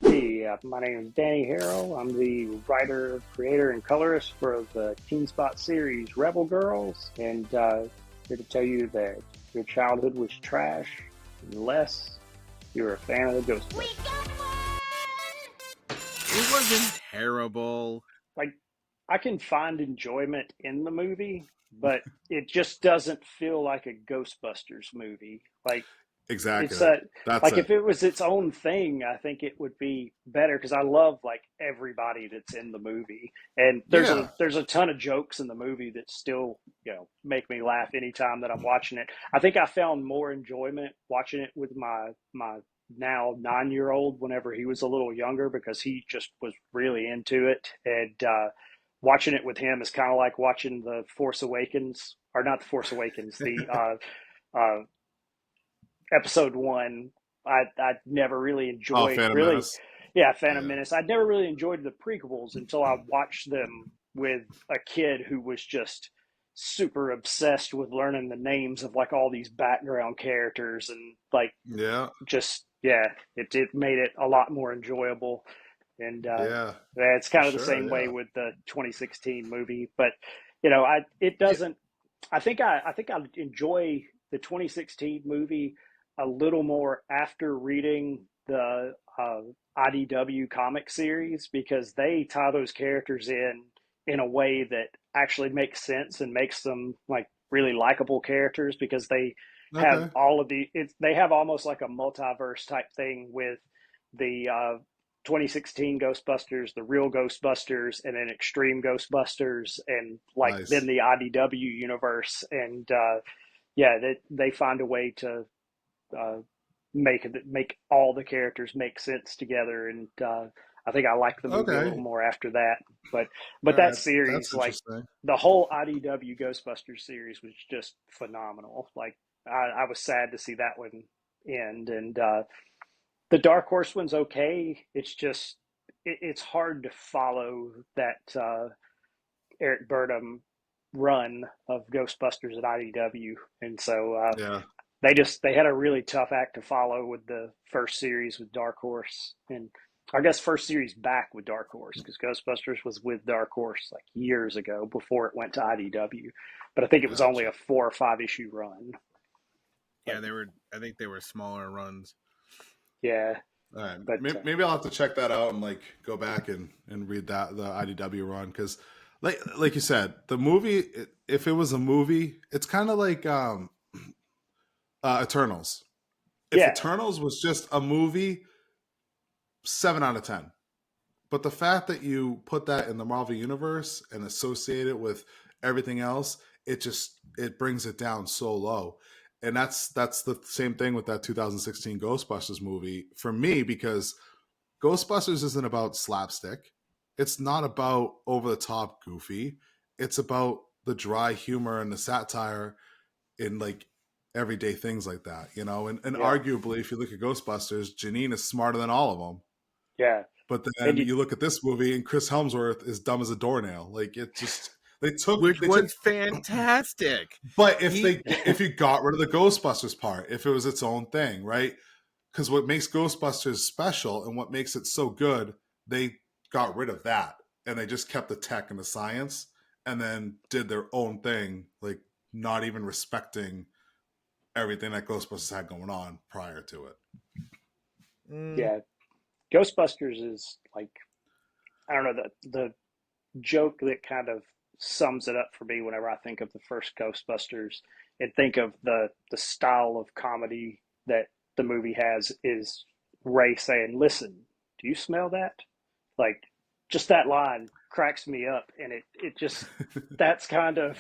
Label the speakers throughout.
Speaker 1: My name is Danny Harrell. I'm the writer, creator, and colorist for the Teen Spot series Rebel Girls, and here to tell you that your childhood was trash unless you're a fan of the Ghostbusters.
Speaker 2: It wasn't terrible.
Speaker 1: Like, I can find enjoyment in the movie, but it just doesn't feel like a Ghostbusters movie. It's
Speaker 3: Exactly.
Speaker 1: a
Speaker 3: That's
Speaker 1: like
Speaker 3: it.
Speaker 1: if it was its own thing, I think it would be better because I love like everybody that's in the movie, and
Speaker 3: Yeah.
Speaker 1: there's a ton of jokes in the movie that still make me laugh anytime that I'm watching it. I think I found more enjoyment watching it with my now 9 year old whenever he was a little younger because he just was really into it, and watching it with him is kind of like watching the Force Awakens, or not the Force Awakens, the uh, episode one. I never really
Speaker 3: Oh,
Speaker 1: enjoyed
Speaker 3: Phantom
Speaker 1: really,
Speaker 3: Menace.
Speaker 1: yeah, Phantom
Speaker 3: Yeah.
Speaker 1: Menace. I never really enjoyed the prequels until I watched them with a kid who was just super obsessed with learning the names of like all these background characters and like
Speaker 3: Yeah.
Speaker 1: just yeah, it made it a lot more enjoyable. And
Speaker 3: Yeah.
Speaker 1: yeah, it's
Speaker 3: For
Speaker 1: kind of the
Speaker 3: sure.
Speaker 1: same way
Speaker 3: Yeah.
Speaker 1: with the 2016 movie, but I it
Speaker 3: Yeah.
Speaker 1: doesn't. I think I enjoy the 2016 movie a little more after reading the IDW comic series because they tie those characters in a way that actually makes sense and makes them like really likable characters because they have
Speaker 3: Okay.
Speaker 1: all of they have almost like a multiverse type thing with the 2016 Ghostbusters, the real Ghostbusters, and then Extreme Ghostbusters, and like then
Speaker 3: Nice.
Speaker 1: the IDW universe. And yeah, they find a way to uh, make all the characters make sense together. And I think I like the movie a
Speaker 3: Okay.
Speaker 1: little more after that. But
Speaker 3: All
Speaker 1: that
Speaker 3: right. That's
Speaker 1: series, like
Speaker 3: interesting.
Speaker 1: the whole IDW Ghostbusters series, was just phenomenal. Like I was sad to see that one end, and the Dark Horse one's okay. It's just it's hard to follow that Eric Burdom run of Ghostbusters at IDW, and so
Speaker 3: Yeah.
Speaker 1: they had a really tough act to follow with the first series with Dark Horse, and I guess first series back with Dark Horse because Ghostbusters was with Dark Horse like years ago before it went to IDW, but I think it was only
Speaker 3: Gotcha.
Speaker 1: a 4 or 5 issue run. But
Speaker 2: Yeah, they were. I think they were smaller runs.
Speaker 1: yeah,
Speaker 3: All right.
Speaker 1: but
Speaker 3: Maybe I'll have to check that out and like go back and read that the IDW run because like you said, the movie if it was a movie, it's kind of like Eternals. If
Speaker 1: yeah,
Speaker 3: Eternals was just a movie, 7 out of 10. But the fact that you put that in the Marvel universe and associate it with everything else, it brings it down so low. And that's the same thing with that 2016 Ghostbusters movie for me because Ghostbusters isn't about slapstick. It's not about over the top goofy. It's about the dry humor and the satire in like everyday things like that, you know? And
Speaker 1: yeah,
Speaker 3: arguably, if you look at Ghostbusters, Janine is smarter than all of them.
Speaker 1: yeah.
Speaker 3: But
Speaker 1: And
Speaker 3: then you look at this movie and Chris Helmsworth is dumb as a doornail. Like it just
Speaker 2: Which
Speaker 3: they took
Speaker 2: was fantastic.
Speaker 3: but
Speaker 2: He
Speaker 3: if you got rid of the Ghostbusters part, if it was its own thing, right? Because what makes Ghostbusters special and what makes it so good, they got rid of that and they just kept the tech and the science and then did their own thing, like not even respecting everything that Ghostbusters had going on prior to it.
Speaker 2: mm,
Speaker 1: yeah, Ghostbusters is like I don't know the joke that kind of sums it up for me whenever I think of the first Ghostbusters and think of the style of comedy that the movie has is Ray saying, "Listen, do you smell that?" Like just that line cracks me up, and it just that's kind of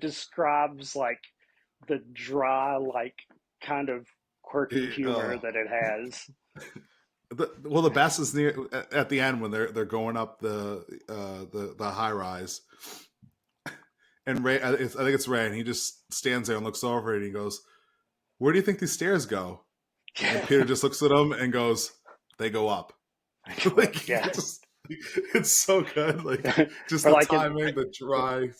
Speaker 1: describes like the dry like kind of quirky humor
Speaker 3: Oh.
Speaker 1: that it has.
Speaker 3: Well, the best is near at the end when they're going up the high rise, and Ray, I think it's Ray, and he just stands there and looks over it, and he goes, "Where do you think these stairs go?" And Peter just looks at him and goes, "They go up." Like
Speaker 1: Yeah.
Speaker 3: it's so good. Like just
Speaker 1: Or
Speaker 3: the
Speaker 1: like
Speaker 3: timing, the dry.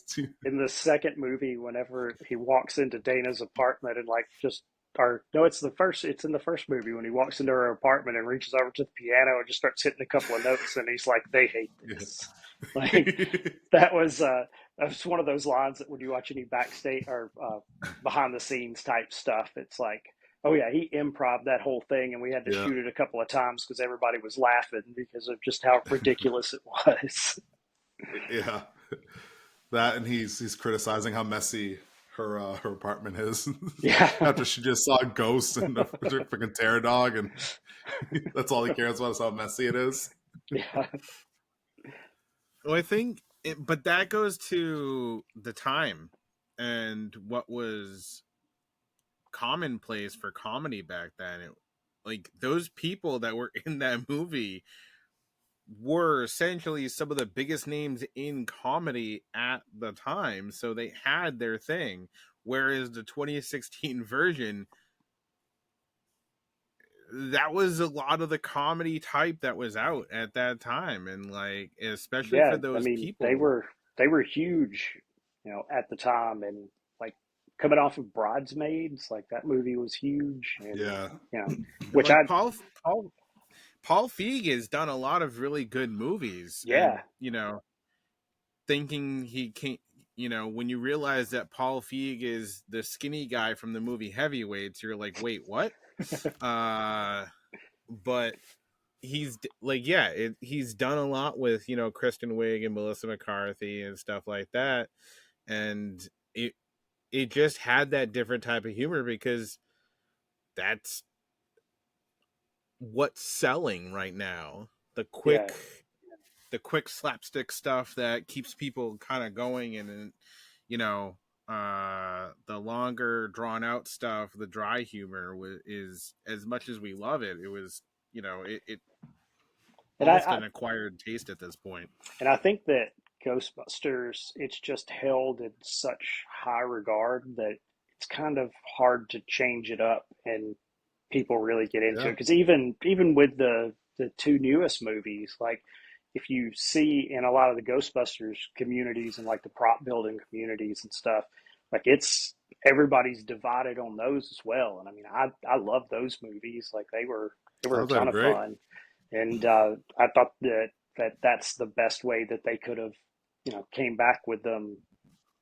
Speaker 1: in the second movie, whenever he walks into Dana's apartment and like just or no, it's in the first movie when he walks into her apartment and reaches over to the piano and just starts hitting a couple of notes, and he's like, "They hate this." Like
Speaker 3: Yeah.
Speaker 1: that was one of those lines that when you watch any backstage or behind the scenes type stuff, it's like, oh yeah, he improv that whole thing, and we had to
Speaker 3: Yeah.
Speaker 1: shoot it a couple of times because everybody was laughing because of just how ridiculous it was.
Speaker 3: Yeah. That, and he's criticizing how messy her apartment is
Speaker 1: Yeah,
Speaker 3: after she just saw a ghost and a freaking terror dog, and that's all he cares about is how messy it is.
Speaker 1: yeah,
Speaker 2: Well, I think, but that goes to the time and what was commonplace for comedy back then. Like those people that were in that movie were essentially some of the biggest names in comedy at the time, so they had their thing. Whereas the 2016 version, that was a lot of the comedy type that was out at that time, and like especially
Speaker 1: yeah.
Speaker 2: for
Speaker 1: I
Speaker 2: those
Speaker 1: mean,
Speaker 2: people.
Speaker 1: they were huge, at the time, and like coming off of Bridesmaids, like that movie was huge, and
Speaker 3: Yeah.
Speaker 1: which
Speaker 2: Like
Speaker 1: I
Speaker 2: Paul Feig has done a lot of really good movies,
Speaker 1: yeah,
Speaker 2: and thinking he can't. When you realize that Paul Feig is the skinny guy from the movie Heavyweights, you're like, wait, what? But he's like, yeah, he's done a lot with Kristen Wiig and Melissa McCarthy and stuff like that, and it it just had that different type of humor because that's what's selling right now. The
Speaker 1: yeah.
Speaker 2: quick slapstick stuff that keeps people kind of going, and you know the longer drawn out stuff, the dry humor is, as much as we love it, it was it
Speaker 1: And
Speaker 2: almost an acquired taste at this point.
Speaker 1: I think that Ghostbusters, it's just held in such high regard that it's kind of hard to change it up and people really get into it.
Speaker 3: Yeah.
Speaker 1: Because even with the two newest movies, like if you see in a lot of the Ghostbusters communities and like the prop building communities and stuff, like it's everybody's divided on those as well. And I mean, I love those movies. Like they were a
Speaker 3: Oh, they're
Speaker 1: ton of
Speaker 3: great.
Speaker 1: fun, and I thought that's the best way that they could have came back with them,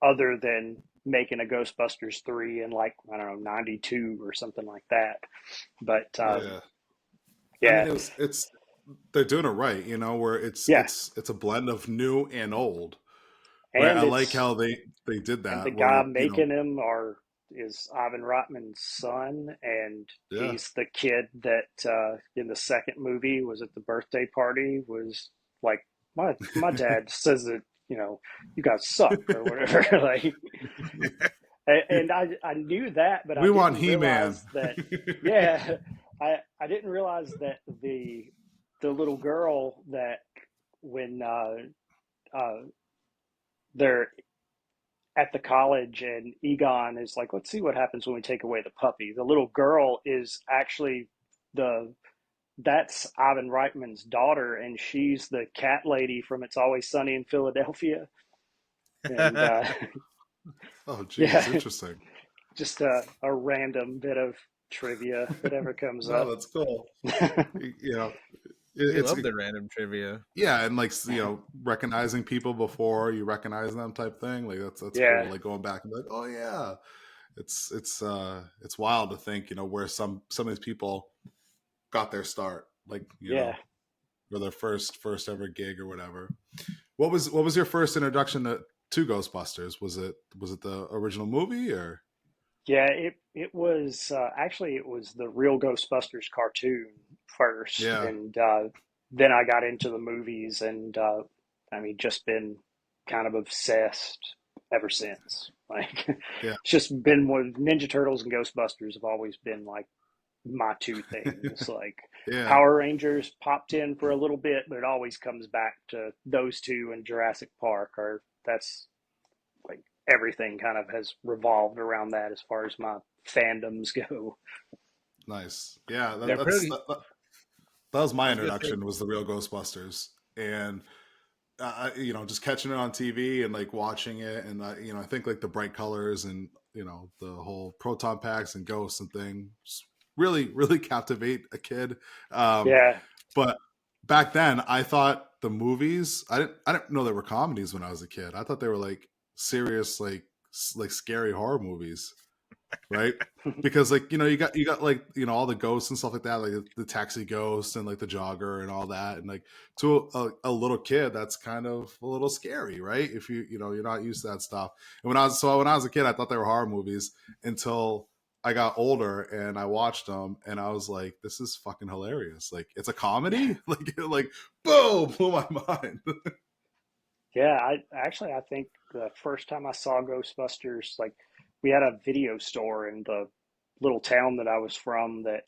Speaker 1: other than making a Ghostbusters 3 in like I don't know 92 or something like that. But
Speaker 3: Yeah. I
Speaker 1: yeah,
Speaker 3: mean, it's they're doing it right, where
Speaker 1: yeah,
Speaker 3: it's a blend of new and old. Right. I
Speaker 1: and
Speaker 3: like
Speaker 1: it's
Speaker 3: how they did
Speaker 1: and the
Speaker 3: that.
Speaker 1: guy
Speaker 3: Where
Speaker 1: making him are is Ivan Reitman's son, and
Speaker 3: yeah,
Speaker 1: he's the kid that in the second movie was at the birthday party was like my dad says that you guys suck or whatever like and I knew that, but I
Speaker 3: we want
Speaker 1: didn't
Speaker 3: He-Man.
Speaker 1: realize that. Yeah, I didn't realize that the little girl that when uh, they're at the college and Egon is like, let's see what happens when we take away the puppy. The little girl is actually the that's Ivan Reitman's daughter, and she's the cat lady from It's Always Sunny in Philadelphia. And
Speaker 3: Oh, geez,
Speaker 1: yeah,
Speaker 3: interesting.
Speaker 1: just a random bit of trivia that ever comes
Speaker 3: No,
Speaker 1: up.
Speaker 3: that's cool. You know,
Speaker 2: We
Speaker 3: it's
Speaker 2: love the random trivia.
Speaker 3: yeah, and like recognizing people before you recognize them type thing. Like that's
Speaker 1: Yeah,
Speaker 3: cool. Like going back and be like, oh yeah, it's wild to think where some of these people got their start. Like
Speaker 1: yeah.
Speaker 3: or their first ever gig or whatever. What was your first introduction to Ghostbusters? Was it the original movie or?
Speaker 1: Yeah, it was actually it was the real Ghostbusters cartoon first,
Speaker 3: Yeah,
Speaker 1: and then I got into the movies, and I mean, just been kind of obsessed ever since. Like,
Speaker 3: yeah,
Speaker 1: it's just been what Ninja Turtles and Ghostbusters have always been like my two things. Like
Speaker 3: yeah.
Speaker 1: Power Rangers popped in for a little bit, but it always comes back to those two and Jurassic Park. Or that's like everything kind of has revolved around that as far as my fandoms go.
Speaker 3: Nice. Yeah,
Speaker 2: They're pretty.
Speaker 3: that was my
Speaker 2: I was gonna say
Speaker 3: introduction. Was the real Ghostbusters, and just catching it on TV and like watching it, and I think like the bright colors and the whole proton packs and ghosts and things really really captivate a kid. Um,
Speaker 1: Yeah.
Speaker 3: but back then, I thought the movies. I didn't know they were comedies when I was a kid. I thought they were like serious, like scary horror movies, right? Because like you got like all the ghosts and stuff like that, like the taxi ghost and like the jogger and all that, and like to a little kid that's kind of a little scary, right? If you're not used to that stuff. And when I was a kid, I thought they were horror movies until I got older and I watched them and I was like, this is fucking hilarious. Like it's a comedy. like boom, blew my mind.
Speaker 1: Yeah, I think the first time I saw Ghostbusters, like we had a video store in the little town that I was from that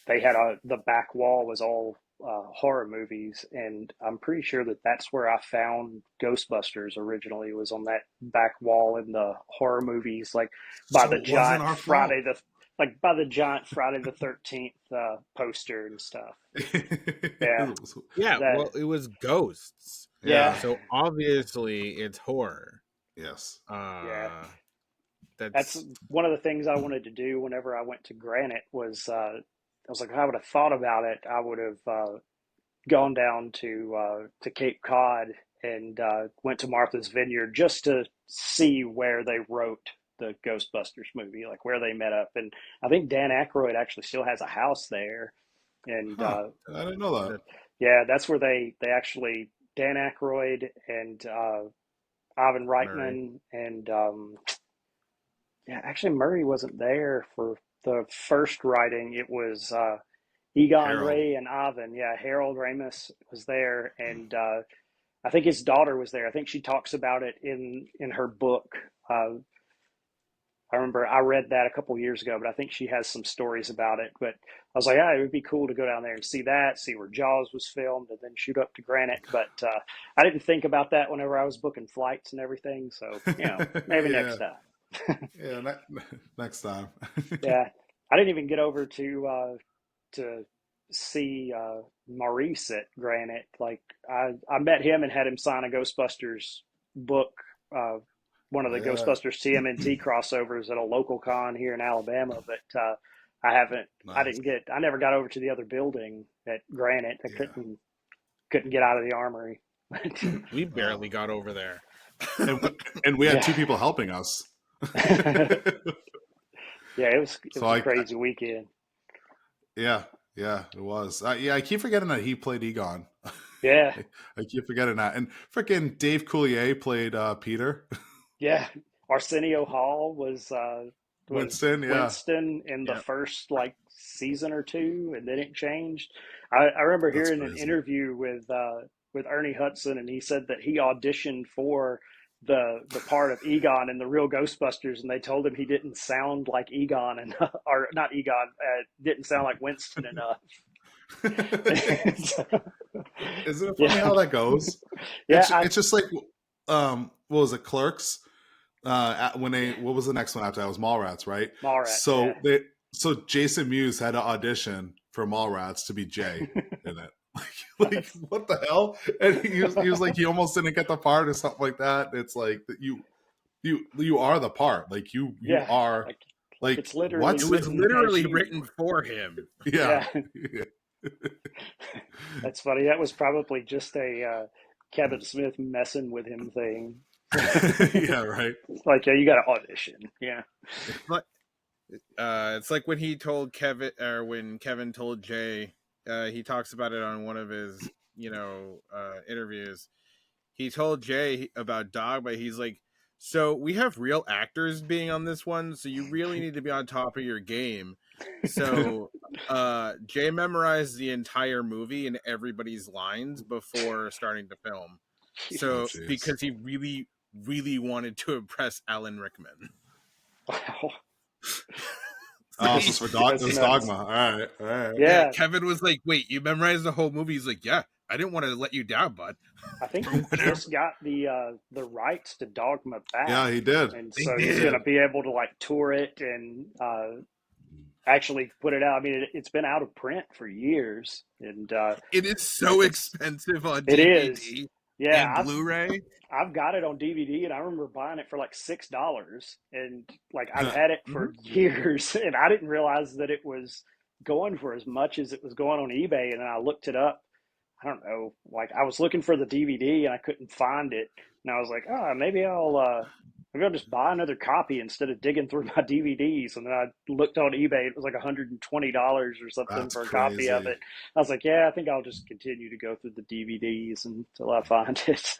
Speaker 1: they had the back wall was all horror movies, and I'm pretty sure that that's where I found Ghostbusters originally was on that back wall in the horror movies, like by
Speaker 3: So
Speaker 1: the
Speaker 3: it wasn't
Speaker 1: giant
Speaker 3: our fault.
Speaker 1: Friday the 13th poster and stuff. Yeah,
Speaker 2: Yeah,
Speaker 1: that
Speaker 2: well, it was ghosts,
Speaker 1: yeah,
Speaker 3: Yeah.
Speaker 2: so obviously it's horror.
Speaker 3: Yes.
Speaker 1: yeah.
Speaker 2: Uh,
Speaker 1: That's
Speaker 2: that's
Speaker 1: one of the things I wanted to do whenever I went to Granite was I was like, if I would have thought about it, I would have gone down to Cape Cod and went to Martha's Vineyard just to see where they wrote the Ghostbusters movie, like where they met up. And I think Dan Aykroyd actually still has a house there. And
Speaker 3: Huh. I didn't know that.
Speaker 2: that.
Speaker 1: yeah, that's where they actually Dan Aykroyd and Ivan
Speaker 2: Murray.
Speaker 1: Reitman and yeah, actually Murray wasn't there for the first writing. It was Egon
Speaker 3: Harold.
Speaker 1: Ray and Ivan. Yeah, Harold Ramis was there, and I think his daughter was there. I think she talks about it in her book. I remember I read that a couple years ago, but I think she has some stories about it. But I was like, yeah, it would be cool to go down there and see that, see where Jaws was filmed, and then shoot up to Granite. But I didn't think about that whenever I was booking flights and everything. So maybe next
Speaker 3: Yeah.
Speaker 1: time.
Speaker 3: Yeah. Next time.
Speaker 1: Yeah, I didn't even get over to see Maurice at Granite. Like I met him and had him sign a Ghostbusters book, uh, one of
Speaker 3: Oh
Speaker 1: the
Speaker 3: yeah.
Speaker 1: Ghostbusters TMNT crossovers at a local con here in Alabama. But I haven't.
Speaker 3: Nice.
Speaker 1: I never got over to the other building at Granite. I
Speaker 3: Yeah.
Speaker 1: couldn't get out of the armory.
Speaker 2: We
Speaker 3: Oh.
Speaker 2: barely got over there.
Speaker 3: And we had
Speaker 1: Yeah,
Speaker 3: two people helping us.
Speaker 1: yeah. It
Speaker 3: So
Speaker 1: was a crazy weekend.
Speaker 3: yeah, yeah, it was. Yeah, I keep forgetting that he played Egon.
Speaker 1: Yeah,
Speaker 3: I keep forgetting that. And freaking Dave Coulier played Peter.
Speaker 1: yeah. Arsenio Hall was
Speaker 3: Winston, yeah.
Speaker 1: Winston in the
Speaker 2: Yeah.
Speaker 1: first like season or two, and then it changed. I remember
Speaker 3: That's
Speaker 1: hearing an
Speaker 3: crazy.
Speaker 1: interview with Ernie Hudson, and he said that he auditioned for the part of Egon in the real Ghostbusters, and they told him he didn't sound like Egon and or not Egon, didn't sound like Winston enough. So,
Speaker 3: Isn't it funny
Speaker 1: yeah,
Speaker 3: how that goes?
Speaker 1: yeah,
Speaker 3: It's just like what was it, Clerks? When they what was the next one after that? It was Mallrats, right?
Speaker 1: Mallrats,
Speaker 3: So
Speaker 1: yeah.
Speaker 3: Jason Mewes had to audition for Mallrats to be Jay in it. Like
Speaker 1: That's
Speaker 3: what the hell? And he was like he almost didn't get the part or something like that. It's like that you are the part. Like you
Speaker 1: yeah,
Speaker 3: are
Speaker 1: like
Speaker 3: like
Speaker 1: it's literally
Speaker 2: It
Speaker 3: what?
Speaker 2: was
Speaker 1: written as
Speaker 2: literally
Speaker 1: you.
Speaker 2: written for him.
Speaker 3: Yeah.
Speaker 1: Yeah, that's funny. That was probably just a Kevin Smith messing with him thing.
Speaker 3: Yeah, right.
Speaker 1: Like, yeah, you got to audition. Yeah.
Speaker 2: But it's like when he told Kevin, or when Kevin told Jay, he talks about it on one of his, interviews. He told Jay about Dog, but he's like, so we have real actors being on this one, so you really need to be on top of your game. So Jay memorized the entire movie and everybody's lines before starting to film.
Speaker 3: Oh
Speaker 2: So
Speaker 3: jeez.
Speaker 2: because he really, really wanted to impress Alan Rickman.
Speaker 1: Wow.
Speaker 3: Oh, so it's for dog. It
Speaker 1: That's
Speaker 3: was
Speaker 1: nuts.
Speaker 3: Dogma. All right, all right.
Speaker 2: Yeah,
Speaker 1: Yeah,
Speaker 2: Kevin was like, "Wait, you memorized the whole movie?" He's like, "Yeah, I didn't want to let you down, bud."
Speaker 1: I think
Speaker 2: Or
Speaker 1: he
Speaker 2: whatever.
Speaker 1: just got the rights to Dogma back,
Speaker 3: Yeah, he did.
Speaker 1: and
Speaker 2: They
Speaker 1: so
Speaker 3: He
Speaker 1: he's
Speaker 2: did.
Speaker 1: going to
Speaker 3: did.
Speaker 1: be able to like tour it and actually put it out. I mean, it's been out of print for years, and
Speaker 2: It is so
Speaker 1: it's
Speaker 2: expensive on
Speaker 1: it is.
Speaker 2: DVD.
Speaker 1: Yeah,
Speaker 2: and Blu-ray.
Speaker 1: I've got it on DVD, and I remember buying it for like $6, and like I've had it
Speaker 2: Mhm.
Speaker 1: for years, and I didn't realize that it was going for as much as it was going on eBay. And then I looked it up. I don't know, like I was looking for the DVD and I couldn't find it, and I was like, oh, maybe I'll just buy another copy instead of digging through my DVDs. And then I looked on eBay; it was like $120 or something
Speaker 3: That's
Speaker 1: for a copy of
Speaker 3: crazy.
Speaker 1: it. I was like, yeah, I think I'll just continue to go through the DVDs until I find it.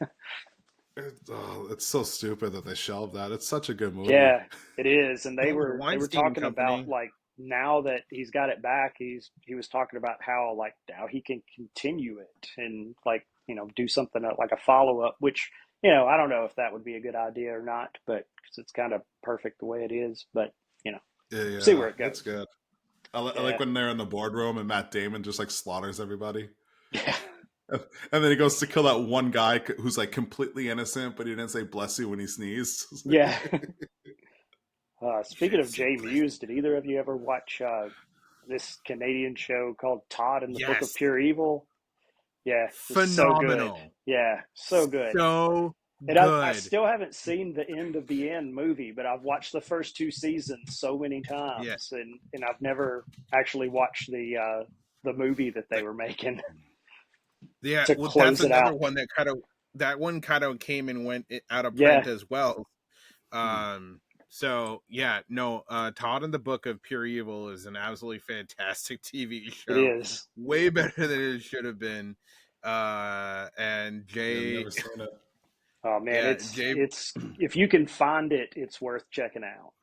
Speaker 3: It's so stupid that they shelved that. It's such a good movie.
Speaker 1: Yeah, it is. And
Speaker 2: Oh, the
Speaker 1: they were
Speaker 2: Weinstein
Speaker 1: talking about
Speaker 2: Company.
Speaker 1: like now that he's got it back, he was talking about how like now he can continue it and like, do something like a follow up, which, I don't know if that would be a good idea or not, but 'cause it's kind of perfect the way it is, but
Speaker 3: Yeah,
Speaker 1: see
Speaker 3: yeah,
Speaker 1: where it
Speaker 3: it's
Speaker 1: goes.
Speaker 3: good. I like
Speaker 1: Yeah.
Speaker 3: when they're in the boardroom and Matt Damon just like slaughters everybody.
Speaker 1: Yeah.
Speaker 3: And then he goes to kill that one guy who's like completely innocent, but he didn't say bless you when he sneezed.
Speaker 1: Yeah.
Speaker 2: You
Speaker 1: Speaking
Speaker 2: should
Speaker 1: of
Speaker 2: say
Speaker 1: Jay
Speaker 2: bless.
Speaker 1: Muse, did either of you ever watch this Canadian show called Todd and the Book of
Speaker 2: Yes,
Speaker 1: Pure Evil? Yeah, it's so good.
Speaker 2: phenomenal.
Speaker 1: Yeah, so good.
Speaker 2: So
Speaker 1: And I
Speaker 2: good.
Speaker 1: still haven't seen the end of the end movie, but I've watched the first two seasons so many
Speaker 2: Yeah,
Speaker 1: times, and I've never actually watched the movie that they
Speaker 2: like,
Speaker 1: were making
Speaker 2: yeah.
Speaker 1: to
Speaker 2: Well, that's
Speaker 1: close it
Speaker 2: another
Speaker 1: out.
Speaker 2: one that one kind of came and went out of print
Speaker 1: Yeah,
Speaker 2: as well. So yeah, no, Todd and the Book of Pure Evil is an absolutely fantastic TV
Speaker 1: it
Speaker 2: show.
Speaker 1: is.
Speaker 2: Way better than it should have been. And
Speaker 3: Yeah, I've
Speaker 2: Jay,
Speaker 3: never seen it.
Speaker 1: Oh man,
Speaker 2: yeah, Jay.
Speaker 1: it's if you can find it, it's worth checking out.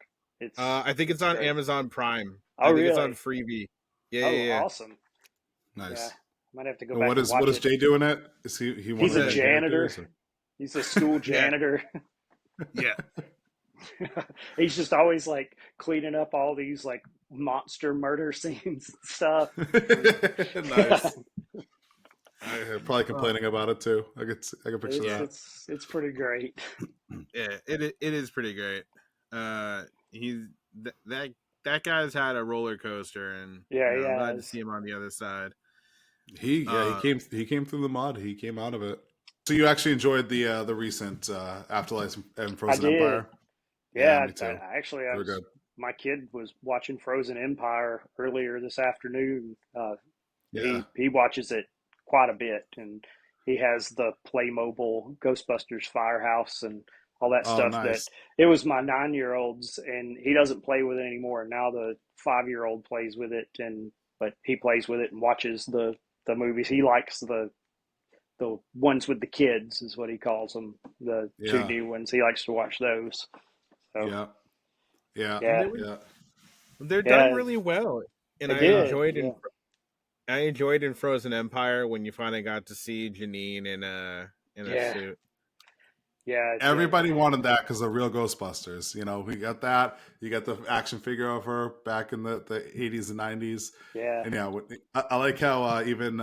Speaker 2: I think it's
Speaker 1: It's
Speaker 2: on
Speaker 1: great.
Speaker 2: Amazon Prime.
Speaker 1: Oh
Speaker 2: I think it's on
Speaker 1: really?
Speaker 2: Freebie. Yeah,
Speaker 1: Oh,
Speaker 2: yeah,
Speaker 1: awesome. Yeah,
Speaker 3: Nice.
Speaker 1: might have to go
Speaker 3: And
Speaker 1: back and
Speaker 3: what
Speaker 1: watch
Speaker 3: is
Speaker 1: it.
Speaker 3: Jay doing it? Is he one
Speaker 1: He's
Speaker 3: of the
Speaker 1: a
Speaker 2: yeah.
Speaker 3: main
Speaker 1: janitor.
Speaker 3: characters? Or?
Speaker 1: He's a school
Speaker 2: Yeah,
Speaker 1: janitor.
Speaker 2: yeah.
Speaker 1: He's just always like cleaning up all these like monster murder scenes and stuff.
Speaker 3: Nice. I'm probably
Speaker 2: Oh,
Speaker 3: complaining about it too. I could picture
Speaker 1: it's
Speaker 2: yeah,
Speaker 3: that.
Speaker 1: it's it's pretty great.
Speaker 2: yeah. It is pretty great. He's that that guy's had a roller coaster, and
Speaker 1: Yeah, he
Speaker 2: I'm glad to
Speaker 1: has.
Speaker 2: see him on the other side.
Speaker 3: He
Speaker 2: Uh,
Speaker 3: came through the mud. He came out of it. So you actually enjoyed the recent Afterlife and
Speaker 1: I
Speaker 3: Frozen
Speaker 1: did.
Speaker 3: Empire? Yeah,
Speaker 1: Yeah,
Speaker 3: me too.
Speaker 1: actually, I
Speaker 3: They're
Speaker 1: was.
Speaker 3: good.
Speaker 1: My kid was watching Frozen Empire earlier this afternoon.
Speaker 3: Yeah.
Speaker 1: He watches it quite a bit, and he has the Playmobil Ghostbusters Firehouse and all that
Speaker 3: Oh,
Speaker 1: stuff. That
Speaker 3: nice.
Speaker 1: it was my 9-year old's, and he doesn't play with it anymore. Now the 5-year-old plays with it, and but he plays with it and watches the movies. He likes the ones with the kids, is what he calls them. The two
Speaker 3: Yeah.
Speaker 1: new ones. He likes to watch those. So
Speaker 3: Yeah. Yeah.
Speaker 2: and
Speaker 1: yeah,
Speaker 3: Yeah.
Speaker 2: they're done
Speaker 1: yeah,
Speaker 2: really well. And
Speaker 1: they did. Yeah,
Speaker 2: I enjoyed in Frozen Empire when you finally got to see Janine in a
Speaker 1: yeah,
Speaker 2: suit.
Speaker 1: yeah, yeah,
Speaker 3: Everybody wanted that because of real Ghostbusters. You know, we got that. You got the action figure of her back in the 80s and 90s.
Speaker 1: yeah,
Speaker 3: And yeah, I like how even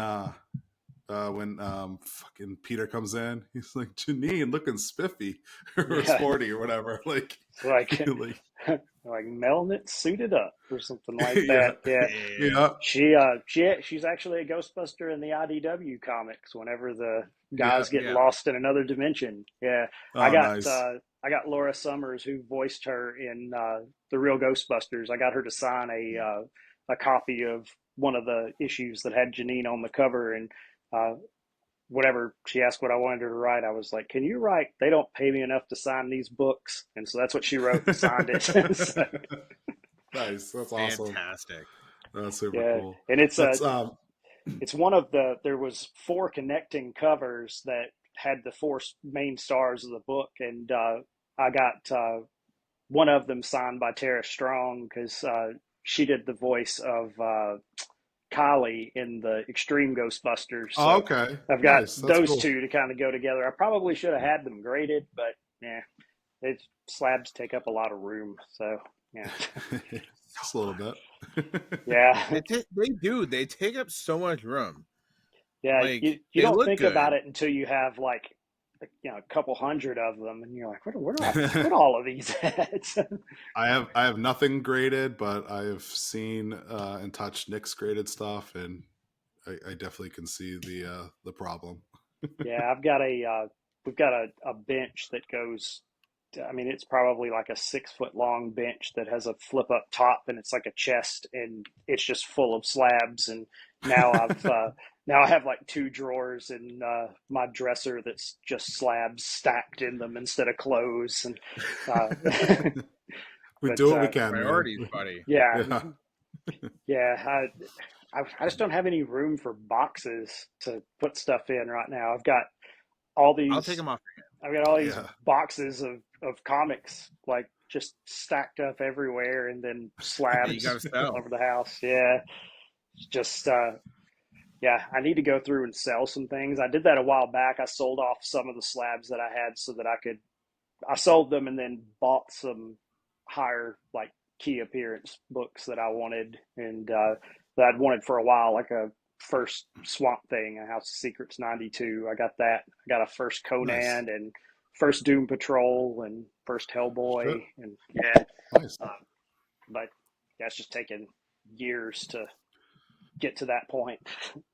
Speaker 3: when fucking Peter comes in, he's like, Janine looking spiffy or
Speaker 1: yeah.
Speaker 3: sporty or whatever. Like,
Speaker 1: It's like
Speaker 3: like
Speaker 1: like Melnitz suited up or something like
Speaker 3: yeah,
Speaker 1: that. Yeah,
Speaker 2: Yeah.
Speaker 3: yeah,
Speaker 1: she's actually a Ghostbuster in the IDW comics. Whenever the
Speaker 3: yeah.
Speaker 1: guys get
Speaker 2: Yeah.
Speaker 1: lost in another dimension, yeah,
Speaker 3: Oh, nice.
Speaker 1: I got Laura Summers who voiced her in the real Ghostbusters. I got her to sign a copy of one of the issues that had Janine on the cover, and uh, whatever she asked what I wanted her to write, I was like, "Can you write? They don't pay me enough to sign these books," and so that's what she wrote and signed it. So,
Speaker 3: Nice. That's awesome.
Speaker 2: Fantastic.
Speaker 3: That's super
Speaker 1: yeah,
Speaker 3: cool.
Speaker 1: and
Speaker 3: That's
Speaker 1: it's one of the there was four connecting covers that had the four main stars of the book, and I got one of them signed by Tara Strong because she did the voice of Kylie in the Extreme Ghostbusters.
Speaker 3: oh,
Speaker 1: So
Speaker 3: okay.
Speaker 1: I've got
Speaker 3: Nice. That's
Speaker 1: those
Speaker 3: cool.
Speaker 1: two to kind of go together. I probably should have had them graded, but yeah, it slabs take up a lot of room. So yeah,
Speaker 3: Just a little bit.
Speaker 1: yeah,
Speaker 2: They do. They take up so much room.
Speaker 1: yeah.
Speaker 2: Like
Speaker 1: You
Speaker 2: they
Speaker 1: don't
Speaker 2: look
Speaker 1: think about
Speaker 2: good.
Speaker 1: it until you have like a couple hundred of them, and you're like, where do I put all of these at?
Speaker 3: I have nothing graded, but I have seen and touched Nick's graded stuff, and I definitely can see the problem.
Speaker 1: Yeah, we've got a bench that goes. I mean, it's probably like a 6 foot long bench that has a flip up top, and it's like a chest, and it's just full of slabs. And now now I have like two drawers in my dresser that's just slabs stacked in them instead of clothes. And
Speaker 3: We
Speaker 1: but
Speaker 3: do what we can, man.
Speaker 2: Priorities, buddy.
Speaker 1: yeah,
Speaker 3: Yeah.
Speaker 1: yeah, I just don't have any room for boxes to put stuff in right now. All
Speaker 2: I'll take
Speaker 1: these
Speaker 2: them off.
Speaker 1: I've got all these
Speaker 3: Yeah.
Speaker 1: boxes of comics like just stacked up everywhere, and then
Speaker 2: That you got
Speaker 1: slabs
Speaker 2: to
Speaker 1: all
Speaker 2: sell.
Speaker 1: over the house. Yeah, just yeah, I need to go through and sell some things. I did that a while back. I sold off some of the slabs that I had so that I sold them and then bought some higher like key appearance books that I wanted, and that I'd wanted for a while, like a first Swamp Thing, a House of Secrets '92. I got that. I got a first
Speaker 3: Nice.
Speaker 1: Conan and first Doom Patrol and first
Speaker 3: Shit.
Speaker 1: Hellboy, and yeah,
Speaker 3: Nice.
Speaker 1: uh, but yeah, it's just taken years to get to that point.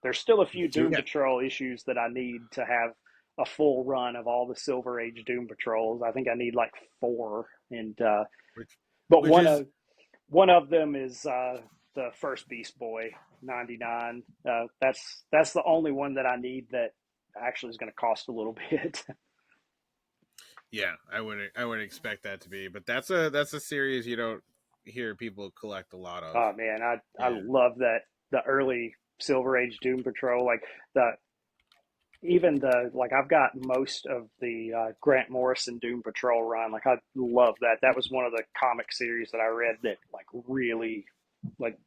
Speaker 1: There's still a few
Speaker 3: Do
Speaker 1: Doom Patrol issues that I need to have a full run of all the Silver Age Doom Patrols. I think I need like four, and
Speaker 2: Which,
Speaker 1: but
Speaker 2: which is
Speaker 1: one of them is the first Beast Boy '99. That's the only one that I need that actually is going to cost a little bit.
Speaker 2: yeah. I wouldn't expect that to be, but that's a series you don't hear people collect a lot of.
Speaker 1: Oh man, I
Speaker 2: Yeah.
Speaker 1: love that the early Silver Age Doom Patrol, like the even the like I've got most of the Grant Morrison Doom Patrol run. Like I love that. That was one of the comic series that I read that like really like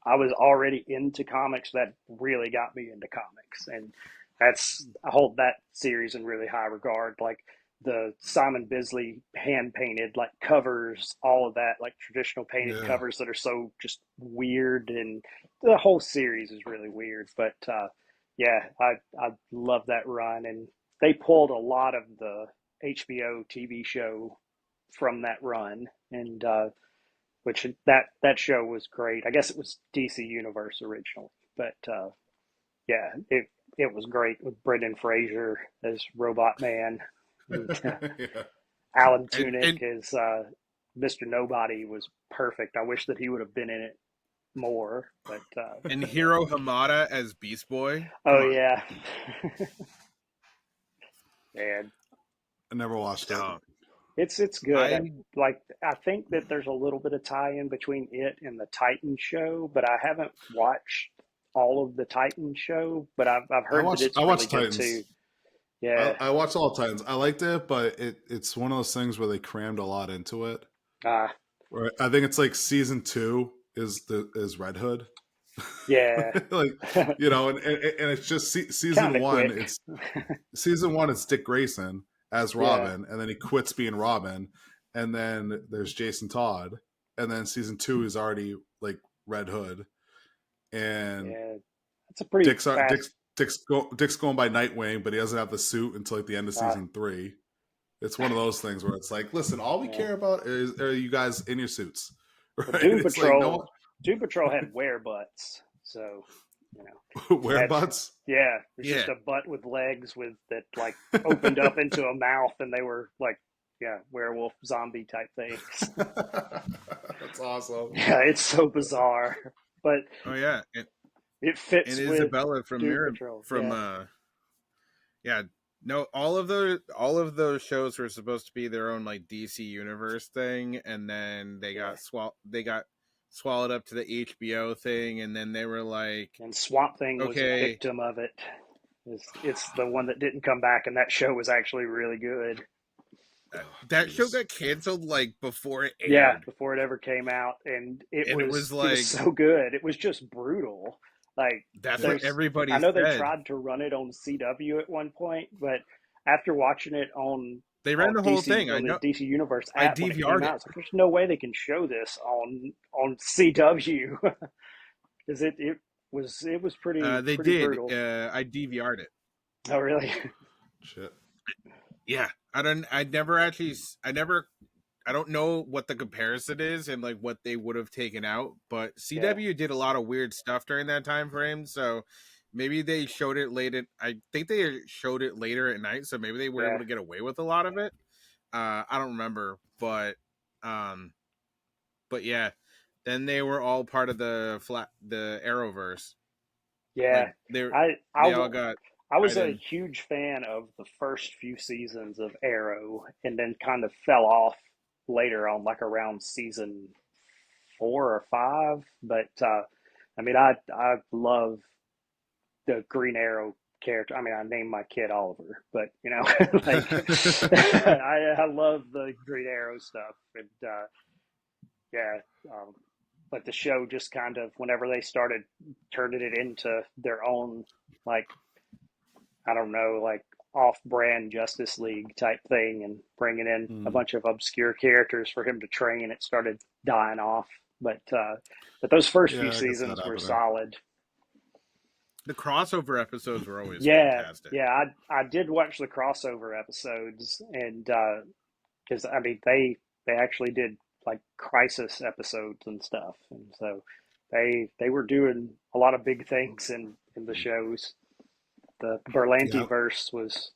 Speaker 1: I was already into comics. That really got me into comics, and I hold that series in really high regard. Like the Simon Bisley hand painted like covers, all of that, like traditional painted
Speaker 3: Yeah.
Speaker 1: covers that are so just weird, and the whole series is really weird. But yeah, I love that run, and they pulled a lot of the HBO TV show from that run, and which that show was great. I guess it was DC Universe originally, but yeah, it was great with Brendan Fraser as Robot Man, and
Speaker 3: Yeah.
Speaker 1: Alan
Speaker 2: And
Speaker 1: Tudyk as Mr. Nobody was perfect. I wish that he would have been in it more, but
Speaker 2: and Hiro Hamada as Beast Boy.
Speaker 1: oh
Speaker 2: Come on.
Speaker 1: yeah, and
Speaker 3: I never watched it.
Speaker 2: No.
Speaker 1: it's good.
Speaker 2: I
Speaker 1: Like I think that there's a little bit of tie-in between it and the Titan show, but I haven't watched all of the Titan show. But I've heard that
Speaker 3: I
Speaker 1: it's really
Speaker 3: watched
Speaker 1: good
Speaker 3: Titans.
Speaker 1: too. Yeah.
Speaker 3: I watched all Titans. I liked it, but it's one of those things where they crammed a lot into it.
Speaker 1: Uh,
Speaker 3: Right. I think it's like season 2 is Red Hood.
Speaker 1: yeah.
Speaker 3: Like, you know, and it's just
Speaker 1: Kind
Speaker 3: season
Speaker 1: of
Speaker 3: 1.
Speaker 1: quick.
Speaker 3: It's season 1. It's Dick Grayson as
Speaker 1: Yeah.
Speaker 3: Robin, and then he quits being Robin, and then there's Jason Todd, and then season 2 is already like Red Hood, and
Speaker 1: Yeah. It's a pretty fast.
Speaker 3: Dick's going by Nightwing, but he doesn't have the suit until like the end of
Speaker 1: Uh,
Speaker 3: season 3. It's one of those things where it's like, listen, all we
Speaker 1: yeah.
Speaker 3: care about is are you guys in your suits,
Speaker 1: Well,
Speaker 3: right? It's like no
Speaker 1: Doom Patrol had wear butts, so you know you
Speaker 3: wear
Speaker 1: had
Speaker 3: butts.
Speaker 1: yeah. It's
Speaker 2: yeah.
Speaker 1: just a butt with legs with that like opened up into a mouth, and they were like yeah werewolf zombie type things.
Speaker 3: That's awesome.
Speaker 1: Yeah, it's so bizarre, but
Speaker 2: Oh yeah.
Speaker 1: it
Speaker 2: And
Speaker 1: fits with
Speaker 2: Isabella from
Speaker 1: Doom
Speaker 2: Mirror
Speaker 1: Patrol.
Speaker 2: from
Speaker 1: Yeah,
Speaker 2: yeah. No, all of those shows were supposed to be their own like DC universe thing, and then
Speaker 1: yeah.
Speaker 2: they got swallowed up to the HBO thing, and then they were like,
Speaker 1: And Swamp Thing was a
Speaker 2: okay,
Speaker 1: victim of it. It's the one that didn't come back, and that show was actually really good.
Speaker 2: that show
Speaker 3: Jeez.
Speaker 2: got canceled like before it
Speaker 1: Yeah,
Speaker 2: aired,
Speaker 1: before it ever came out, and
Speaker 2: and it was
Speaker 1: it was
Speaker 2: like
Speaker 1: so good. It was just brutal. Like
Speaker 2: that's
Speaker 3: Yeah.
Speaker 2: what
Speaker 1: there's, I
Speaker 2: everybody
Speaker 1: know they
Speaker 2: said.
Speaker 1: tried to run it on CW at one point, but after watching it
Speaker 2: They ran the whole thing. I
Speaker 1: On the
Speaker 2: know.
Speaker 1: DC Universe
Speaker 2: I
Speaker 1: app when it came
Speaker 2: DVR'd
Speaker 1: out,
Speaker 2: it.
Speaker 1: it's like there's no way they can show this on CW because it was
Speaker 2: They
Speaker 1: pretty
Speaker 2: did.
Speaker 1: brutal.
Speaker 2: I DVR'd it.
Speaker 1: Oh really?
Speaker 3: Shit.
Speaker 2: Yeah, I don't. I never actually. I never. I don't know what the comparison is and like what they would have taken out, but
Speaker 1: Yeah.
Speaker 2: CW did a lot of weird stuff during that time frame. So maybe they showed it late at, I think they showed it later at night, so maybe they were
Speaker 1: Yeah.
Speaker 2: able to get away with a lot of it. I don't remember, um but yeah, then they were all part of the Arrowverse.
Speaker 1: Yeah.
Speaker 2: Like they
Speaker 1: I I
Speaker 2: they all
Speaker 1: w-
Speaker 2: got
Speaker 1: I was
Speaker 2: tied
Speaker 1: a
Speaker 2: in.
Speaker 1: huge fan of the first few seasons of Arrow, and then kind of fell off later on, like around season 4 or 5. But I mean, I love the Green Arrow character. I mean, I named my kid Oliver, but you know, like I love the Green Arrow stuff, and yeah, um, but the show just kind of whenever they started turning it into their own, like I don't know, like off-brand Justice League type thing, and bringing in a
Speaker 3: Mm.
Speaker 1: bunch of obscure characters for him to train, it started dying off. But those first few
Speaker 3: Yeah, I guess that
Speaker 1: seasons were
Speaker 3: happening.
Speaker 1: solid.
Speaker 2: The crossover episodes were always
Speaker 1: Yeah,
Speaker 2: fantastic.
Speaker 1: yeah, I did watch the crossover episodes, and because I mean they actually did like crisis episodes and stuff, and so they were doing a lot of big things in the shows. The Berlanti
Speaker 3: Yeah.
Speaker 1: verse was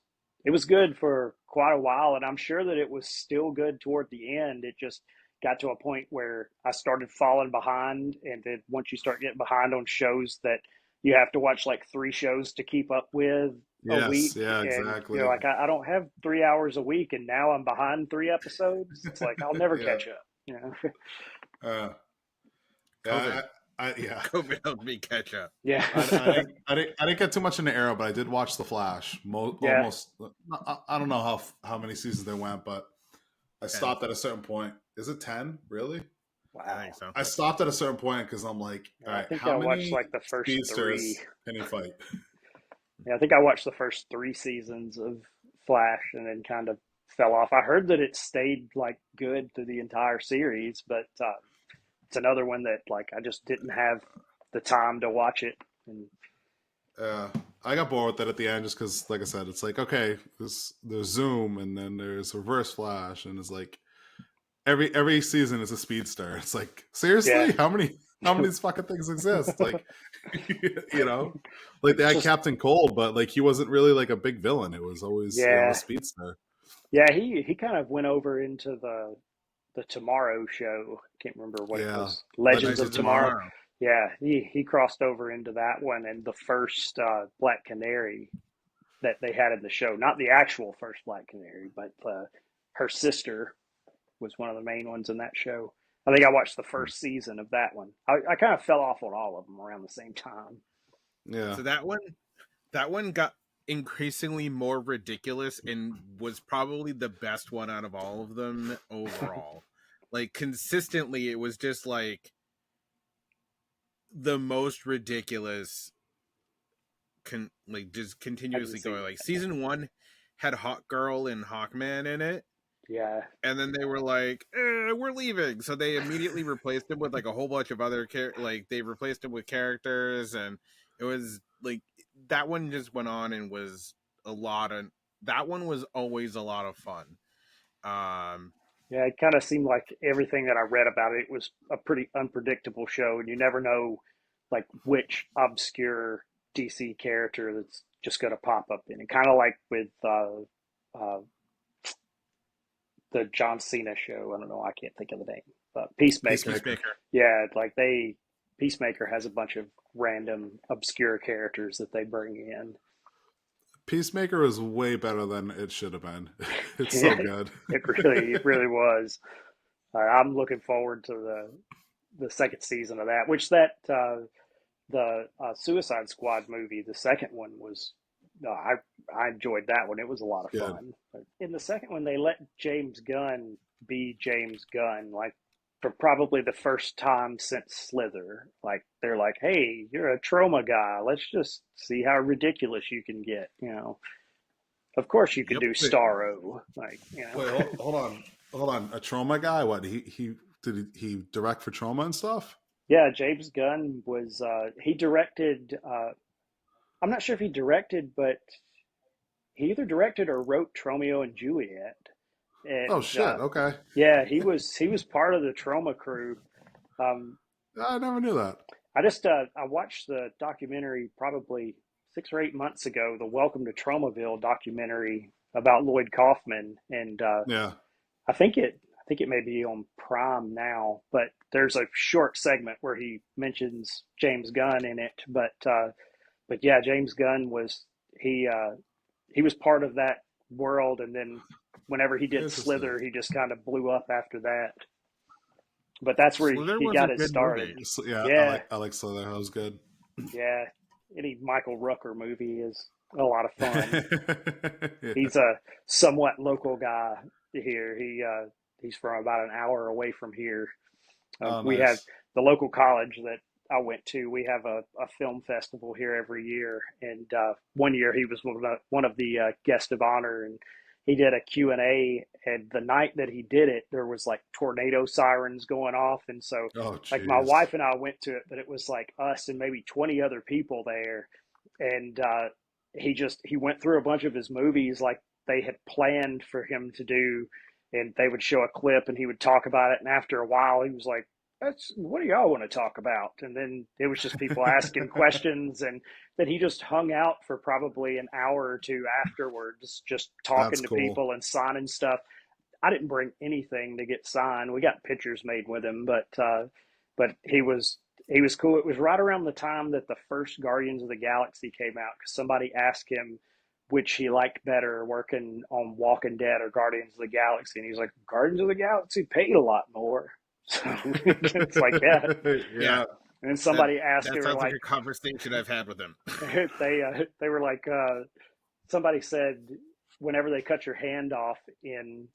Speaker 1: it was good for quite a while, and I'm sure that it was still good toward the end. It just got to a point where I started falling behind, and then once you start getting behind on shows that you have to watch like 3 shows to keep up with a
Speaker 3: Yes.
Speaker 1: week,
Speaker 3: Yeah.
Speaker 1: and
Speaker 3: Exactly.
Speaker 1: like I don't have 3 hours a week, and now I'm behind 3 episodes. It's like I'll never
Speaker 3: Yeah.
Speaker 1: catch up, you know.
Speaker 3: Uh,
Speaker 2: COVID.
Speaker 3: yeah. Yeah.
Speaker 2: COVID helped me catch up.
Speaker 1: Yeah,
Speaker 3: I didn't get too much into Arrow, but I did watch The Flash.
Speaker 1: yeah,
Speaker 3: Almost. I don't know how many seasons they went, but I
Speaker 2: 10.
Speaker 3: stopped at a certain point. Is it 10? Really?
Speaker 2: I
Speaker 1: wow.
Speaker 2: think so.
Speaker 3: I stopped at a certain point because I'm like, all
Speaker 1: I
Speaker 3: right,
Speaker 1: think
Speaker 3: how
Speaker 1: I watched
Speaker 3: many
Speaker 1: like the first three.
Speaker 3: speedsters can he fight?
Speaker 1: Yeah, I think I watched the first 3 seasons of Flash and then kind of fell off. I heard that it stayed like good through the entire series, but it's another one that like I just didn't have the time to watch it. And
Speaker 3: Uh, I got bored with it at the end just because, like I said, it's like okay, there's Zoom and then there's Reverse Flash, and it's like every season is a speedster. It's like
Speaker 1: yeah,
Speaker 3: seriously, how many of these fucking things exist? Like, you know, like they
Speaker 1: it's
Speaker 3: had
Speaker 1: just
Speaker 3: Captain Cold, but like he wasn't really like a big villain. It was always a
Speaker 1: yeah,
Speaker 3: speedster.
Speaker 1: yeah. He kind of went over into the Tomorrow show. I can't remember what it
Speaker 3: Yeah,
Speaker 1: was. Legends
Speaker 3: Legends
Speaker 1: of
Speaker 3: of
Speaker 2: Legends of
Speaker 1: Tomorrow.
Speaker 3: Tomorrow.
Speaker 2: Tomorrow.
Speaker 1: Yeah, he crossed over into that one, and the first Black Canary that they had in the show. Not the actual first Black Canary, but her sister was one of the main ones in that show. I think I watched the first season of that one. I kind of fell off on all of them around the same time.
Speaker 3: Yeah,
Speaker 2: So that one got increasingly more ridiculous and was probably the best one out of all of them overall. Like consistently, it was just like the most ridiculous. Like just
Speaker 1: I didn't
Speaker 2: continuously
Speaker 1: see
Speaker 2: going.
Speaker 1: that.
Speaker 2: Like season 1 had Hawk Girl and Hawkman in it,
Speaker 1: Yeah,
Speaker 2: and then they were like, "We're leaving," so they immediately replaced him with like a whole bunch of other like they replaced him with characters, and it was like that one just went on and was a lot of that one was always a lot of fun. Um,
Speaker 1: yeah. It kind of seemed like everything that I read about it was a pretty unpredictable show, and you never know like which obscure DC character that's just going to pop up in it. Kind of like with uh, the John Cena show. I don't know. I can't think of the name. Peacemaker.
Speaker 3: Peacemaker.
Speaker 2: Peacemaker.
Speaker 1: Yeah, like they Peacemaker has a bunch of random obscure characters that they bring in.
Speaker 3: Peacemaker is way better than it should have been. It's so
Speaker 1: Yeah,
Speaker 3: good.
Speaker 1: it really was. I'm looking forward to the second season of that. Which the Suicide Squad movie, the second one was. I enjoyed that one. It was a lot of
Speaker 3: Good.
Speaker 1: fun. But in the second one, they let James Gunn be James Gunn, like for probably the first time since Slither. Like they're like, "Hey, you're a trauma guy. Let's just see how ridiculous you can get." You know, of course you can
Speaker 2: Yep.
Speaker 1: do
Speaker 3: Wait,
Speaker 1: Starro. Like
Speaker 3: wait, hold on. A Trauma guy? What he did? He direct for Trauma and stuff?
Speaker 1: Yeah, James Gunn was he directed. I'm not sure if he directed, but he either directed or wrote Tromeo and Juliet.
Speaker 3: Oh
Speaker 1: And
Speaker 3: shit! Okay,
Speaker 1: yeah, he was part of the Trauma crew. Um,
Speaker 3: I never knew that.
Speaker 1: I watched the documentary probably or 8 months ago the Welcome to Tromaville documentary about Lloyd Kaufman, and
Speaker 3: Yeah.
Speaker 1: I think it may be on Prime now, but there's a short segment where he mentions James Gunn in it. But yeah, James Gunn was he he was part of that world, and then whenever he did
Speaker 3: Interesting.
Speaker 1: Slither, he just kind of blew up after that. But that's where
Speaker 2: Slither
Speaker 1: he
Speaker 2: was a
Speaker 1: got it
Speaker 2: good
Speaker 1: started.
Speaker 2: movie.
Speaker 3: Yeah,
Speaker 1: Yeah,
Speaker 3: I like Slither. That was good.
Speaker 1: yeah. Any Michael Rooker movie is a lot of fun.
Speaker 3: Yeah.
Speaker 1: He's a somewhat local guy here. He's from about an hour away from here.
Speaker 3: Oh,
Speaker 1: We have
Speaker 3: nice.
Speaker 1: the local college that I went to. We have a film festival here every year, and one year he was one of the guests of honor, and he did a Q&A. And the night that he did it, there was like tornado sirens going off, and so
Speaker 3: Oh,
Speaker 1: like my
Speaker 3: jeez.
Speaker 1: wife and I went to it, but it was like us and maybe 20 other people there, and he went through a bunch of his movies like they had planned for him to do, and they would show a clip and he would talk about it, and after a while he was like, that's what do y'all want to talk about? And then it was just people asking questions, and then he just hung out for probably an hour or two afterwards, just
Speaker 3: That's
Speaker 1: talking to
Speaker 3: cool.
Speaker 1: people and signing stuff. I didn't bring anything to get signed. We got pictures made with him, but he was cool. It was right around the time that the first Guardians of the Galaxy came out, because somebody asked him which he liked better, working on Walking Dead or Guardians of the Galaxy, and he's like, Guardians of the Galaxy paid a lot more. So it's like, yeah,
Speaker 2: Yeah,
Speaker 3: Yeah.
Speaker 1: and then
Speaker 2: that
Speaker 1: somebody asked, they
Speaker 2: that
Speaker 1: were
Speaker 2: sounds like
Speaker 1: like,
Speaker 2: a conversation I've had with him.
Speaker 1: they were like, somebody said, whenever they cut your hand off in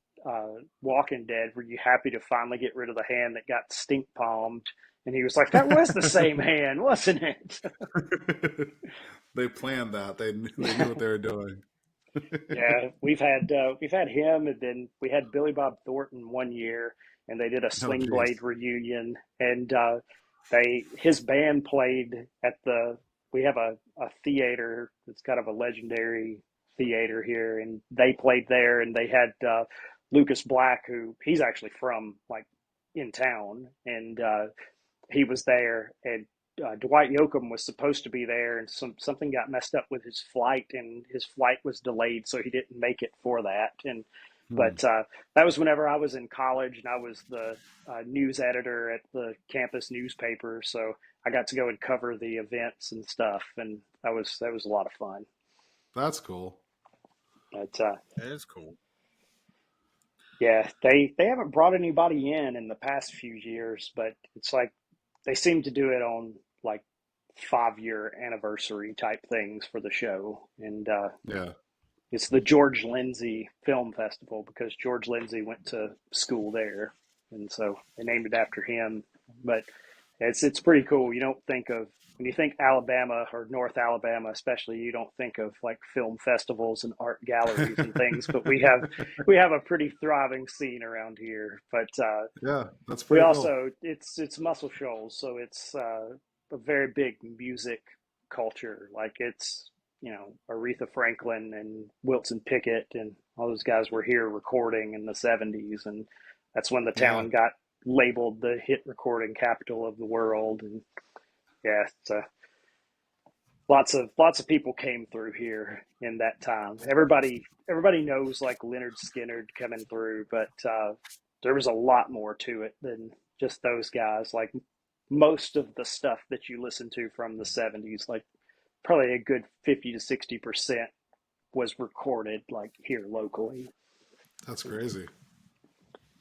Speaker 1: Walking Dead, were you happy to finally get rid of the hand that got stink palmed? And he was like, that was the same hand, wasn't it?
Speaker 3: They planned that. They knew what they were doing.
Speaker 1: Yeah, we've had him, and then we had Billy Bob Thornton one year, and they did a
Speaker 3: Oh,
Speaker 1: Sling
Speaker 3: jeez.
Speaker 1: Blade reunion, and his band played at the we have a theater that's kind of a legendary theater here, and they played there, and they had Lucas Black, who he's actually from like in town, and he was there, and Dwight Yoakam was supposed to be there, and something got messed up with his flight, and his flight was delayed, so he didn't make it for that. And
Speaker 3: Hmm.
Speaker 1: but that was whenever I was in college, and I was the news editor at the campus newspaper, so I got to go and cover the events and stuff, and that was a lot of fun.
Speaker 3: That's cool.
Speaker 1: But
Speaker 2: That is cool.
Speaker 1: yeah, they haven't brought anybody in the past few years, but it's like they seem to do it on like 5-year anniversary type things for the show, and
Speaker 3: Yeah.
Speaker 1: it's the George Lindsay Film Festival because George Lindsay went to school there, and so they named it after him. But it's pretty cool. You don't think of when you think Alabama or North Alabama, especially, you don't think of like film festivals and art galleries and things. But we have a pretty thriving scene around here. But
Speaker 3: Yeah, that's
Speaker 1: we
Speaker 3: pretty cool.
Speaker 1: also it's Muscle Shoals, so it's a very big music culture. Like it's Aretha Franklin and Wilson Pickett and all those guys were here recording in the '70s, and that's when the
Speaker 3: Yeah.
Speaker 1: town got labeled the hit recording capital of the world. And yeah, lots of people came through here in that time. Everybody knows like Leonard Skinner coming through, but there was a lot more to it than just those guys. Like most of the stuff that you listen to from the '70s, like probably a good 50 to 60% was recorded like here locally.
Speaker 3: That's crazy.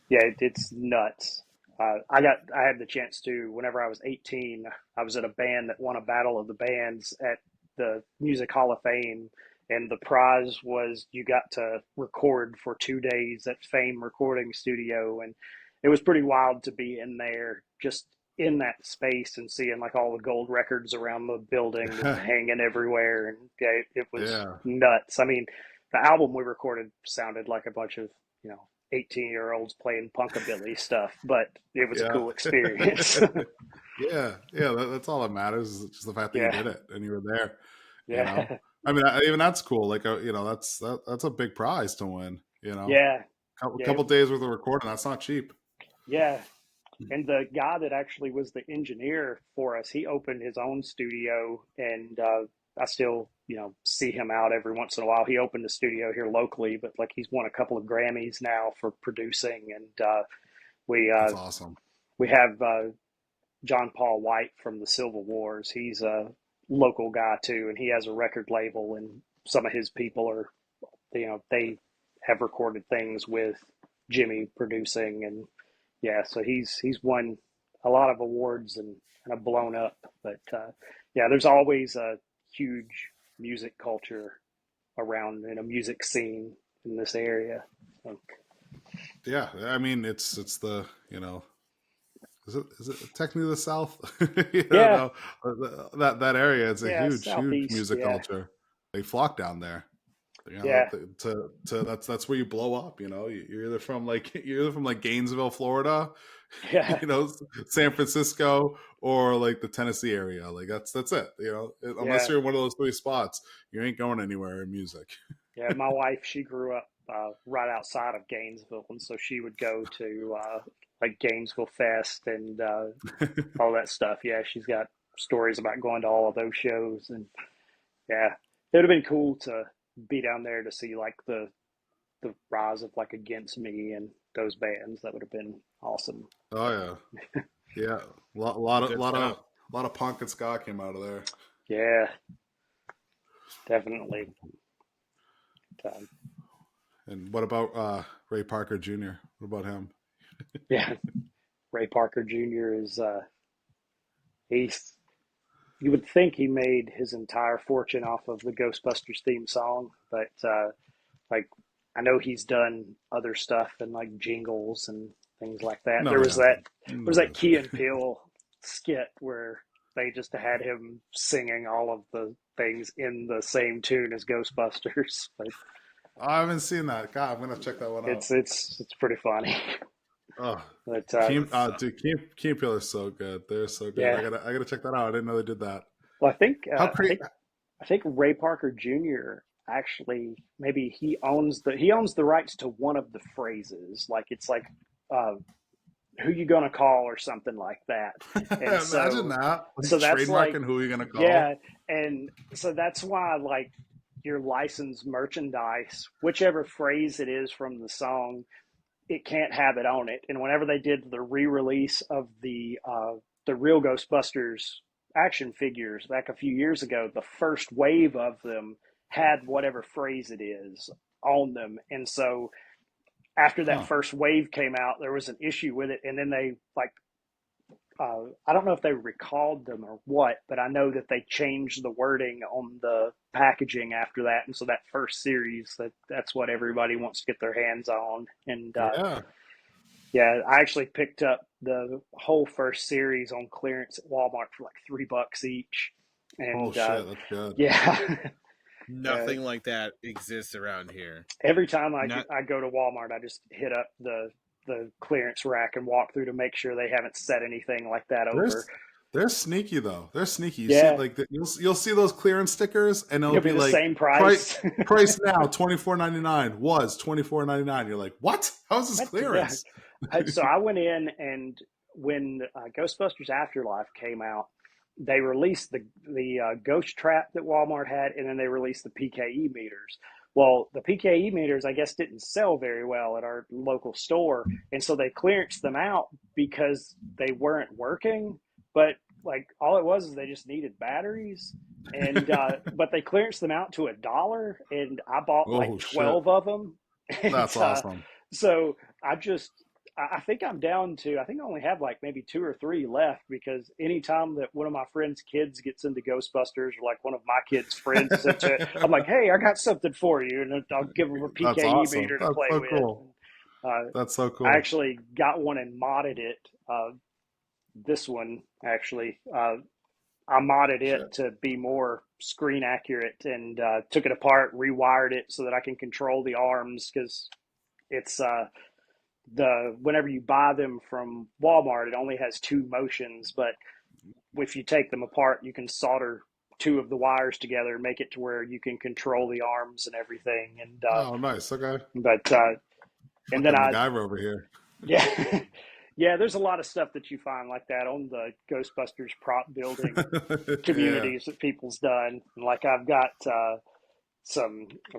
Speaker 1: Yeah, it's nuts. I had the chance to whenever I was 18. I was in a band that won a battle of the bands at the Music Hall of Fame, and the prize was you got to record for 2 days at Fame Recording Studio, and it was pretty wild to be in there, just in that space and seeing like all the gold records around the building just hanging everywhere, and yeah, it was
Speaker 3: Yeah.
Speaker 1: nuts. I mean, the album we recorded sounded like a bunch of you know 18-year-olds playing punkabilly stuff, but it was a
Speaker 3: Yeah.
Speaker 1: cool experience.
Speaker 3: Yeah. Yeah. That's all that matters is just the fact that you
Speaker 1: Yeah,
Speaker 3: did it and you were there. You know,
Speaker 1: yeah,
Speaker 3: I mean, even that's cool. Like, that's a big prize to win.
Speaker 1: yeah,
Speaker 3: A
Speaker 1: yeah,
Speaker 3: couple days worth of recording. That's not cheap.
Speaker 1: yeah. And the guy that actually was the engineer for us, he opened his own studio, and I still see him out every once in a while. He opened a studio here locally, but like he's won a couple of Grammys now for producing, and we
Speaker 3: That's awesome.
Speaker 1: we have John Paul White from the Civil Wars. He's a local guy too, and he has a record label, and some of his people are, they have recorded things with Jimmy producing, and yeah, so he's won a lot of awards and kind of blown up. But yeah, there's always a huge music culture around in a music scene in this area. I think.
Speaker 3: Yeah, I mean it's the is it technically the South?
Speaker 1: Yeah,
Speaker 3: No, that area. It's a
Speaker 1: yeah,
Speaker 3: huge
Speaker 1: southeast.
Speaker 3: music
Speaker 1: Yeah,
Speaker 3: culture. They flock down there.
Speaker 1: yeah,
Speaker 3: To that's where you blow up. You're either from like Gainesville, Florida,
Speaker 1: yeah,
Speaker 3: San Francisco, or like the Tennessee area. Like that's it. Unless
Speaker 1: yeah,
Speaker 3: you're in one of those three spots, you ain't going anywhere in music.
Speaker 1: yeah. My wife, she grew up right outside of Gainesville, and so she would go to like Gainesville Fest and all that stuff. Yeah, she's got stories about going to all of those shows, and yeah, it would have been cool to be down there to see like the rise of like Against Me and those bands. That would have been awesome.
Speaker 3: Oh yeah, yeah. Lot of
Speaker 2: Good
Speaker 3: lot
Speaker 2: stuff.
Speaker 3: of lot of punk and ska came out of there.
Speaker 1: Yeah, definitely. Um,
Speaker 3: And what about Ray Parker Jr.? What about him?
Speaker 1: yeah, Ray Parker Jr. is he's you would think he made his entire fortune off of the Ghostbusters theme song, but like I know he's done other stuff and like jingles and things like that.
Speaker 3: No,
Speaker 1: There
Speaker 3: he
Speaker 1: was that
Speaker 3: hasn't.
Speaker 1: there was
Speaker 3: No, he
Speaker 1: that Key
Speaker 3: hasn't.
Speaker 1: and Peele skit where they just had him singing all of the things in the same tune as Ghostbusters. But
Speaker 3: I haven't seen that. God, I'm gonna check that one out.
Speaker 1: it's pretty funny.
Speaker 3: Oh,
Speaker 1: But
Speaker 2: So,
Speaker 3: dude, Key and Peele are so good. They're so good.
Speaker 1: yeah,
Speaker 3: I gotta check that out. I didn't know they did that.
Speaker 1: well, I think
Speaker 3: How crazy?
Speaker 1: I think Ray Parker Jr. actually maybe he owns the rights to one of the phrases. Like it's like uh, who you gonna call or something like that. And
Speaker 3: Imagine that. Like
Speaker 1: that's like
Speaker 3: trademarking who are you gonna
Speaker 1: yeah,
Speaker 3: call?
Speaker 1: and so that's why like your licensed merchandise, whichever phrase it is from the song, it can't have it on it. And whenever they did the re-release of the real Ghostbusters action figures back a few years ago, the first wave of them had whatever phrase it is on them. And so after that
Speaker 3: Huh.
Speaker 1: first wave came out, there was an issue with it, and then they like I don't know if they recalled them or what, but I know that they changed the wording on the packaging after that, and so that first series that's what everybody wants to get their hands on. And
Speaker 3: Yeah.
Speaker 1: yeah, I actually picked up the whole first series on clearance at Walmart for like $3 each,
Speaker 3: Oh
Speaker 1: and
Speaker 3: shit, that's good.
Speaker 1: yeah. uh,
Speaker 2: nothing like that exists around here.
Speaker 1: every time
Speaker 2: Not
Speaker 1: I go to Walmart, I just hit up the clearance rack and walk through to make sure they haven't set anything like that over.
Speaker 3: They're sneaky though. They're sneaky. You see,
Speaker 1: Yeah,
Speaker 3: like you'll see those clearance stickers, and it'll
Speaker 1: it'll be
Speaker 3: be
Speaker 1: the
Speaker 3: like
Speaker 1: same
Speaker 3: price
Speaker 1: price.
Speaker 3: price now $24.99 was $24.99. You're like, what? How is this
Speaker 1: What? Yeah.
Speaker 3: clearance?
Speaker 1: So I went in, and when Ghostbusters Afterlife came out, they released the ghost trap that Walmart had, and then they released the PKE meters. Well, the PKE meters, I guess, didn't sell very well at our local store, and so they clearanced them out because they weren't working. But like all it was is they just needed batteries, and but they clearanced them out to $1, and I bought like
Speaker 3: Oh shit,
Speaker 1: 12 of them, and
Speaker 3: that's awesome.
Speaker 1: so I think I'm down to, I think I only have like maybe two or three left, because anytime that one of my friends' kids gets into Ghostbusters, or like one of my kids' friends is into it, I'm like, hey, I got something for you. And I'll give them a
Speaker 3: That's
Speaker 1: PKE
Speaker 3: awesome.
Speaker 1: meter to
Speaker 3: That's
Speaker 1: play
Speaker 3: so
Speaker 1: with.
Speaker 3: cool.
Speaker 1: Uh,
Speaker 3: That's so
Speaker 1: I
Speaker 3: cool.
Speaker 1: actually got one and modded it. This one, actually, I modded it
Speaker 3: Shit.
Speaker 1: to be more screen accurate, and took it apart, rewired it so that I can control the arms, because it's the whenever you buy them from Walmart, it only has two motions, but if you take them apart, you can solder two of the wires together and make it to where you can control the arms and everything. And
Speaker 3: Oh, nice. Okay.
Speaker 1: but and then
Speaker 3: Fucking
Speaker 1: I
Speaker 3: MacGyver over here.
Speaker 1: yeah Yeah, there's a lot of stuff that you find like that on the Ghostbusters prop building
Speaker 3: Yeah.
Speaker 1: communities that people's done. And like I've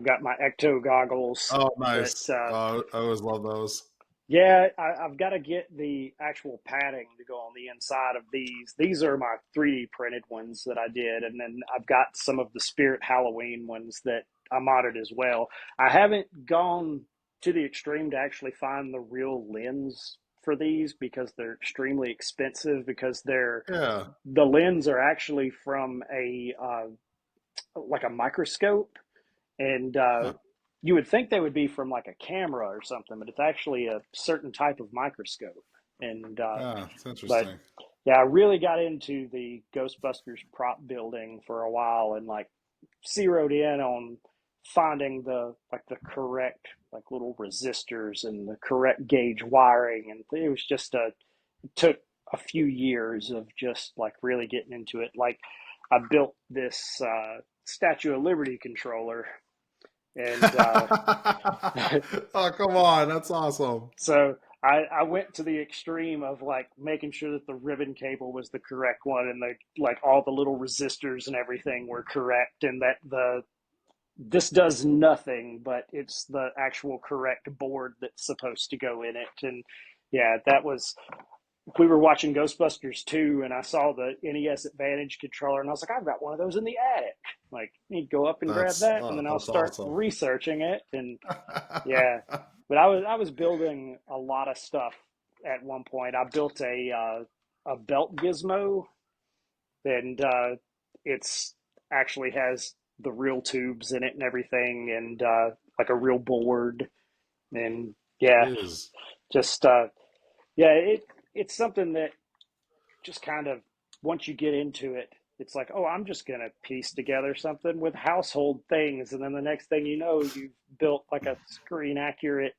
Speaker 1: got my ecto goggles
Speaker 3: Oh,
Speaker 1: that
Speaker 3: nice. I always love those.
Speaker 1: yeah, I've got to get the actual padding to go on the inside of these. These are my 3D printed ones that I did, and then I've got some of the Spirit Halloween ones that I modded as well. I haven't gone to the extreme to actually find the real lens for these because they're extremely expensive because
Speaker 3: Yeah.
Speaker 1: the lens are actually from a like a microscope and
Speaker 3: Huh.
Speaker 1: you would think they would be from like a camera or something, but it's actually a certain type of microscope. And
Speaker 3: Ah, it's
Speaker 1: but
Speaker 3: interesting.
Speaker 1: yeah, I really got into the Ghostbusters prop building for a while and like zeroed in on finding the correct like little resistors and the correct gauge wiring, and it was just it took a few years of just like really getting into it. Like I built this Statue of Liberty controller and
Speaker 3: Oh, come on. That's awesome.
Speaker 1: so I went to the extreme of like making sure that the ribbon cable was the correct one and the like all the little resistors and everything were correct and that the this does nothing but it's the actual correct board that's supposed to go in it. And yeah, that was we were watching Ghostbusters 2 and I saw the NES Advantage controller and I was like, I've got one of those in the attic. Like, you go up and grab that and then I'll
Speaker 3: That's
Speaker 1: start
Speaker 3: awesome.
Speaker 1: researching it. And yeah, but I was building a lot of stuff at one point. I built a belt gizmo, and it's actually has the real tubes in it and everything, and like a real board. And yeah,
Speaker 3: Jeez.
Speaker 1: just yeah, it's something that just kind of once you get into it, it's like, oh, I'm just gonna piece together something with household things, and then the next thing you know, you've built like a screen accurate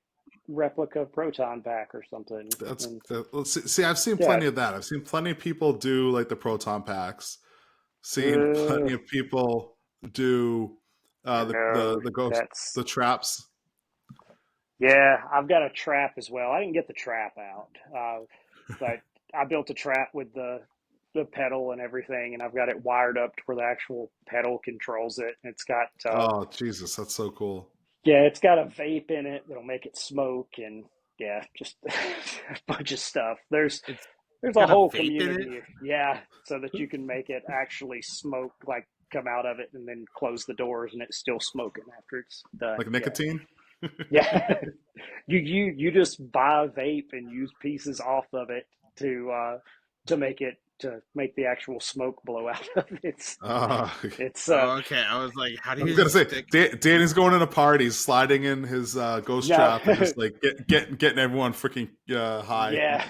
Speaker 1: replica proton pack or something. And
Speaker 3: Let's see. I've seen
Speaker 1: yeah,
Speaker 3: plenty of that. I've seen plenty of people do like the proton packs. Seen
Speaker 1: uh,
Speaker 3: plenty of people do
Speaker 1: no,
Speaker 3: the ghost
Speaker 1: that's
Speaker 3: the traps.
Speaker 1: yeah. I've got a trap as well. I didn't get the trap out, but I built a trap with the pedal and everything, and I've got it wired up to where the actual pedal controls it. It's got
Speaker 3: Oh, Jesus, that's so cool.
Speaker 1: yeah, it's got a vape in it that'll make it smoke, and yeah, just a bunch of stuff.
Speaker 2: It's
Speaker 1: There's a
Speaker 2: got a
Speaker 1: whole
Speaker 2: vape in it.
Speaker 1: community, yeah, so that you can make it actually smoke, like come out of it and then close the doors, and it's still smoking after it's done.
Speaker 3: Like
Speaker 1: Yeah,
Speaker 3: nicotine.
Speaker 1: yeah. You just buy a vape and use pieces off of it to make it to make the actual smoke blow out of it.
Speaker 3: Uh,
Speaker 1: It's
Speaker 2: Oh, okay. I was like, how do
Speaker 3: I was
Speaker 2: you
Speaker 3: gonna say,
Speaker 2: stick?
Speaker 3: Danny's going in a party, sliding in his ghost
Speaker 1: no,
Speaker 3: trap, and just like getting everyone freaking high.
Speaker 1: yeah.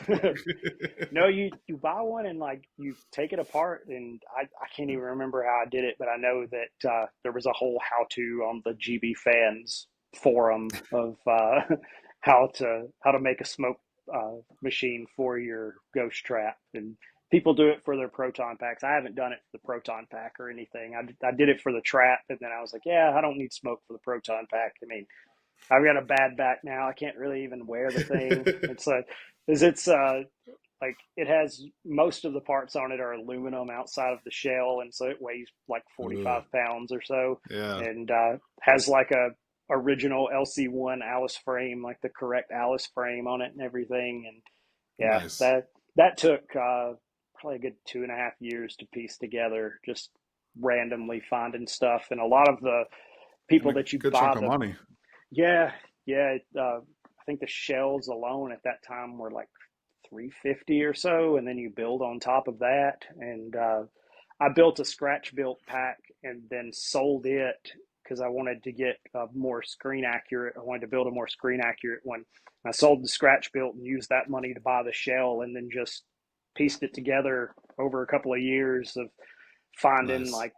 Speaker 1: No, you buy one and like you take it apart, and I can't even remember how I did it, but I know that there was a whole how to on the GB fans forum of how to make a smoke machine for your ghost trap, and people do it for their proton packs. I haven't done it for the proton pack or anything. I did it for the trap, and then I was like, yeah, I don't need smoke for the proton pack. I mean, I've got a bad back now. I can't really even wear the thing. It's like, is it's like it has most of the parts on it are aluminum outside of the shell, and so it weighs like
Speaker 3: Ugh.
Speaker 1: 45 pounds or so,
Speaker 3: Yeah,
Speaker 1: and has like a original LC1 Alice frame, like the correct Alice frame on it and everything. And yeah,
Speaker 3: nice.
Speaker 1: that took probably a good 2.5 years to piece together, just randomly finding stuff, and a lot of the
Speaker 3: And
Speaker 1: people
Speaker 3: a
Speaker 1: that you
Speaker 3: good
Speaker 1: buy
Speaker 3: chunk of
Speaker 1: the
Speaker 3: money.
Speaker 1: yeah, yeah. I think the shells alone at that time were like 350 or so, and then you build on top of that. And I built a scratch built pack and then sold it because I wanted to get a more screen accurate. I wanted to build a more screen accurate one. I sold the scratch built and used that money to buy the shell, and then just pieced it together over a couple of years of finding
Speaker 3: Nice.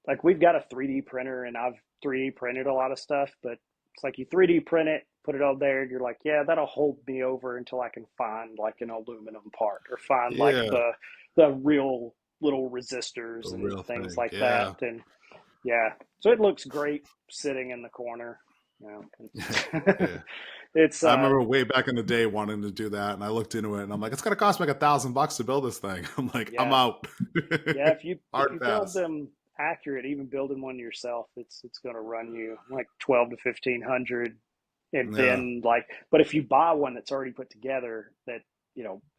Speaker 1: like we've got a 3D printer and I've 3D printed a lot of stuff, but it's like you 3D print it, put it on there, and you're like, yeah, that'll hold me over until I can find like an aluminum part or find like
Speaker 3: Yeah,
Speaker 1: the real little
Speaker 3: the
Speaker 1: resistors and
Speaker 3: real
Speaker 1: things
Speaker 3: thing.
Speaker 1: like that.
Speaker 3: Yeah.
Speaker 1: And yeah, so it looks great sitting in the corner. You know,
Speaker 3: Yeah.
Speaker 1: it's
Speaker 3: I remember way back in the day wanting to do that, and I looked into it, and I'm like, it's gonna cost me like $1,000 to build this thing. I'm like, I'm
Speaker 1: yeah,
Speaker 3: out.
Speaker 1: yeah. If
Speaker 3: Hard
Speaker 1: you build
Speaker 3: pass.
Speaker 1: them accurate, even building one yourself, it's going to run you like 12 to 1,500. And
Speaker 3: Yeah.
Speaker 1: then like, but if you buy one that's already put together that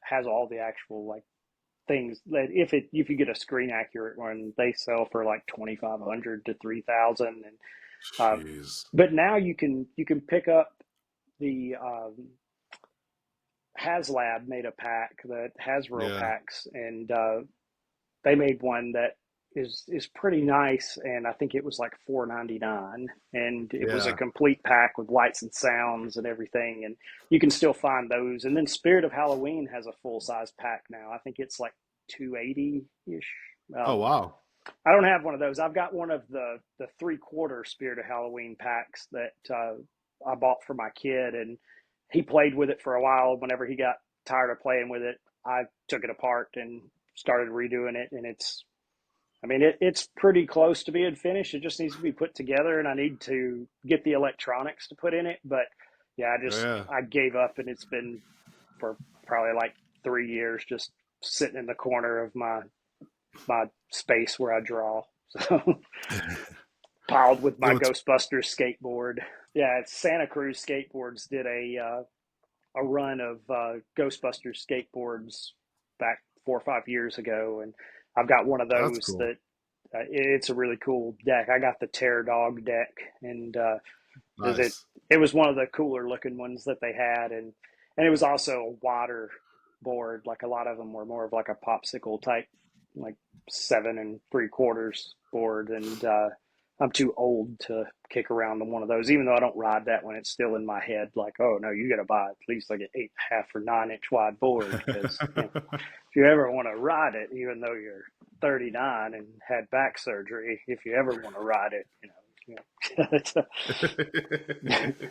Speaker 1: has all the actual like things that if you get a screen accurate one, they sell for like 2,500 to 3,000. And
Speaker 3: Jeez.
Speaker 1: but now you can pick up the HasLab made a pack, the Hasbro
Speaker 3: Yeah.
Speaker 1: packs, and they made one that is pretty nice, and I think it was like 4.99, and it was a
Speaker 3: Yeah.
Speaker 1: complete pack with lights and sounds and everything, and you can still find those. And then Spirit of Halloween has a full size pack now. I think it's like 280 ish.
Speaker 3: Oh wow.
Speaker 1: I don't have one of those. I've got one of the 3/4 Spirit of Halloween packs that I bought for my kid, and he played with it for a while. Whenever he got tired of playing with it, I took it apart and started redoing it, and it's pretty close to being finished. It just needs to be put together, and I need to get the electronics to put in it. But yeah,
Speaker 3: Yeah.
Speaker 1: I gave up, and it's been for probably like 3 years just sitting in the corner of my space where I draw. So piled with
Speaker 3: You
Speaker 1: my
Speaker 3: know, it's
Speaker 1: Ghostbusters skateboard. Yeah, it's Santa Cruz Skateboards did a run of Ghostbusters skateboards back 4 or 5 years ago, and I've got one of
Speaker 3: that's
Speaker 1: those
Speaker 3: cool.
Speaker 1: that it's a really cool deck. I got the Terror Dog deck, and it
Speaker 3: Nice.
Speaker 1: it was one of the cooler looking ones that they had, and it was also a water board. Like a lot of them were more of like a popsicle type, like 7 3/4 board, and I'm too old to kick around on one of those. Even though I don't ride that one, it's still in my head. Like, oh no, you got to buy at least like an 8.5 or 9 inch wide board because if you ever want to ride it, even though you're 39 and had back surgery, if you ever want to ride it, it's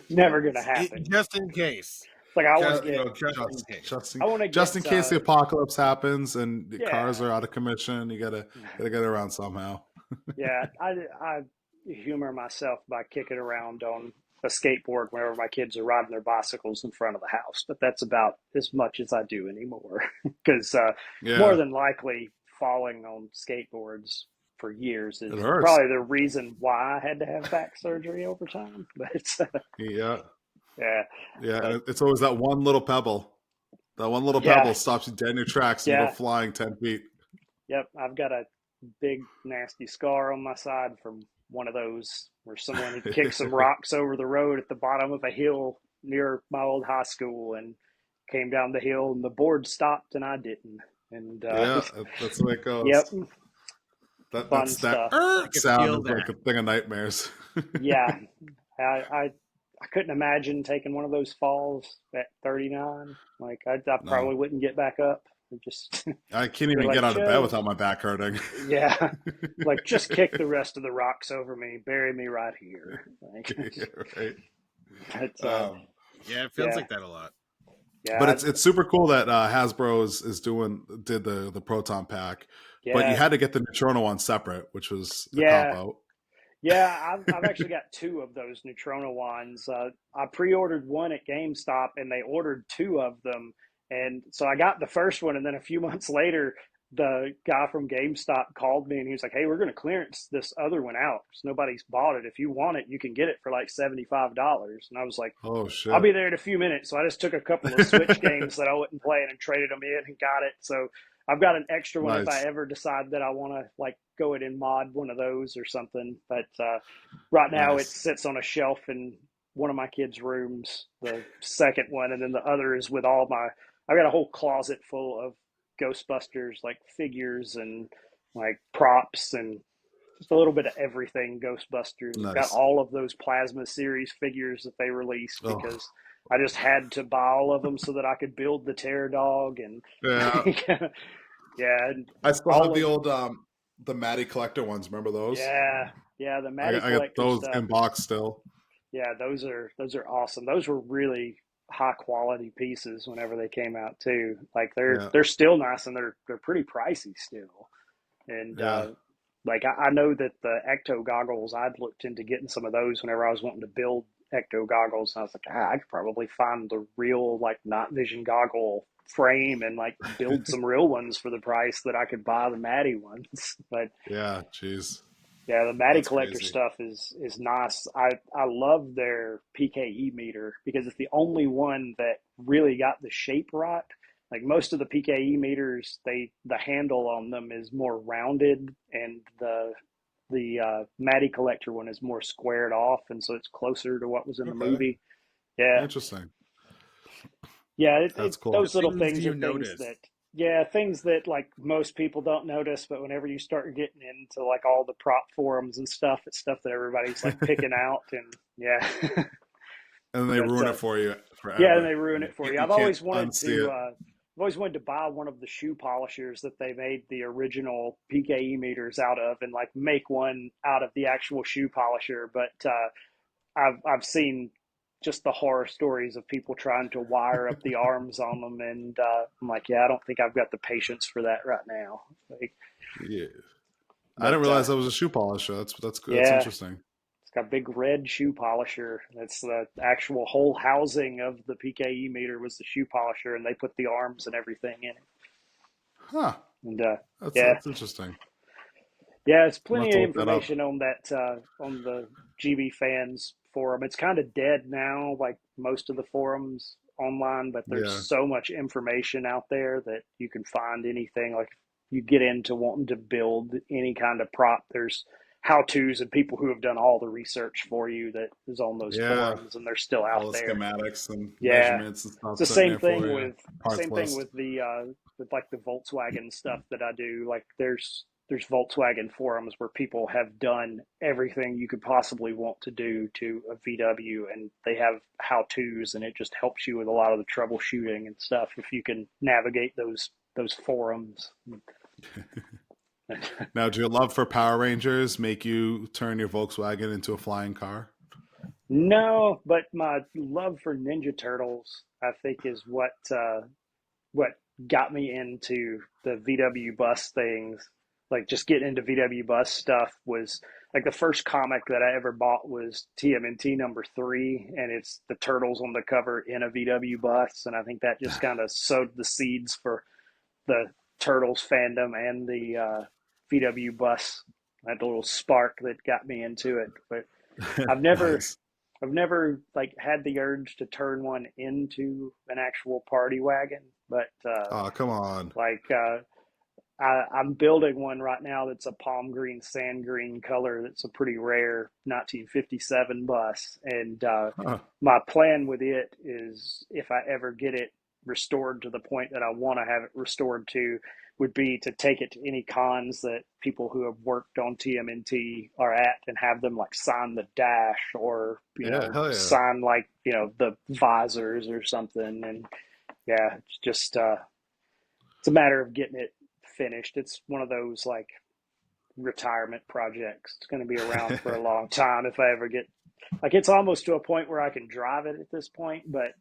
Speaker 1: never gonna happen.
Speaker 2: Just in case.
Speaker 1: It's like I want to
Speaker 2: Just,
Speaker 1: get,
Speaker 2: just in case.
Speaker 1: I want to
Speaker 3: just
Speaker 1: get,
Speaker 3: in case the apocalypse happens and the cars
Speaker 1: yeah,
Speaker 3: are out of commission, you gotta get around somehow.
Speaker 1: yeah. I humor myself by kicking around on a skateboard whenever my kids are riding their bicycles in front of the house, but that's about as much as I do anymore. Because more
Speaker 3: Yeah.
Speaker 1: than likely, falling on skateboards for years
Speaker 3: It
Speaker 1: is
Speaker 3: hurts.
Speaker 1: probably the reason why I had to have back surgery over time. But
Speaker 3: Yeah.
Speaker 1: yeah,
Speaker 3: Yeah.
Speaker 1: but
Speaker 3: And it's always that one little pebble. That one little
Speaker 1: yeah,
Speaker 3: pebble stops you dead in your tracks and you go
Speaker 1: yeah,
Speaker 3: flying 10 feet.
Speaker 1: yep. I've got a big nasty scar on my side from one of those where someone had kicked some rocks over the road at the bottom of a hill near my old high school and came down the hill and the board stopped and I didn't. And
Speaker 3: Yeah, that's the way it goes.
Speaker 1: yep, fun
Speaker 3: That
Speaker 1: stuff.
Speaker 2: I can
Speaker 3: sound
Speaker 2: feel
Speaker 3: is like
Speaker 2: that.
Speaker 3: a thing of nightmares.
Speaker 1: Yeah, I, I I couldn't imagine taking one of those falls at 39. Like I
Speaker 3: No,
Speaker 1: probably wouldn't get back up. Just
Speaker 3: I can't
Speaker 1: be
Speaker 3: even get
Speaker 1: like,
Speaker 3: out of bed
Speaker 1: just
Speaker 3: without my back hurting.
Speaker 1: yeah, like just kick the rest of the rocks over me, bury me right here. Like,
Speaker 3: Yeah, right.
Speaker 1: it's
Speaker 3: Um,
Speaker 2: Yeah, it feels
Speaker 1: yeah,
Speaker 2: like that a lot.
Speaker 3: but
Speaker 1: yeah,
Speaker 3: it's super cool that Hasbro is did the proton pack, but you
Speaker 1: yeah,
Speaker 3: had to get the Neutrona one separate, which was a cop
Speaker 1: yeah,
Speaker 3: out.
Speaker 1: yeah. I've actually got two of those Neutrona ones. I pre-ordered one at GameStop, and they ordered two of them, and so I got the first one, and then a few months later, the guy from GameStop called me, and he was like, "Hey, we're going to clearance this other one out because nobody's bought it. If you want it, you can get it for like $75." And I was like,
Speaker 3: Oh
Speaker 1: I'll
Speaker 3: shit!
Speaker 1: be there in a few minutes. So I just took a couple of Switch games that I wasn't playing and traded them in and got it. So I've got an extra one if I
Speaker 3: Nice,
Speaker 1: ever decide that I want to like go in and mod one of those or something. But right now it
Speaker 3: nice.
Speaker 1: sits on a shelf in one of my kids' rooms, the second one, and then the other is with all my. I've got a whole closet full of Ghostbusters like figures and like props and just a little bit of everything Ghostbusters. I've got
Speaker 3: Nice.
Speaker 1: all of those Plasma series figures that they released
Speaker 3: Oh
Speaker 1: because I just had to buy all of them so that I could build the Terror Dog and
Speaker 3: yeah,
Speaker 1: like, yeah, and
Speaker 3: I still have
Speaker 1: all
Speaker 3: the
Speaker 1: of
Speaker 3: old the Matty collector ones. Remember those?
Speaker 1: yeah, yeah, the Matty
Speaker 3: I got
Speaker 1: Collector
Speaker 3: those
Speaker 1: stuff.
Speaker 3: in box still.
Speaker 1: Yeah, those are awesome. Those were really high quality pieces whenever they came out too. Like they're
Speaker 3: Yeah,
Speaker 1: they're still nice and they're pretty pricey still. And
Speaker 3: yeah.
Speaker 1: Like I know that the ecto goggles, I'd looked into getting some of those whenever I was wanting to build ecto goggles. And I was like, I could probably find the real like night vision goggle frame and like build some real ones for the price that I could buy the Matty ones. But
Speaker 3: Yeah, jeez,
Speaker 1: yeah, the Matty
Speaker 3: that's
Speaker 1: collector
Speaker 3: crazy.
Speaker 1: stuff is nice. I love their PKE meter because it's the only one that really got the shape right. Like most of the PKE meters, the handle on them is more rounded, and the Matty collector one is more squared off, and so it's closer to what was in the
Speaker 3: Okay,
Speaker 1: movie. Yeah,
Speaker 3: interesting.
Speaker 1: yeah,
Speaker 3: That's cool.
Speaker 1: those
Speaker 2: The
Speaker 1: little
Speaker 2: things
Speaker 1: things are
Speaker 2: you
Speaker 1: things
Speaker 2: notice.
Speaker 1: that, yeah, things that like most people don't notice, but whenever you start getting into like all the prop forums and stuff, it's stuff that everybody's like picking out, and yeah,
Speaker 3: And they
Speaker 1: but
Speaker 3: ruin it for you
Speaker 1: yeah, and
Speaker 3: forever.
Speaker 1: they ruin it for you.
Speaker 3: You can't unsee it.
Speaker 1: I've always wanted to buy one of the shoe polishers that they made the original PKE meters out of, and like make one out of the actual shoe polisher, but I've seen just the horror stories of people trying to wire up the arms on them, and I'm like, yeah, I don't think I've got the patience for that right now. Like,
Speaker 3: Yeah, I
Speaker 1: but
Speaker 3: didn't realize that was a shoe polisher. That's good. That's
Speaker 1: yeah,
Speaker 3: interesting.
Speaker 1: it's got a big red shoe polisher. That's the actual whole housing of the PKE meter was the shoe polisher, and they put the arms and everything in it.
Speaker 3: Huh.
Speaker 1: And yeah,
Speaker 3: That's interesting.
Speaker 1: yeah, it's
Speaker 3: I'm gonna have
Speaker 1: plenty
Speaker 3: to
Speaker 1: of
Speaker 3: look that up.
Speaker 1: information on that on the GB fans forum. It's kind of dead now, like most of the forums online, but there's
Speaker 3: Yeah.
Speaker 1: so much information out there that you can find anything. Like you get into wanting to build any kind of prop, there's how to's and people who have done all the research for you that is on those
Speaker 3: Yeah.
Speaker 1: forums, and they're still out
Speaker 3: All the
Speaker 1: there.
Speaker 3: schematics and
Speaker 1: Yeah,
Speaker 3: measurements and
Speaker 1: it's
Speaker 3: stuff
Speaker 1: the
Speaker 3: sitting
Speaker 1: same
Speaker 3: there for
Speaker 1: thing
Speaker 3: you.
Speaker 1: with
Speaker 3: Parts list.
Speaker 1: the with like the Volkswagen stuff that I do. Like there's Volkswagen forums where people have done everything you could possibly want to do to a VW, and they have how tos, and it just helps you with a lot of the troubleshooting and stuff if you can navigate those forums.
Speaker 3: Now, do your love for Power Rangers make you turn your Volkswagen into a flying car?
Speaker 1: No, but my love for Ninja Turtles, I think, is what got me into the VW bus things. Like just getting into VW bus stuff was like the first comic that I ever bought was TMNT #3, and it's the turtles on the cover in a VW bus, and I think that just kind of sowed the seeds for the turtles fandom and the VW bus. That little spark that got me into it, but I've never
Speaker 3: Nice.
Speaker 1: I've never like had the urge to turn one into an actual party wagon, but
Speaker 3: Oh, come on.
Speaker 1: like I'm building one right now that's a palm green, sand green color. That's a pretty rare 1957 bus, and
Speaker 3: Huh.
Speaker 1: my plan with it is if I ever get it restored to the point that I want to have it restored to, would be to take it to any cons that people who have worked on TMNT are at and have them like sign the dash or
Speaker 3: Yeah, hell yeah.
Speaker 1: sign like the visors or something. And yeah, it's just it's a matter of getting it finished. It's one of those like retirement projects. It's going to be around for a long time if I ever get like it's almost to a point where I can drive it at this point, but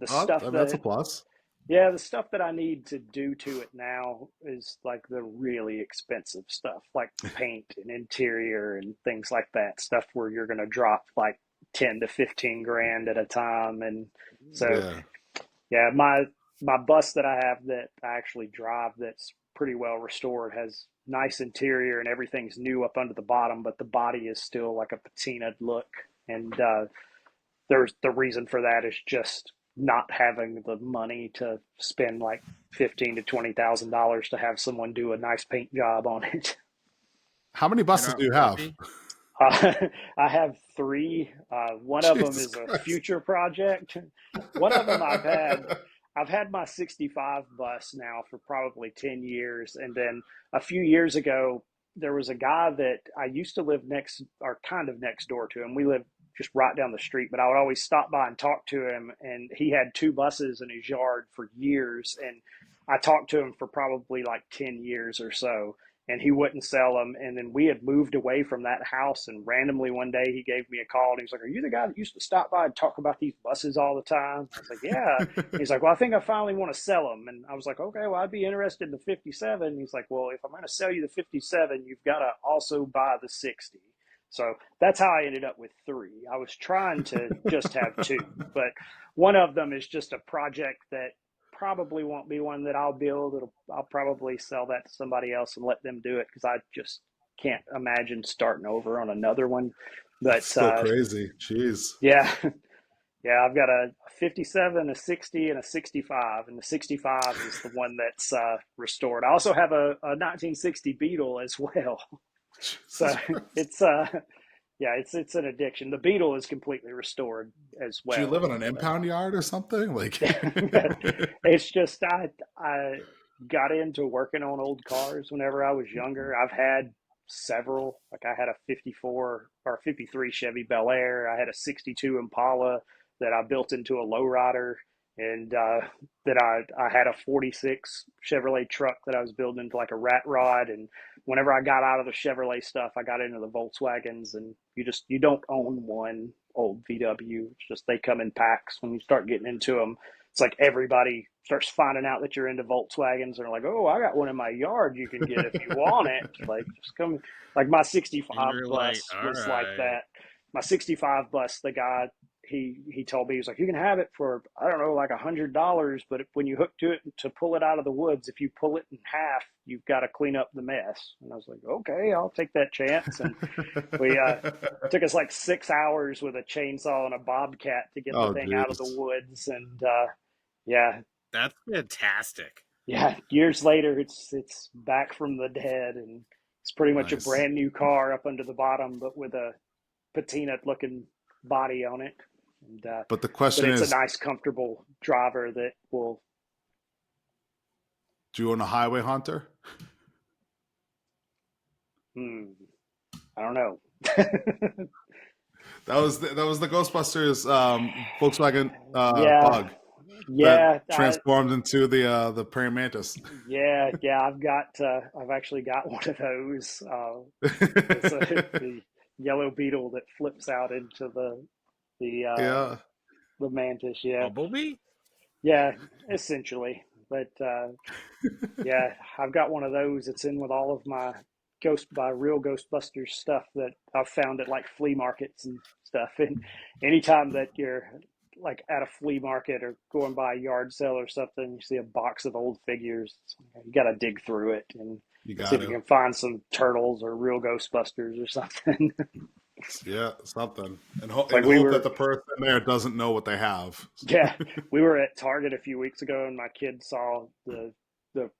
Speaker 1: the
Speaker 3: Oh,
Speaker 1: stuff
Speaker 3: I mean, that's a
Speaker 1: that
Speaker 3: plus.
Speaker 1: yeah, the stuff that I need to do to it now is like the really expensive stuff, like paint and interior and things like that. Stuff where you're going to drop like 10 to 15 grand at a time. And so
Speaker 3: Yeah.
Speaker 1: yeah, my bus that I have that I actually drive that's pretty well restored has nice interior and everything's new up under the bottom, but the body is still like a patinaed look. And there's the reason for that is just not having the money to spend like $15,000 to $20,000 to have someone do a nice paint job on it.
Speaker 3: How many
Speaker 2: You're
Speaker 3: buses
Speaker 2: not
Speaker 3: do you have?
Speaker 2: wealthy.
Speaker 1: Uh, I have three. One of them
Speaker 3: Jesus
Speaker 1: is a
Speaker 3: Christ.
Speaker 1: future project. One of them I've had my 65 bus now for probably 10 years. And then a few years ago, there was a guy that I used to live next or kind of next door to him. We lived just right down the street, but I would always stop by and talk to him. And he had two buses in his yard for years. And I talked to him for probably like 10 years or so. and he wouldn't sell them. And then we had moved away from that house, and randomly one day he gave me a call and he was like, "Are you the guy that used to stop by and talk about these buses all the time?" I was like, "Yeah." He's like, "Well, I think I finally want to sell them." And I was like, "Okay, well, I'd be interested in the 57." He's like, "Well, if I'm going to sell you the 57, you've got to also buy the 60." So that's how I ended up with three. I was trying to just have two, but one of them is just a project that probably won't be one that I'll build. I'll probably sell that to somebody else and let them do it because I just can't imagine starting over on another one.
Speaker 3: That's
Speaker 1: But
Speaker 3: still crazy. Jeez.
Speaker 1: yeah, yeah, I've got a 57, a 60, and a 65, and the 65 is the one that's restored. I also have a 1960 Beetle as well. So
Speaker 3: Jesus Christ.
Speaker 1: it's yeah, it's an addiction. The Beetle is completely restored as
Speaker 3: Do you live
Speaker 1: well.
Speaker 3: in an impound yard or something? Like,
Speaker 1: It's just I got into working on old cars whenever I was younger. I've had several. Like I had a 54 or 53 Chevy Bel Air. I had a 62 Impala that I built into a lowrider, and that I had a 46 Chevrolet truck that I was building into like a rat rod. And whenever I got out of the Chevrolet stuff, I got into the Volkswagens, and you don't own one old VW. It's just they come in packs when you start getting into them. It's like everybody starts finding out that you're into Volkswagens, and they're like, "Oh, I got one in my yard you can get if you want it." Like, just come. Like my
Speaker 2: And
Speaker 1: 65
Speaker 2: you're like,
Speaker 1: bus
Speaker 2: all
Speaker 1: was like
Speaker 2: right.
Speaker 1: that. My 65 bus, the guy he told me, he was like, "You can have it for, I don't know, like $100, but when you hook to it to pull it out of the woods, if you pull it in half, you've got to clean up the mess." And I was like, "Okay, I'll take that chance." And we took us like 6 hours with a chainsaw and a bobcat to get the
Speaker 3: oh,
Speaker 1: thing out of the
Speaker 3: jeez.
Speaker 1: woods. And yeah,
Speaker 2: That's fantastic.
Speaker 1: yeah, years later, it's back from the dead, and it's pretty much a
Speaker 3: Nice.
Speaker 1: brand new car up under the bottom, but with a patina looking body on it. And
Speaker 3: But the
Speaker 1: but
Speaker 3: question
Speaker 1: it's a
Speaker 3: is,
Speaker 1: nice, comfortable driver that will.
Speaker 3: do you own a highway hunter?
Speaker 1: I don't know.
Speaker 3: That was the Ghostbusters Volkswagen
Speaker 1: Yeah,
Speaker 3: Bug that
Speaker 1: yeah,
Speaker 3: transformed into the praying mantis.
Speaker 1: yeah. I've actually got one of those. It's the yellow beetle that flips out into the
Speaker 3: Yeah.
Speaker 1: the mantis. Yeah,
Speaker 2: Bumblebee?
Speaker 1: yeah, essentially. But yeah, I've got one of those. It's in with all of my real Ghostbusters stuff that I've found at like flea markets and stuff. And anytime that you're like at a flea market or going by a yard sale or something, you see a box of old figures, you got to dig through it and
Speaker 3: You
Speaker 1: see
Speaker 3: got
Speaker 1: if you
Speaker 3: to.
Speaker 1: can find some turtles or real Ghostbusters or something.
Speaker 3: Yeah, something.
Speaker 1: Like
Speaker 3: And
Speaker 1: we
Speaker 3: hope that
Speaker 1: were,
Speaker 3: the person there doesn't know what they have.
Speaker 1: yeah, we were at Target a few weeks ago, and my kid saw the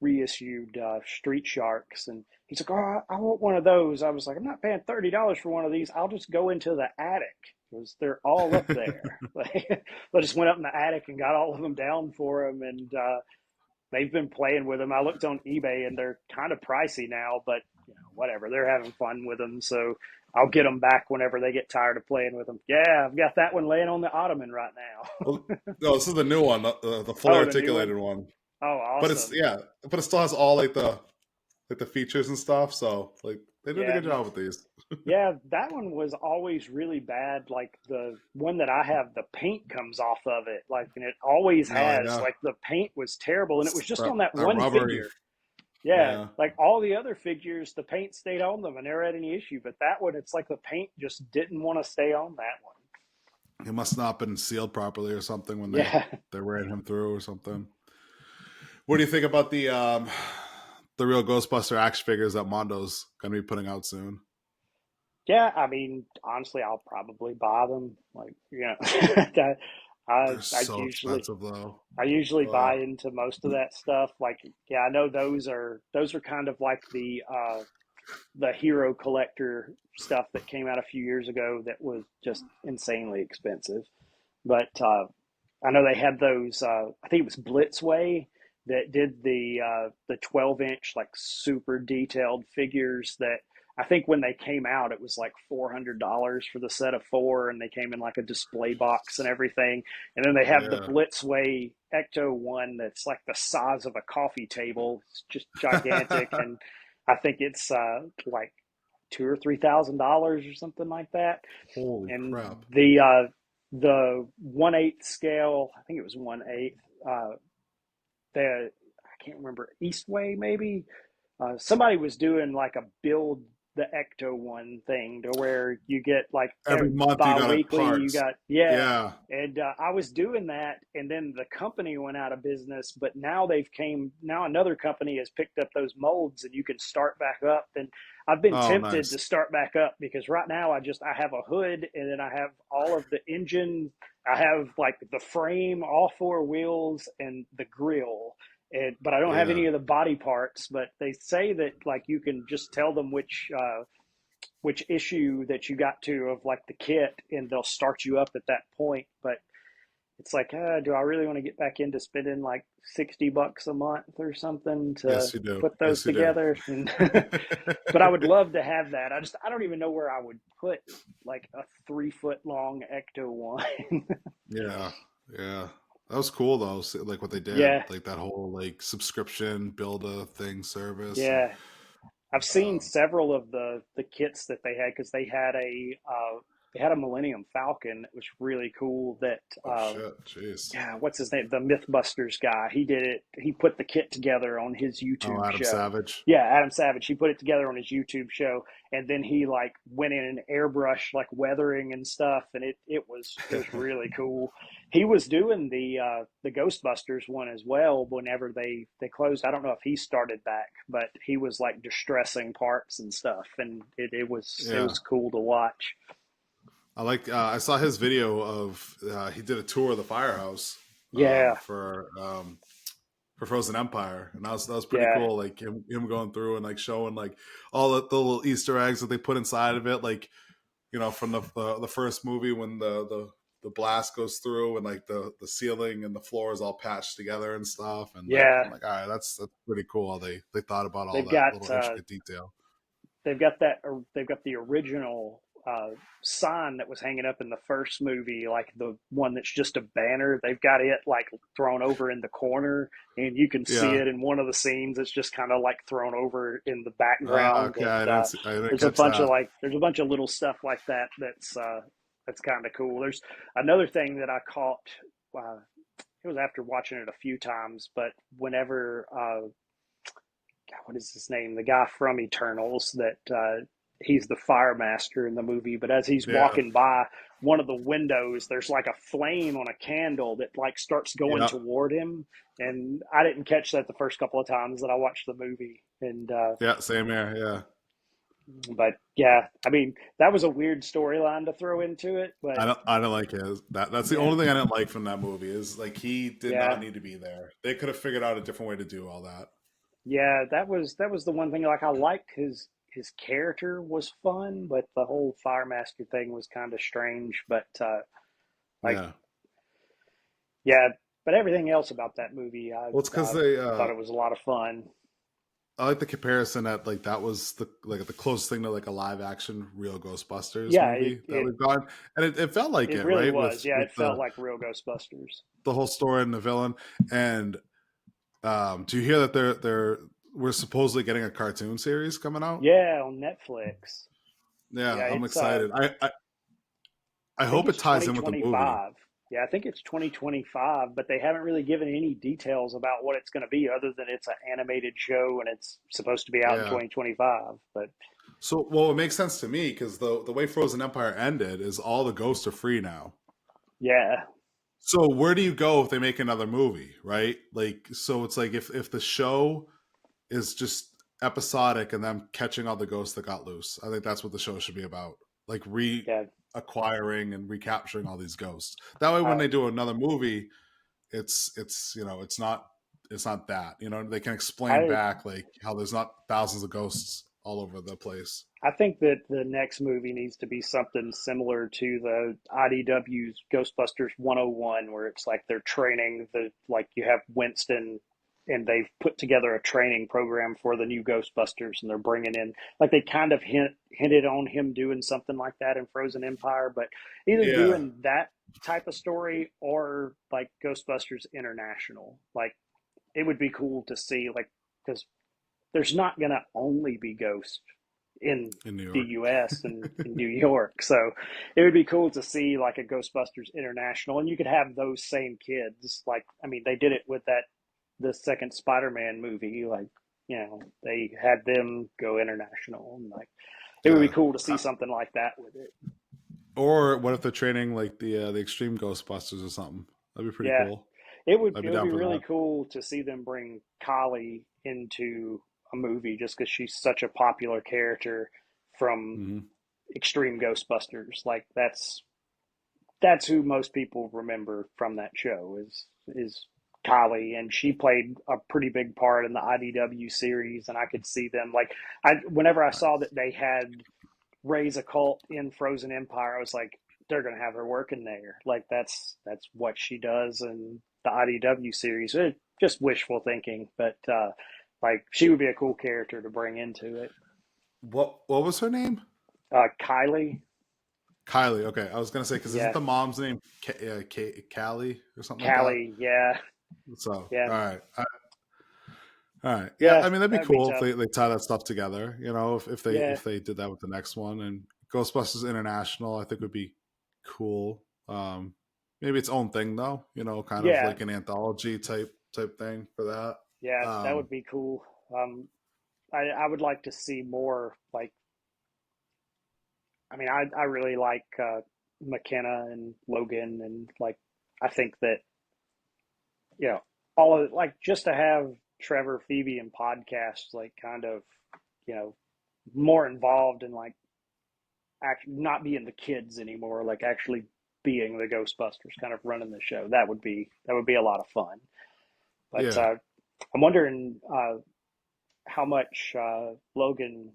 Speaker 1: reissued Street Sharks, and he's like, "Oh, I want one of those." I was like, "I'm not paying $30 for one of these. I'll just go into the attic because they're all up there." Like, I just went up in the attic and got all of them down for him, and they've been playing with them. I looked on eBay, and they're kind of pricey now, but whatever. They're having fun with them, so I'll get them back whenever they get tired of playing with them. Yeah, I've got that one laying on the ottoman right now.
Speaker 3: Well, no, this is the new one, the fully
Speaker 1: Oh, the new one.
Speaker 3: articulated one.
Speaker 1: Oh,
Speaker 3: But it's
Speaker 1: awesome.
Speaker 3: yeah, but it still has all like the features and stuff. So like they did a
Speaker 1: Yeah,
Speaker 3: good job with these.
Speaker 1: yeah, that one was always really bad. Like the one that I have, the paint comes off of it, like, and it always
Speaker 3: Oh
Speaker 1: has.
Speaker 3: yeah,
Speaker 1: Like the paint was terrible, and it was just on that
Speaker 3: that
Speaker 1: one
Speaker 3: rubbery.
Speaker 1: figure. Yeah,
Speaker 3: Yeah,
Speaker 1: like all the other figures, the paint stayed on them and never had any issue. But that one, it's like the paint just didn't want to stay on that one.
Speaker 3: it must not have been sealed properly or something when they
Speaker 1: Yeah,
Speaker 3: they ran him through or something. What do you think about the real Ghostbuster action figures that Mondo's gonna be putting out soon?
Speaker 1: yeah. I mean, honestly, I'll probably buy them. Like, I, I,
Speaker 3: They're
Speaker 1: I
Speaker 3: so
Speaker 1: usually
Speaker 3: expensive though.
Speaker 1: I usually buy
Speaker 3: Oh
Speaker 1: into most of that stuff. Like, yeah, I know those are kind of like the hero collector stuff that came out a few years ago that was just insanely expensive. But I know they had those. I think it was Blitzway that did the 12-inch like super detailed figures that. I think when they came out, it was like $400 for the set of four, and they came in like a display box and everything. And then they have the
Speaker 3: yeah.
Speaker 1: Blitzway Ecto one that's like the size of a coffee table. It's just gigantic, and I think it's like $2,000 or $3,000 or something like that.
Speaker 3: Holy
Speaker 1: And
Speaker 3: crap!
Speaker 1: the 1/8 scale, I think it was 1/8. Uh, the I can't remember, Eastway maybe. Somebody was doing like a build the Ecto one thing to where you get like
Speaker 3: Every month you got
Speaker 1: bi-weekly, you
Speaker 3: parts.
Speaker 1: got, yeah.
Speaker 3: Yeah.
Speaker 1: And I was doing that, and then the company went out of business. But now another company has picked up those molds, and you can start back up. And I've been
Speaker 3: Oh,
Speaker 1: tempted
Speaker 3: nice.
Speaker 1: to start back up because right now I have a hood, and then I have all of the engine. I have like the frame, all four wheels, and the grill, but I don't have
Speaker 3: Yeah.
Speaker 1: any of the body parts. But they say that like you can just tell them which issue that you got to of like the kit, and they'll start you up at that point. But it's like, do I really want to get back into spending like $60 a month or something to
Speaker 3: Yes, you do.
Speaker 1: put those
Speaker 3: Yes, you do.
Speaker 1: together? And but I would love to have that. I don't even know where I would put like a 3 foot long Ecto one.
Speaker 3: Yeah. Yeah. That was cool though. Like what they did,
Speaker 1: Yeah,
Speaker 3: like that whole like subscription build a thing service, and
Speaker 1: yeah. I've seen
Speaker 3: um,
Speaker 1: several of the kits that they had because they had a Millennium Falcon that was really cool. That
Speaker 3: oh shit, jeez.
Speaker 1: yeah, what's his name? The MythBusters guy. He did it. He put the kit together on his
Speaker 3: Oh,
Speaker 1: YouTube
Speaker 3: Adam
Speaker 1: show.
Speaker 3: Savage.
Speaker 1: Yeah, Adam Savage. He put it together on his YouTube show, and then he like went in and airbrushed like weathering and stuff, and it was really cool. He was doing the Ghostbusters one as well. Whenever they closed, I don't know if he started back, but he was like distressing parts and stuff, and it
Speaker 3: Yeah.
Speaker 1: was cool to watch.
Speaker 3: I like. I saw his video of he did a tour of the firehouse
Speaker 1: Yeah,
Speaker 3: for Frozen Empire, and that was pretty
Speaker 1: yeah,
Speaker 3: cool. Like him going through and like showing like all the little Easter eggs that they put inside of it, like from the first movie when the blast goes through and like the ceiling and the floor is all patched together and stuff, and like I'm
Speaker 1: yeah.
Speaker 3: like, all right, that's pretty cool. How they thought about all
Speaker 1: They've
Speaker 3: that
Speaker 1: got
Speaker 3: little intricate detail.
Speaker 1: they've got that they've got the original sign that was hanging up in the first movie, like the one that's just a banner. They've got it like thrown over in the corner, and you can see
Speaker 3: Yeah.
Speaker 1: it in one of the scenes. It's just kind of like thrown over in the background,
Speaker 3: Okay.
Speaker 1: and
Speaker 3: I didn't catch that.
Speaker 1: there's a bunch of little stuff like that that's kind of cool. There's another thing that I caught. Uh, it was after watching it a few times, but whenever God, what is his name? The guy from Eternals that he's the fire master in the movie. But as he's
Speaker 3: Yeah.
Speaker 1: walking by one of the windows, there's like a flame on a candle that like starts going
Speaker 3: Yeah.
Speaker 1: toward him. And I didn't catch that the first couple of times that I watched the movie. And
Speaker 3: Yeah. Same here. Yeah.
Speaker 1: but yeah, I mean that was a weird storyline to throw into it. But
Speaker 3: I don't like his that's the
Speaker 1: yeah,
Speaker 3: only thing I didn't like from that movie is like he did not
Speaker 1: yeah,
Speaker 3: need to be there. They could have figured out a different way to do all that.
Speaker 1: yeah, that was the one thing. Like I liked his character was fun, but the whole fire master thing was kind of strange. But like
Speaker 3: Yeah.
Speaker 1: yeah, but everything else about that movie,
Speaker 3: Well, it's because
Speaker 1: I
Speaker 3: they
Speaker 1: thought it was a lot of fun.
Speaker 3: I like the comparison that like that was the closest thing to like a live action real Ghostbusters
Speaker 1: Yeah,
Speaker 3: movie that we've gotten, and it felt like
Speaker 1: it
Speaker 3: it,
Speaker 1: really
Speaker 3: right,
Speaker 1: was. Yeah,
Speaker 3: with
Speaker 1: it felt like real Ghostbusters.
Speaker 3: the whole story and the villain. And do you hear that we're supposedly getting a cartoon series coming out?
Speaker 1: Yeah, on Netflix.
Speaker 3: Yeah,
Speaker 1: Yeah,
Speaker 3: I'm
Speaker 1: it's
Speaker 3: excited. I
Speaker 1: I think
Speaker 3: hope it
Speaker 1: it's
Speaker 3: ties in with the movie.
Speaker 1: 2025. Yeah, I think it's 2025, but they haven't really given any details about what it's going to be other than it's an animated show and it's supposed to be out in
Speaker 3: Yeah.
Speaker 1: 2025. But
Speaker 3: So, well, it makes sense to me because the way Frozen Empire ended is all the ghosts are free now.
Speaker 1: yeah,
Speaker 3: So where do you go if they make another movie, right? Like, so it's like if the show is just episodic and them catching all the ghosts that got loose, I think that's what the show should be about. Like
Speaker 1: yeah,
Speaker 3: reacquiring and recapturing all these ghosts. That way, when
Speaker 1: I
Speaker 3: they do another movie, it's not that they can explain
Speaker 1: I
Speaker 3: back like how there's not thousands of ghosts all over the place.
Speaker 1: I think that the next movie needs to be something similar to the IDW's Ghostbusters 101, where it's like they're training like you have Winston and they've put together a training program for the new Ghostbusters and they're bringing in, like they kind of hinted on him doing something like that in Frozen Empire, but either
Speaker 3: Yeah,
Speaker 1: doing that type of story or like Ghostbusters International. Like it would be cool to see, like, because there's not going to only be ghosts in
Speaker 3: in New
Speaker 1: the
Speaker 3: York.
Speaker 1: U.S. and in New York. So it would be cool to see like a Ghostbusters International, and you could have those same kids. Like, I mean, they did it with the second Spider-Man movie. Like, they had them go international, and like it would be
Speaker 3: Yeah.
Speaker 1: cool to see something like that with it.
Speaker 3: Or what if they're training like the Extreme Ghostbusters or something? That'd be pretty
Speaker 1: Yeah,
Speaker 3: cool. I'd
Speaker 1: it
Speaker 3: be
Speaker 1: would
Speaker 3: down
Speaker 1: be
Speaker 3: for
Speaker 1: really
Speaker 3: that.
Speaker 1: cool to see them bring Kali into a movie just because she's such a popular character from
Speaker 3: Hmm.
Speaker 1: Extreme Ghostbusters. Like that's who most people remember from that show is Kali, and she played a pretty big part in the IDW series. And I could see them like whenever I saw
Speaker 3: Nice.
Speaker 1: that they had Ray's occult in Frozen Empire, I was like, they're gonna have her working there. Like that's what she does in the IDW series. Just wishful thinking, but like she would be a cool character to bring into it.
Speaker 3: What was her name?
Speaker 1: Kylie,
Speaker 3: Kylie. Okay, I was gonna say because isn't
Speaker 1: yeah,
Speaker 3: the mom's name Callie or something like that?
Speaker 1: Callie, yeah,
Speaker 3: So all
Speaker 1: yeah,
Speaker 3: right, all right, yeah.
Speaker 1: yeah.
Speaker 3: I mean, that'd be
Speaker 1: That would be
Speaker 3: cool if
Speaker 1: tough.
Speaker 3: they tie that stuff together.
Speaker 1: Yeah,
Speaker 3: if they did that with the next one and Ghostbusters International, I think would be cool. Maybe its own thing though. Kind of
Speaker 1: yeah,
Speaker 3: like an anthology type thing for that.
Speaker 1: yeah. That
Speaker 3: Um,
Speaker 1: would be cool. I would like to see more. Like, I mean, I really like McKenna and Logan, and like I think that you know all of like just to have Trevor, Phoebe, and podcasts like kind of you know more involved in like actually not being the kids anymore, like actually being the Ghostbusters, kind of running the show. That would be a lot of fun. But
Speaker 3: yeah.
Speaker 1: I'm wondering how much Logan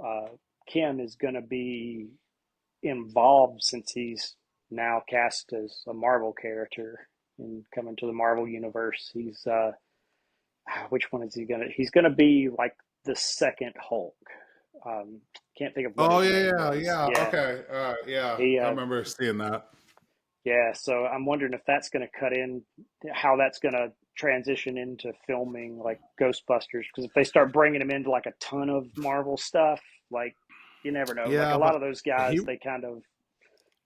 Speaker 1: uh, Kim is going to be involved since he's now cast as a Marvel character and coming to the Marvel universe. He's which one is he gonna? He's gonna be like the second Hulk. Um, can't think of what
Speaker 3: Oh
Speaker 1: his
Speaker 3: yeah,
Speaker 1: name
Speaker 3: yeah,
Speaker 1: was.
Speaker 3: yeah.
Speaker 1: Yeah,
Speaker 3: Okay, all right, yeah.
Speaker 1: he.
Speaker 3: I remember seeing that.
Speaker 1: Yeah, so I'm wondering if that's going to cut in, how that's going to transition into filming like Ghostbusters. Because if they start bringing him into like a ton of Marvel stuff, like you never know. Like a
Speaker 3: Yeah,
Speaker 1: lot
Speaker 3: but
Speaker 1: of those
Speaker 3: he
Speaker 1: guys, they kind of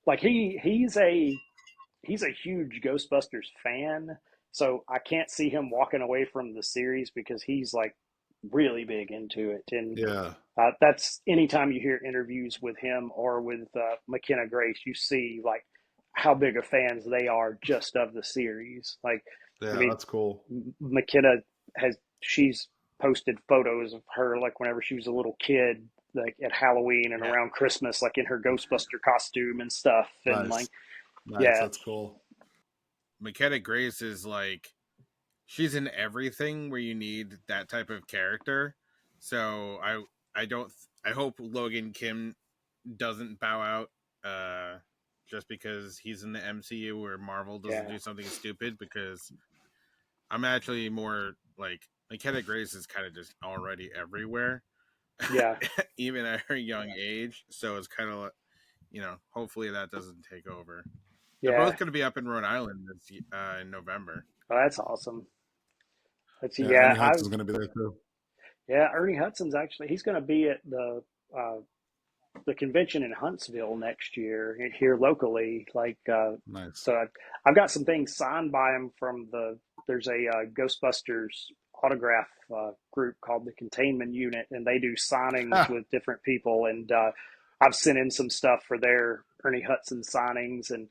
Speaker 1: like he's a huge Ghostbusters fan. So I can't see him walking away from the series because he's like really big into it. And
Speaker 3: yeah.
Speaker 1: that's anytime you hear interviews with him or with McKenna Grace, you see like how big of fans they are just of the series. Like, I
Speaker 3: Yeah,
Speaker 1: mean,
Speaker 3: that's cool.
Speaker 1: McKenna she's posted photos of her like whenever she was a little kid, like at Halloween and
Speaker 2: Yeah,
Speaker 1: around Christmas, like in her Ghostbuster costume and stuff. And like,
Speaker 3: Nice. Nice.
Speaker 1: yeah,
Speaker 3: That's cool.
Speaker 2: McKenna Grace is like she's in everything where you need that type of character. So I don't I hope Logan Kim doesn't bow out just because he's in the MCU or Marvel doesn't
Speaker 1: yeah,
Speaker 2: do something stupid, because I'm actually more like McKenna Grace is kind of just already everywhere,
Speaker 1: yeah,
Speaker 2: even at her young age. So it's kind of like, hopefully that doesn't take over. They're
Speaker 1: yeah.
Speaker 2: both going to be up in Rhode Island in November.
Speaker 1: Oh, that's awesome. That's
Speaker 3: Yeah,
Speaker 1: yeah.
Speaker 3: Ernie
Speaker 1: I
Speaker 3: Hudson's gonna be there too.
Speaker 1: Yeah, Ernie Hudson's actually he's going to be at uh, the convention in Huntsville next year here locally. Like,
Speaker 3: Nice.
Speaker 1: so I've got some things signed by him from there's a Ghostbusters autograph group called the Containment Unit, and they do signings
Speaker 3: Ah,
Speaker 1: with different people. And I've sent in some stuff for their Ernie Hudson signings. And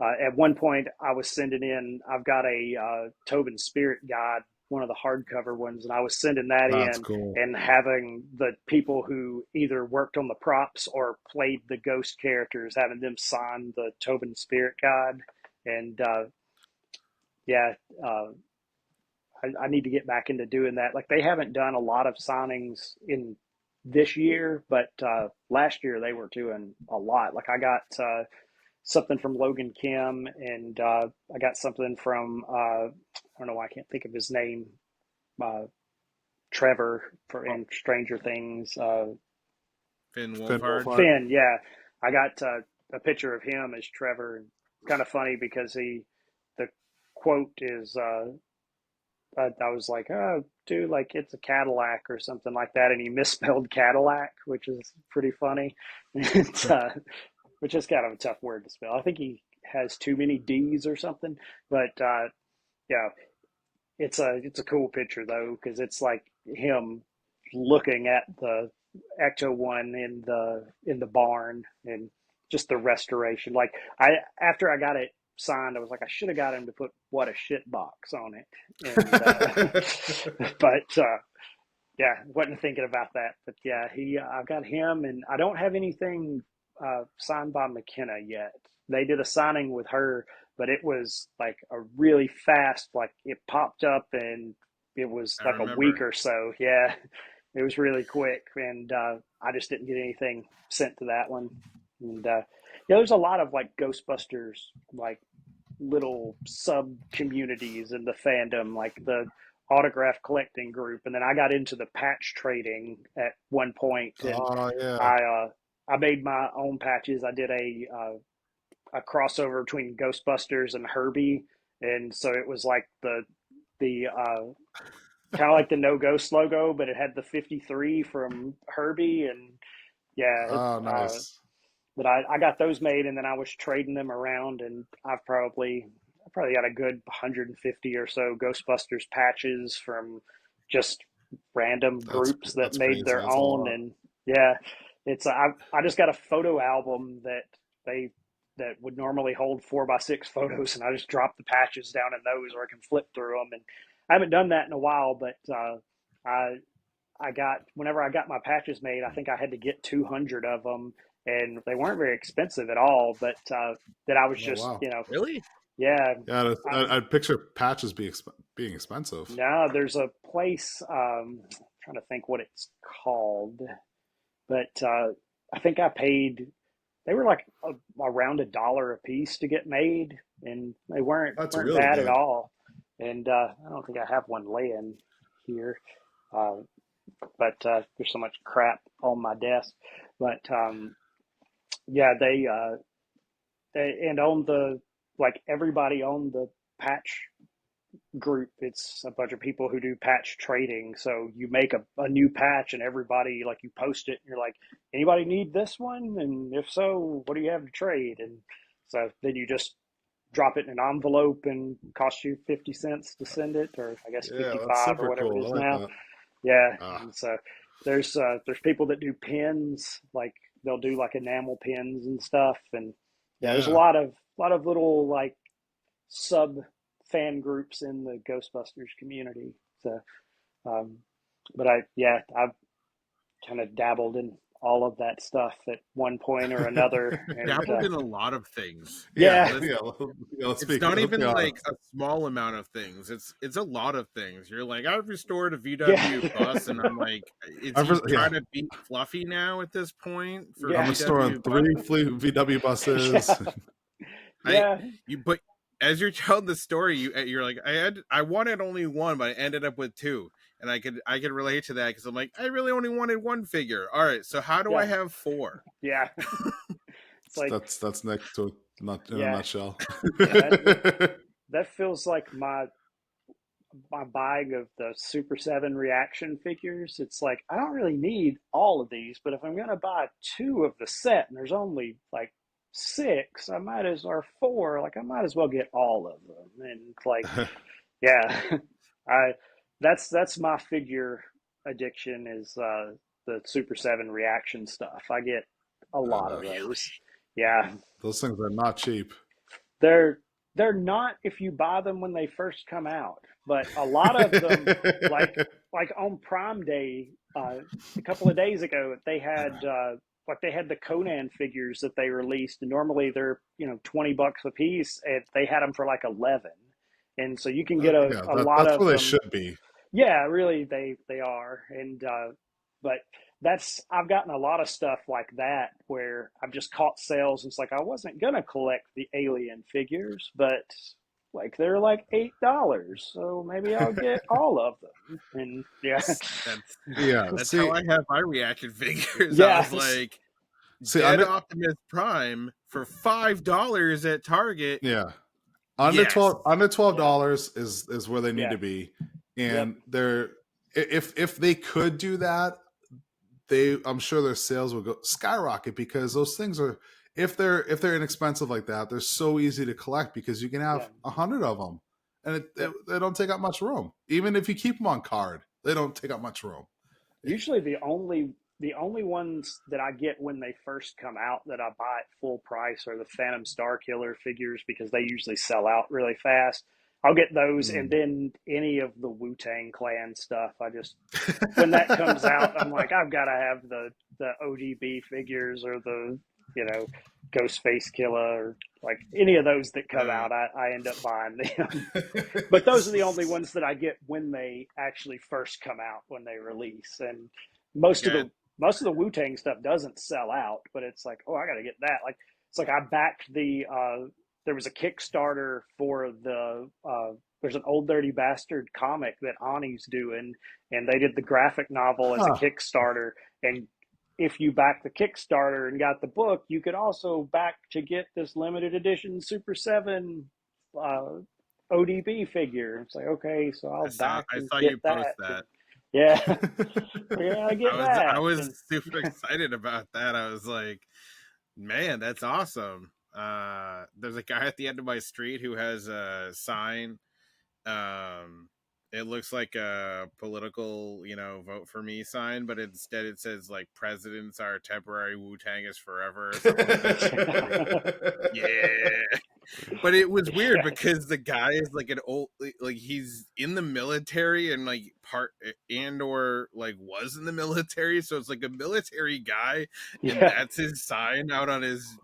Speaker 1: at one point, I was sending in. I've got a Tobin Spirit Guide, one of the hardcover ones, and I was sending that
Speaker 3: that's
Speaker 1: in
Speaker 3: cool.
Speaker 1: and having the people who either worked on the props or played the ghost characters, having them sign the Tobin Spirit Guide. And yeah, uh, I need to get back into doing that. Like they haven't done a lot of signings in this year, but last year they were doing a lot. Like I got something from Logan Kim, and I got something from I don't know why I can't think of his name. Uh, Trevor for in Stranger Things.
Speaker 2: Finn
Speaker 3: Finn
Speaker 2: Wolfhard.
Speaker 3: Wolfhard.
Speaker 1: Finn, yeah, I got a picture of him as Trevor. It's kind of funny because the quote is I was like, oh, dude, like it's a Cadillac or something like that, and he misspelled Cadillac, which is pretty funny. And, which is kind of a tough word to spell. I think he has too many D's or something. But yeah, it's a cool picture though because it's like him looking at the Ecto one in the barn and just the restoration. Like after I got it signed, I was like, I should have got him to put "what a shit box" on it, and but yeah, wasn't thinking about that. But yeah, I've got him, and I don't have anything signed by McKenna yet. They did a signing with her, but it was like a really fast, like it popped up and it was
Speaker 2: I
Speaker 1: like a week
Speaker 2: remember.
Speaker 1: or so. Yeah, it was really quick, and I just didn't get anything sent to that one. And yeah, there's a lot of like Ghostbusters, like little sub communities in the fandom, like the autograph collecting group, and then I got into the patch trading at one point, and
Speaker 3: Oh yeah.
Speaker 1: I uh, I made my own patches. I did a crossover between Ghostbusters and Herbie, and so it was like the kind of like the No Ghost logo, but it had the 53 from Herbie, and yeah,
Speaker 3: Oh nice.
Speaker 1: but I got those made, and then I was trading them around, and I probably got a good 150 or so Ghostbusters patches from just random groups that
Speaker 3: That's
Speaker 1: made
Speaker 3: crazy.
Speaker 1: their
Speaker 3: That's a
Speaker 1: own,
Speaker 3: lot.
Speaker 1: and yeah, I just got a photo album they that would normally hold 4x6 photos, and I just dropped the patches down in those, or I can flip through them, and I haven't done that in a while, but I I got whenever I got my patches made, I think I had to get 200 of them, and they weren't very expensive at all. But that I was
Speaker 3: Oh
Speaker 1: just,
Speaker 3: wow.
Speaker 2: Really?
Speaker 1: yeah.
Speaker 3: Yeah,
Speaker 1: I'm
Speaker 3: I'd picture patches being expensive.
Speaker 1: now there's a place. I'm trying to think what it's called, but I think I paid. They were like around $1 a piece to get made, and they
Speaker 3: That's
Speaker 1: weren't
Speaker 3: really
Speaker 1: bad at
Speaker 3: good.
Speaker 1: all. And I don't think I have one laying here. Uh, but there's so much crap on my desk. But yeah, and on the like everybody on the patch group, it's a bunch of people who do patch trading. So you make a new patch, and everybody like you post it, and you're like, anybody need this one? And if so, what do you have to trade? And so then you just drop it in an envelope and cost you 50 cents to send it, or I guess
Speaker 3: Yeah, that's
Speaker 1: 55 or
Speaker 3: super
Speaker 1: whatever it
Speaker 3: cool.
Speaker 1: is
Speaker 3: I like
Speaker 1: now.
Speaker 3: that.
Speaker 1: Yeah,
Speaker 3: Ah,
Speaker 1: and so there's people that do pins, like they'll do like enamel pins and stuff, and yeah, there's
Speaker 3: yeah.
Speaker 1: a lot of little like sub fan groups in the Ghostbusters community. So, um, but I've kind of dabbled in all of that stuff at one point or another, and
Speaker 2: Dabbled in a lot of things.
Speaker 3: Yeah,
Speaker 1: yeah,
Speaker 2: Let's
Speaker 3: yeah, yeah.
Speaker 2: it's not
Speaker 3: Let's be
Speaker 2: even like
Speaker 3: honest.
Speaker 2: a small amount of things. It's a lot of things. You're like, I've restored a
Speaker 1: yeah,
Speaker 2: VW bus, and I'm like, is
Speaker 3: I've
Speaker 2: he
Speaker 3: yeah,
Speaker 2: trying to be fluffy now at this point for
Speaker 3: I'm
Speaker 1: yeah,
Speaker 3: restoring
Speaker 2: VW
Speaker 3: three
Speaker 2: buses?
Speaker 3: fleet VW buses.
Speaker 1: yeah,
Speaker 2: I
Speaker 1: yeah,
Speaker 2: you but as you're telling the story, you're like, I wanted only one, but I ended up with two, and I could relate to that because I'm like, I really only wanted one figure. All right, so how do I
Speaker 1: yeah,
Speaker 2: have four?
Speaker 1: yeah. It's like
Speaker 3: That's next to it, not in a
Speaker 1: yeah,
Speaker 3: nutshell.
Speaker 1: yeah. That feels like my buying of the Super 7 reaction figures. It's like I don't really need all of these, but if I'm gonna buy two of the set and there's only like six, I might as or four, like I might as well get all of them. And it's like, yeah, I that's my figure addiction is the Super 7 reaction stuff. I get a lot of those.
Speaker 2: Really?
Speaker 1: Yeah,
Speaker 3: Those things are not cheap.
Speaker 1: they're they're not if you buy them when they first come out, but a lot of them, like on Prime Day, a couple of days ago, they had the Conan figures that they released, and normally they're $20 a piece, and they had them for like 11, and so you can get
Speaker 3: Yeah,
Speaker 1: a lot
Speaker 3: that's
Speaker 1: of
Speaker 3: where they
Speaker 1: them.
Speaker 3: should be.
Speaker 1: Yeah, really, they are, and but that's I've gotten a lot of stuff like that where I've just caught sales. And it's like I wasn't gonna collect the Alien figures, but like they're like $8, so maybe I'll get all of them. And yeah,
Speaker 2: That's
Speaker 3: Yeah,
Speaker 2: that's how I have my reaction figures. I was
Speaker 1: yes,
Speaker 2: like,
Speaker 3: see,
Speaker 2: Dead Optimus Prime for $5 at Target.
Speaker 3: yeah,
Speaker 2: Yes.
Speaker 3: under $12 is where they need
Speaker 1: yeah,
Speaker 3: to be.
Speaker 1: Yep.
Speaker 3: And they're if they could do that, I'm sure their sales would go skyrocket, because those things are, if they're inexpensive like that, they're so easy to collect because you can
Speaker 1: Yeah.
Speaker 3: have 100 of them, and
Speaker 1: Yep.
Speaker 3: they don't take up much room. Even if you keep them on card, they don't take up much room.
Speaker 1: Usually the only ones that I get when they first come out that I buy at full price are the Phantom Star Killer figures, because they usually sell out really fast. I'll get those, and
Speaker 3: Mm.
Speaker 1: then any of the Wu-Tang Clan stuff. I just, when that comes out, I'm like, I've got to have the ODB figures, or the, Ghostface Killer, or like any of those that come
Speaker 2: Uh,
Speaker 1: out. I end up buying them. But those are the only ones that I get when they actually first come out, when they release. And most of
Speaker 2: yeah,
Speaker 1: the most of the Wu Tang stuff doesn't sell out, but it's like, oh, I got to get that. Like, it's like I backed the. There was a Kickstarter for the. There's an Old Dirty Bastard comic that Ani's doing, and they did the graphic novel as a
Speaker 3: Huh.
Speaker 1: Kickstarter. And if you back the Kickstarter and got the book, you could also back to get this limited edition Super Seven uh, ODB figure. It's like, okay, so I'll back
Speaker 2: I
Speaker 1: and
Speaker 2: saw
Speaker 1: get
Speaker 2: you post
Speaker 1: that.
Speaker 2: that.
Speaker 1: Yeah, yeah, I get
Speaker 2: I
Speaker 1: that.
Speaker 2: was
Speaker 1: And
Speaker 2: super excited about that. I was like, man, that's awesome. There's a guy at the end of my street who has a sign. Um, it looks like a political, vote for me sign, but instead it says like "Presidents are temporary, Wu Tang is forever" or something like that. And I'm like, yeah. But it was weird
Speaker 1: yeah,
Speaker 2: because the guy is like an old, like he's in the military and like or like was in the military, so it's like a military guy, and
Speaker 1: yeah,
Speaker 2: that's his sign out on his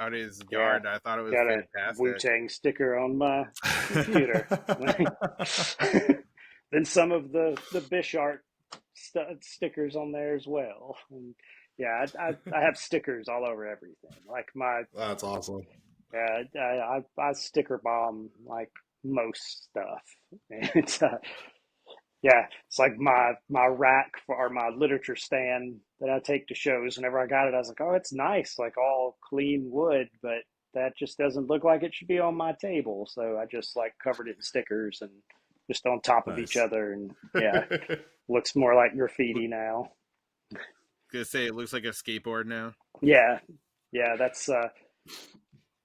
Speaker 2: on his
Speaker 1: yeah.
Speaker 2: yard. I thought it was
Speaker 1: Got a Wu
Speaker 2: fantastic.
Speaker 1: Tang sticker on my computer. Then some of the Bishart stickers on there as well. And yeah, I have stickers all over everything. Like my
Speaker 3: That's awesome.
Speaker 1: Yeah, I sticker bomb like most stuff. And yeah, it's like my rack for, or my literature stand that I take to shows. Whenever I got it, I was like, oh, it's nice, like all clean wood, but that just doesn't look like it should be on my table. So I just like covered it in stickers and just on top of each
Speaker 3: Nice.
Speaker 1: other. And yeah, looks more like graffiti now.
Speaker 2: Gonna say it looks like a skateboard now.
Speaker 1: Yeah, yeah, that's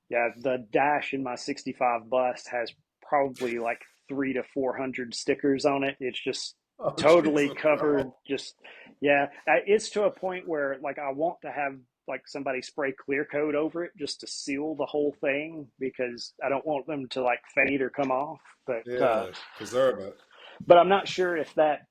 Speaker 1: yeah, the dash in my 65 bust has probably like 300 to 400 stickers on it. It's just
Speaker 3: Oh,
Speaker 1: totally
Speaker 3: Jesus,
Speaker 1: covered.
Speaker 3: bro.
Speaker 1: Just, yeah, it's to a point where like I want to have like somebody spray clear coat over it just to seal the whole thing, because I don't want them to like fade or come off.
Speaker 3: Yeah, preserve it.
Speaker 1: But I'm not sure if that.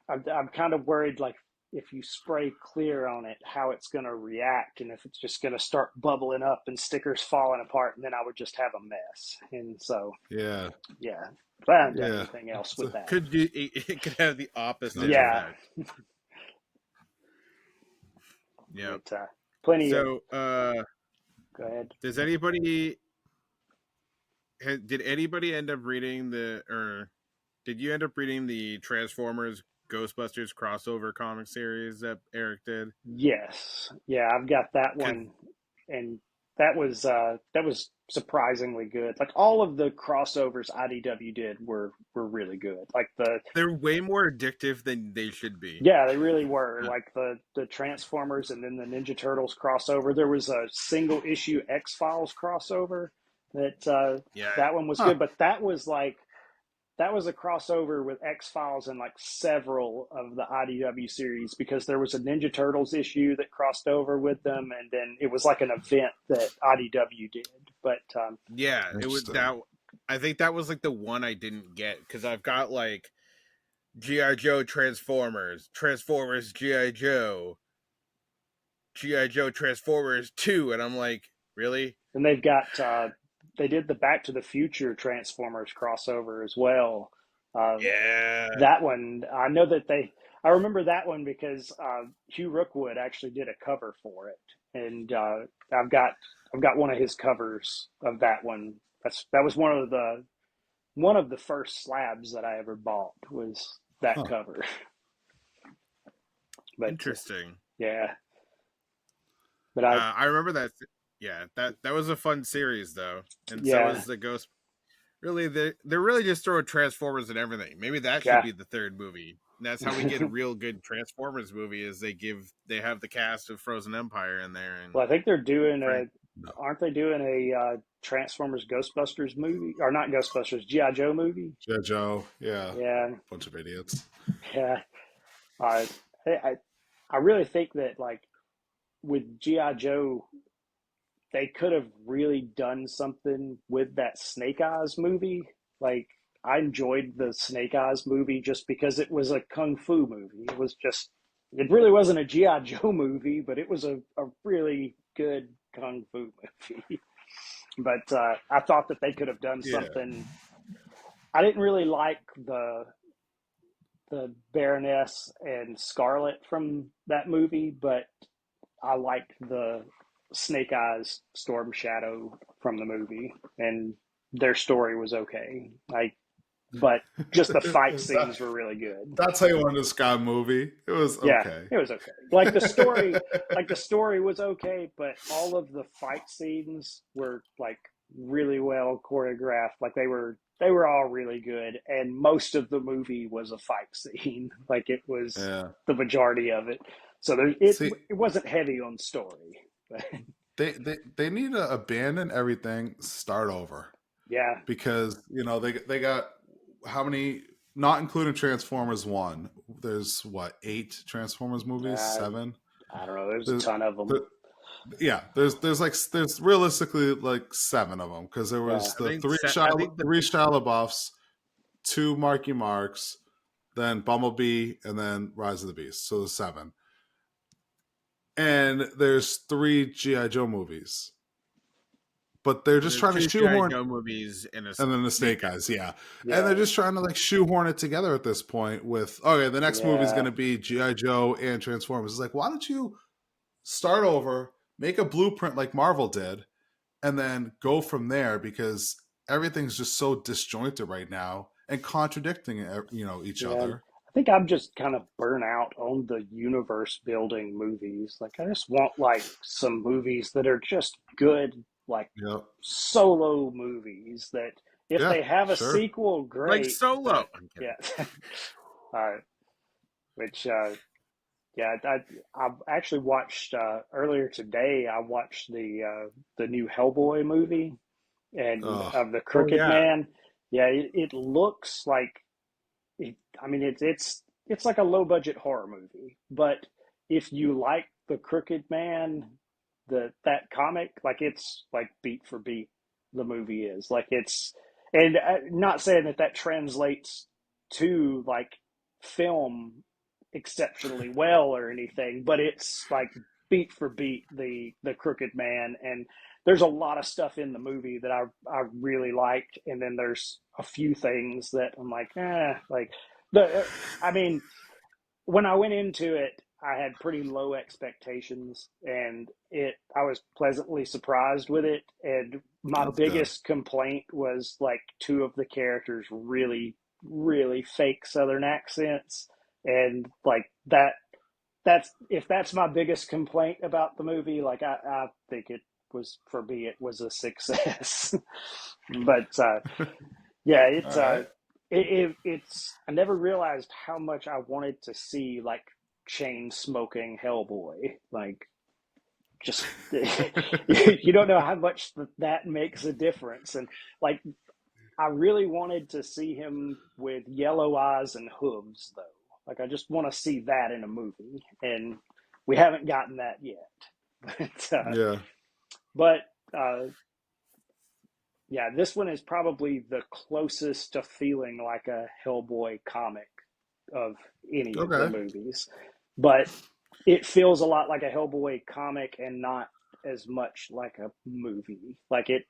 Speaker 1: I'm kind of worried, like if you spray clear on it, how it's going to react, and if it's just going to start bubbling up and stickers falling apart, and then I would just have a mess. And so,
Speaker 3: Yeah,
Speaker 1: yeah, but I haven't done
Speaker 3: yeah.
Speaker 1: anything else
Speaker 3: So,
Speaker 1: with that.
Speaker 2: Could do it could have the opposite
Speaker 1: Yeah,
Speaker 2: effect. Yeah.
Speaker 1: but plenty of.
Speaker 2: So,
Speaker 1: Go ahead.
Speaker 2: does did anybody end up reading or did you end up reading the Transformers Ghostbusters crossover comic series that Eric did?
Speaker 1: Yes, yeah, I've got that
Speaker 2: Because
Speaker 1: one, and that was surprisingly good. Like all of the crossovers IDW did were really good. Like
Speaker 2: they're way more addictive than they should be.
Speaker 1: yeah, they really were. Like the Transformers and then the Ninja Turtles crossover. There was a single issue X Files crossover that
Speaker 2: Yeah.
Speaker 1: that one was
Speaker 3: huh.
Speaker 1: good, but that was a crossover with X Files and like several of the IDW series, because there was a Ninja Turtles issue that crossed over with them, and then it was like an event that IDW did. But
Speaker 2: Yeah, it was
Speaker 3: Interesting.
Speaker 2: that. I think that was like the one I didn't get because I've got like GI Joe Transformers, Transformers GI Joe, GI Joe Transformers 2, and I'm like, really?
Speaker 1: and they did the Back to the Future Transformers crossover as well. Uh,
Speaker 2: Yeah.
Speaker 1: that one, I know that I remember that one because Hugh Rookwood actually did a cover for it, and I've got one of his covers of that one. That was one of the first slabs that I ever bought, was that
Speaker 3: Huh.
Speaker 1: cover. But
Speaker 2: Interesting.
Speaker 1: yeah, but
Speaker 2: I remember that. Yeah, that was a fun series though, and so
Speaker 1: yeah,
Speaker 2: was the Ghost. Really, they're really just throwing Transformers and everything. Maybe that should
Speaker 1: Yeah.
Speaker 2: be the third movie. And that's how we get a real good Transformers movie. Is they have the cast of Frozen Empire in there and
Speaker 1: Well, I think they're doing
Speaker 2: Frank.
Speaker 3: No.
Speaker 1: aren't they doing a Transformers Ghostbusters movie? Or not Ghostbusters, G.I. Joe movie?
Speaker 3: G.I. Joe, yeah,
Speaker 1: Yeah.
Speaker 3: bunch of idiots.
Speaker 1: Yeah. Uh, I really think that, like, with G.I. Joe, they could have really done something with that Snake Eyes movie. Like, I enjoyed the Snake Eyes movie just because it was a kung fu movie. It really wasn't a G.I. Joe movie, but it was a really good kung fu movie. But I thought that they could have done
Speaker 3: Yeah,
Speaker 1: something. I didn't really like the Baroness and Scarlet from that movie, but I liked the Snake Eyes Storm Shadow from the movie, and their story was okay. But just the fight
Speaker 3: that,
Speaker 1: scenes were really good.
Speaker 3: that's how you want to describe a movie. It was
Speaker 1: Yeah,
Speaker 3: okay.
Speaker 1: it was okay. Like the story was okay, but all of the fight scenes were like really well choreographed. Like they were all really good, and most of the movie was a fight scene. Like it was
Speaker 3: Yeah.
Speaker 1: the majority of it. So
Speaker 3: See,
Speaker 1: it wasn't heavy on story. But
Speaker 3: they need to abandon everything, start over,
Speaker 1: yeah,
Speaker 3: because they got how many, not including Transformers One. There's what, 8 Transformers movies,
Speaker 1: uh, I don't know. There's a
Speaker 3: There's,
Speaker 1: ton of them.
Speaker 3: there, yeah, there's realistically like 7 of them, because there
Speaker 1: Yeah,
Speaker 3: was the
Speaker 2: I think the
Speaker 3: three Shia LaBeoufs, 2 Marky Marks, then Bumblebee, and then Rise of the Beast. So there's 7. And there's 3 GI Joe movies, but they're just
Speaker 2: there's
Speaker 3: trying to
Speaker 2: 2 G.I.
Speaker 3: shoehorn,
Speaker 2: Joe movies and a
Speaker 3: and then the
Speaker 2: Snake
Speaker 3: Snake Eyes, yeah, and
Speaker 1: yeah,
Speaker 3: they're just trying to like shoehorn it together at this point. With, okay, the next movie is going
Speaker 1: yeah.
Speaker 3: to be GI Joe and Transformers. It's like, why don't you start over, make a blueprint like Marvel did, and then go from there, because everything's just so disjointed right now and contradicting each
Speaker 1: Yeah,
Speaker 3: other.
Speaker 1: I think I'm just kind of burnt out on the universe building movies. Like, I just want like some movies that are just good, like
Speaker 3: Yep.
Speaker 1: solo movies that if
Speaker 3: Yeah,
Speaker 1: they have a
Speaker 3: sure.
Speaker 1: sequel,
Speaker 2: like
Speaker 1: great.
Speaker 2: Solo.
Speaker 1: But
Speaker 2: I'm kidding.
Speaker 1: yeah, uh, which yeah, I actually watched earlier today. I watched the new Hellboy movie and
Speaker 3: Oh,
Speaker 1: of the
Speaker 2: Oh
Speaker 1: Crooked
Speaker 2: yeah.
Speaker 1: Man. Yeah, it looks like I mean, it's like a low budget horror movie, but if you like the Crooked Man, that comic, like it's like beat for beat, the movie is like it's, and not saying that that translates to like film exceptionally well or anything, but it's like beat for beat the Crooked Man, and there's a lot of stuff in the movie that I really liked, and then there's a few things that I'm like, like the I mean, when I went into it, I had pretty low expectations, and it I was pleasantly surprised with it. And my
Speaker 3: that's good.
Speaker 1: biggest complaint was like 2 of the characters really fake Southern accents, and like that's if that's my biggest complaint about the movie, like I think it was, for me it was a success. But yeah,
Speaker 3: All right.
Speaker 1: it's I never realized how much I wanted to see like chain smoking Hellboy. Like, just you don't know how much that makes a difference. And like, I really wanted to see him with yellow eyes and hooves, though. Like, I just want to see that in a movie, and we haven't gotten that yet. But
Speaker 3: Yeah.
Speaker 1: but yeah, this one is probably the closest to feeling like a Hellboy comic of any of the
Speaker 3: Okay.
Speaker 1: movies. But it feels a lot like a Hellboy comic and not as much like a movie. Like it,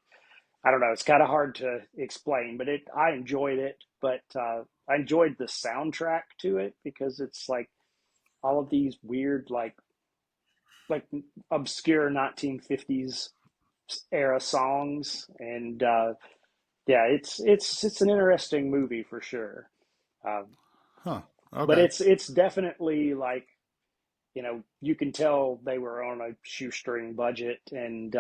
Speaker 1: I don't know. It's kind of hard to explain, but I enjoyed it. But I enjoyed the soundtrack to it because it's like all of these weird, like obscure 1950s era songs, and yeah, it's an interesting movie for sure. Um,
Speaker 3: Huh.
Speaker 1: but
Speaker 3: Okay.
Speaker 1: it's definitely like, you can tell they were on a shoestring budget, and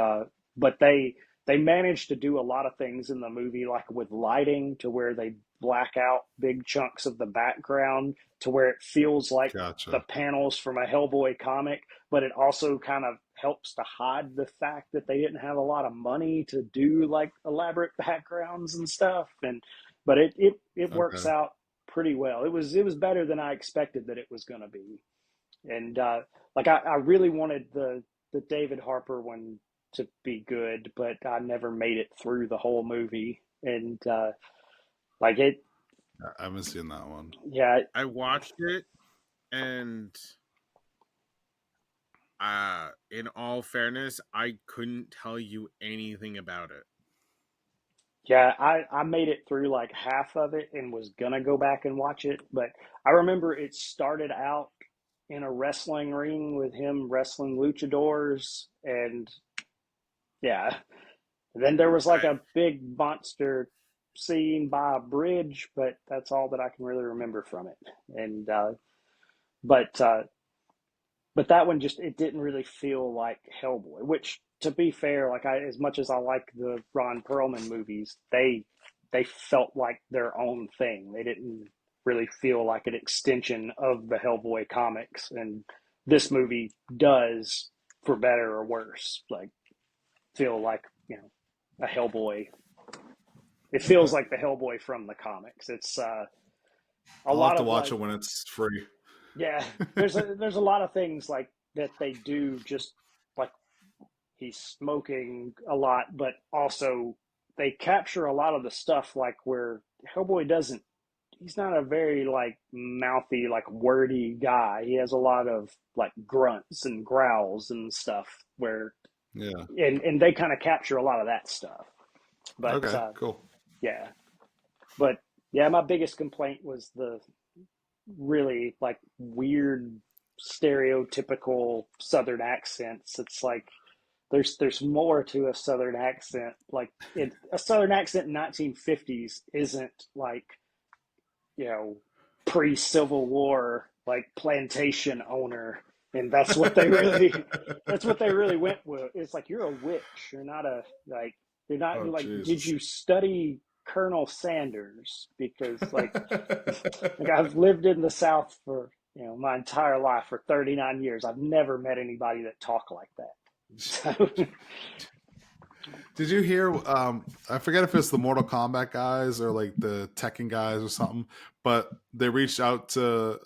Speaker 1: but they they managed to do a lot of things in the movie, like with lighting, to where they black out big chunks of the background to where it feels like the
Speaker 3: Gotcha.
Speaker 1: panels from a Hellboy comic, but it also kind of helps to hide the fact that they didn't have a lot of money to do like elaborate backgrounds and stuff. And but it works
Speaker 3: Okay.
Speaker 1: out pretty well. It was better than I expected that it was going to be. And like I really wanted the David Harper one to be good, but I never made it through the whole movie. And like it,
Speaker 3: I haven't seen that one.
Speaker 1: yeah,
Speaker 2: I watched it, and in all fairness, I couldn't tell you anything about it.
Speaker 1: yeah, I made it through like half of it and was gonna go back and watch it, but I remember it started out in a wrestling ring with him wrestling luchadors, and yeah, then there was like
Speaker 2: I
Speaker 1: a big monster scene by a bridge, but that's all that I can really remember from it. And but but that one just it didn't really feel like Hellboy. Which, to be fair, like as much as I like the Ron Perlman movies, they felt like their own thing. They didn't really feel like an extension of the Hellboy comics, and this movie does, for better or worse, like feel like a Hellboy. It feels
Speaker 3: Okay.
Speaker 1: like the Hellboy from the comics. It's a
Speaker 3: I'll have
Speaker 1: lot
Speaker 3: to
Speaker 1: of
Speaker 3: watch
Speaker 1: like
Speaker 3: it when it's free.
Speaker 1: yeah. There's a lot of things like that they do just like he's smoking a lot, but also they capture a lot of the stuff like where Hellboy doesn't. He's not a very like mouthy, like wordy guy. He has a lot of like grunts and growls and stuff where
Speaker 3: Yeah.
Speaker 1: and they kind of capture a lot of that stuff. But
Speaker 3: Okay. Cool.
Speaker 1: yeah, but yeah, my biggest complaint was the really like weird stereotypical southern accents. It's like there's more to a southern accent. Like a southern accent in 1950s isn't like, you know, pre-Civil War like plantation owner, and that's what they really went with. It's like you're a witch. You're not a like you're not
Speaker 3: Oh
Speaker 1: like did
Speaker 3: Jesus.
Speaker 1: you study Colonel Sanders? Because like I've lived in the South for my entire life for 39 years. I've never met anybody that talked like that. So
Speaker 3: Did you hear? I forget if it's the Mortal Kombat guys or like the Tekken guys or something, but they reached out to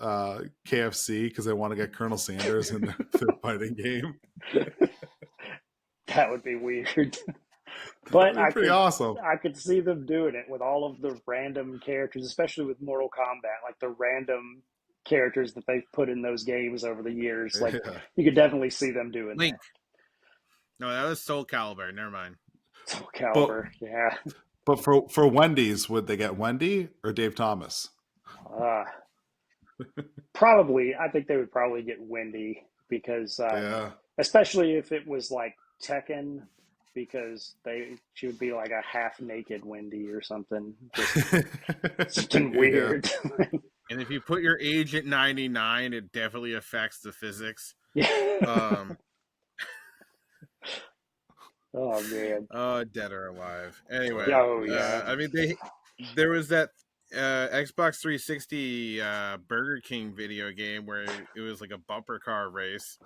Speaker 3: KFC because they want to get Colonel Sanders in their fighting game.
Speaker 1: that would be weird. But
Speaker 3: That'd be pretty awesome.
Speaker 1: I could see them doing it with all of the random characters, especially with Mortal Kombat, like the random characters that they've put in those games over the years. Like
Speaker 3: Yeah.
Speaker 1: you could definitely see them doing
Speaker 2: Link.
Speaker 1: that.
Speaker 2: No, that was Soul Calibur. Never mind.
Speaker 1: Soul
Speaker 3: But
Speaker 1: Calibur, yeah.
Speaker 3: for Wendy's, would they get Wendy or Dave Thomas?
Speaker 1: Uh, Probably, I think they would probably get Wendy because,
Speaker 3: Yeah.
Speaker 1: especially if it was like Tekken, because she would be like a half naked Wendy or something, just something
Speaker 3: Yeah.
Speaker 1: weird.
Speaker 2: And if you put your age at 99, it definitely affects the physics.
Speaker 1: Yeah. Oh man.
Speaker 2: Dead or alive. Anyway,
Speaker 1: Oh yeah.
Speaker 2: I mean, there was that Xbox 360 Burger King video game where it was like a bumper car race.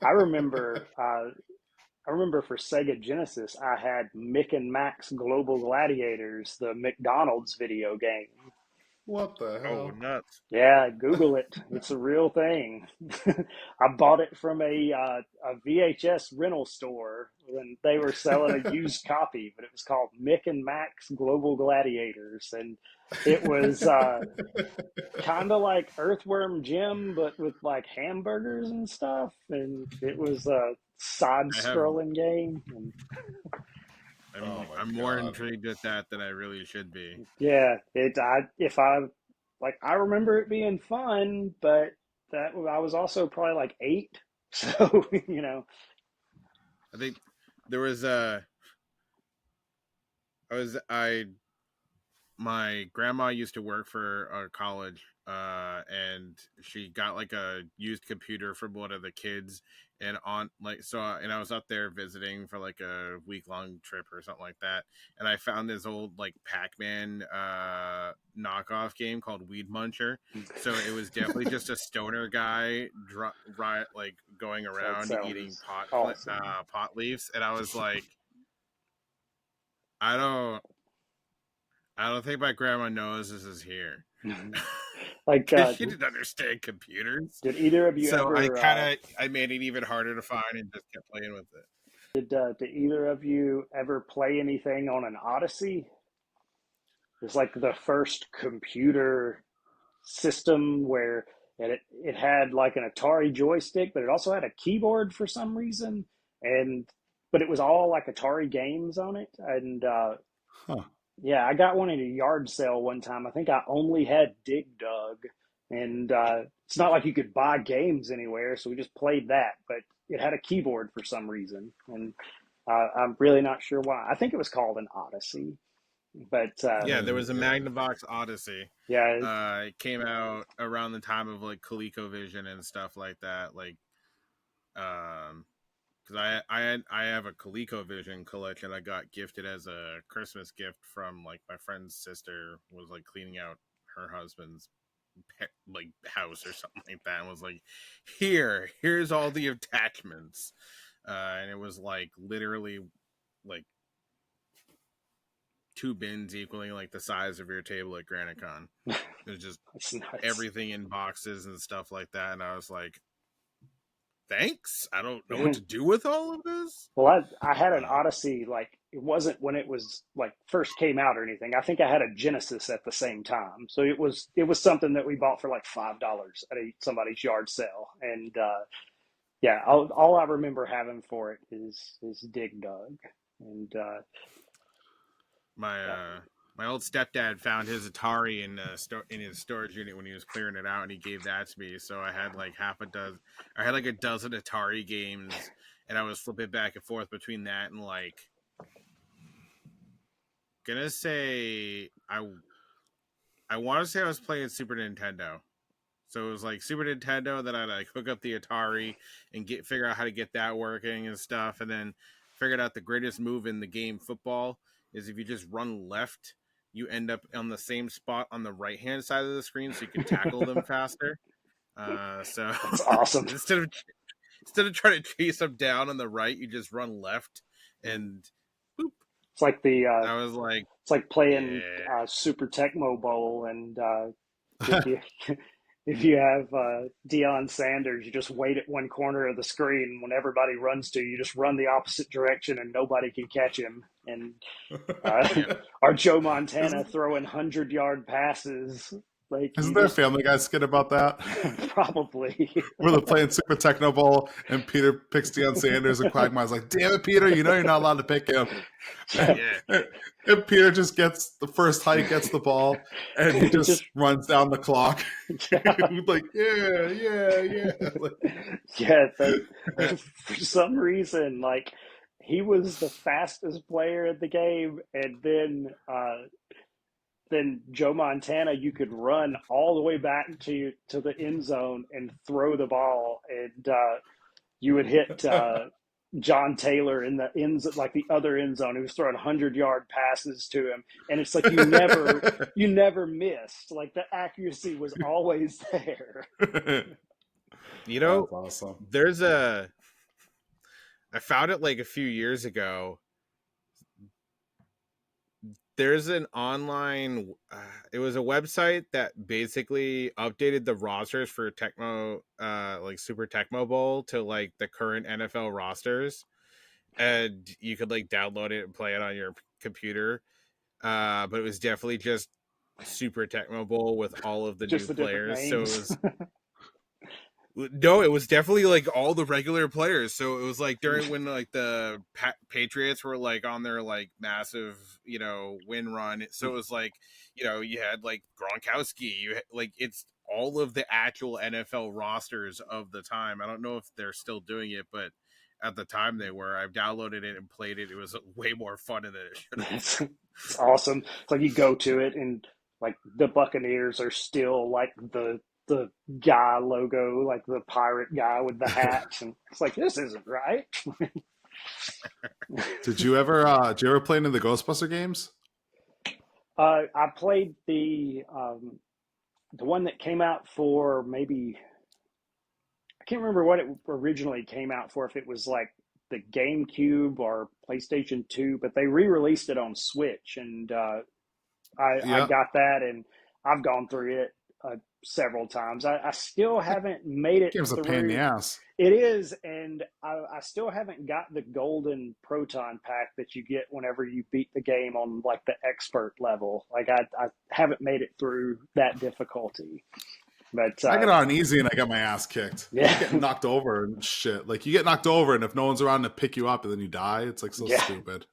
Speaker 1: I remember. I remember for Sega Genesis, I had Mick and Max Global Gladiators, the McDonald's video game.
Speaker 3: What the
Speaker 2: Oh,
Speaker 3: hell?
Speaker 2: nuts!
Speaker 1: Yeah, Google it. It's a real thing. I bought it from a VHS rental store when they were selling a used copy, but it was called Mick and Max Global Gladiators, and it was kind of like Earthworm Jim, but with like hamburgers and stuff. And it was a
Speaker 2: I have.
Speaker 1: side-scrolling game. And
Speaker 3: Oh
Speaker 2: I'm
Speaker 3: my
Speaker 2: more
Speaker 3: god.
Speaker 2: intrigued at that than I really should be.
Speaker 1: yeah, if I like, I remember it being fun, but that I was also probably like 8, so
Speaker 2: I think there was I my grandma used to work for a college, and she got like a used computer from one of the kids, and on like so and I was up there visiting for like a week-long trip or something like that, and I found this old like Pac-Man knockoff game called Weed Muncher. So it was definitely just a stoner guy like going
Speaker 1: That
Speaker 2: around eating
Speaker 1: sounds awesome.
Speaker 2: pot leaves, and I was like, I don't I don't think my grandma knows this is here.
Speaker 1: Like,
Speaker 2: Because she didn't understand computers.
Speaker 1: did either of you
Speaker 2: So
Speaker 1: ever
Speaker 2: I made it even harder to find and just kept playing with it.
Speaker 1: did either of you ever play anything on an Odyssey? It's like the first computer system where it had like an Atari joystick, but it also had a keyboard for some reason, and but it was all like Atari games on it. And
Speaker 3: Huh.
Speaker 1: yeah, I got one in a yard sale one time. I think I only had Dig Dug, and it's not like you could buy games anywhere, so we just played that. But it had a keyboard for some reason, and I'm really not sure why. I think it was called an Odyssey, but
Speaker 2: Yeah, there was a Magnavox Odyssey.
Speaker 1: yeah,
Speaker 2: It came out around the time of like ColecoVision and stuff like that. Like, because I have a ColecoVision collection I got gifted as a Christmas gift from like my friend's sister was like cleaning out her husband's like house or something like that, and was like, here's all the attachments, and it was like literally like two bins equaling like the size of your table at GraniteCon. It was just
Speaker 1: that's nuts.
Speaker 2: everything in boxes and stuff like that, and I was like, thanks. I don't know what to do with all of this.
Speaker 1: Well, I had an Odyssey, like it wasn't when it was like first came out or anything. I think I had a Genesis at the same time, so it was something that we bought for like $5 at somebody's yard sale, and yeah, all I remember having for it is Dig Dug, and
Speaker 2: My
Speaker 1: yeah,
Speaker 2: my old stepdad found his Atari in his storage unit when he was clearing it out, and he gave that to me. So I had like I had like a dozen Atari games, and I was flipping back and forth between that and like, gonna say I want to say I was playing Super Nintendo. So it was like Super Nintendo, then I'd like hook up the Atari and figure out how to get that working and stuff, and then figured out the greatest move in the game football is if you just run left, you end up on the same spot on the right hand side of the screen, so you can tackle them faster. So
Speaker 1: that's awesome.
Speaker 2: instead of trying to chase them down on the right, you just run left, and boop.
Speaker 1: It's like
Speaker 2: I was like,
Speaker 1: it's like playing
Speaker 2: yeah,
Speaker 1: Super Tecmo Bowl, and if you if you have Deion Sanders, you just wait at one corner of the screen. When everybody runs to you, you just run the opposite direction, and nobody can catch him. And
Speaker 2: yeah.
Speaker 1: our Joe Montana throwing 100-yard passes, like
Speaker 3: Isn't
Speaker 1: you
Speaker 3: there a
Speaker 1: just
Speaker 3: Family Guy skit about that?
Speaker 1: probably.
Speaker 3: Where they're playing Super Techno Bowl and Peter picks Deion Sanders and Quagmire's like, damn it, Peter, you know you're not allowed to pick him.
Speaker 1: Yeah.
Speaker 3: And Peter just gets the first height, gets the ball, and he just runs down the clock.
Speaker 1: Yeah.
Speaker 3: Like, yeah. Like,
Speaker 1: Yeah, for some reason, like he was the fastest player in the game, and then Joe Montana, you could run all the way back to the end zone and throw the ball, and you would hit John Taylor in the like the other end zone. He was throwing 100-yard passes to him, and it's like you never missed. Like the accuracy was always there.
Speaker 2: You know,
Speaker 3: that's awesome.
Speaker 2: I found it like a few years ago. There's an online it was a website that basically updated the rosters for Tecmo like Super Tecmo Bowl to like the current NFL rosters, and you could like download it and play it on your computer, but it was definitely just Super Tecmo Bowl with all of the
Speaker 1: Just
Speaker 2: new
Speaker 1: the different
Speaker 2: players. So it
Speaker 1: names.
Speaker 2: was no, it was definitely like all the regular players. So it was like during when like the Patriots were like on their like massive, win run. So it was like, you had like Gronkowski, like it's all of the actual NFL rosters of the time. I don't know if they're still doing it, but at the time they were. I've downloaded it and played it. It was way more fun than it should have.
Speaker 1: It's awesome. It's like you go to it, and like the Buccaneers are still like the guy logo, like the pirate guy with the hat, and it's like this isn't right.
Speaker 3: Did you ever play any of the Ghostbuster games?
Speaker 1: I played the one that came out for maybe I can't remember what it originally came out for, if it was like the GameCube or PlayStation 2, but they re-released it on Switch, and I
Speaker 3: Yeah,
Speaker 1: got that, and I've gone through it several times. I still
Speaker 3: that
Speaker 1: haven't made it
Speaker 3: game's a pain in the
Speaker 1: through.
Speaker 3: ass.
Speaker 1: It is, and I still haven't got the golden proton pack that you get whenever you beat the game on like the expert level. Like I haven't made it through that difficulty. But
Speaker 3: I get on easy and I get my ass kicked. I
Speaker 1: yeah,
Speaker 3: keep getting knocked over and shit. Like you get knocked over and if no one's around to pick you up and then you die, it's like so
Speaker 1: yeah,
Speaker 3: stupid.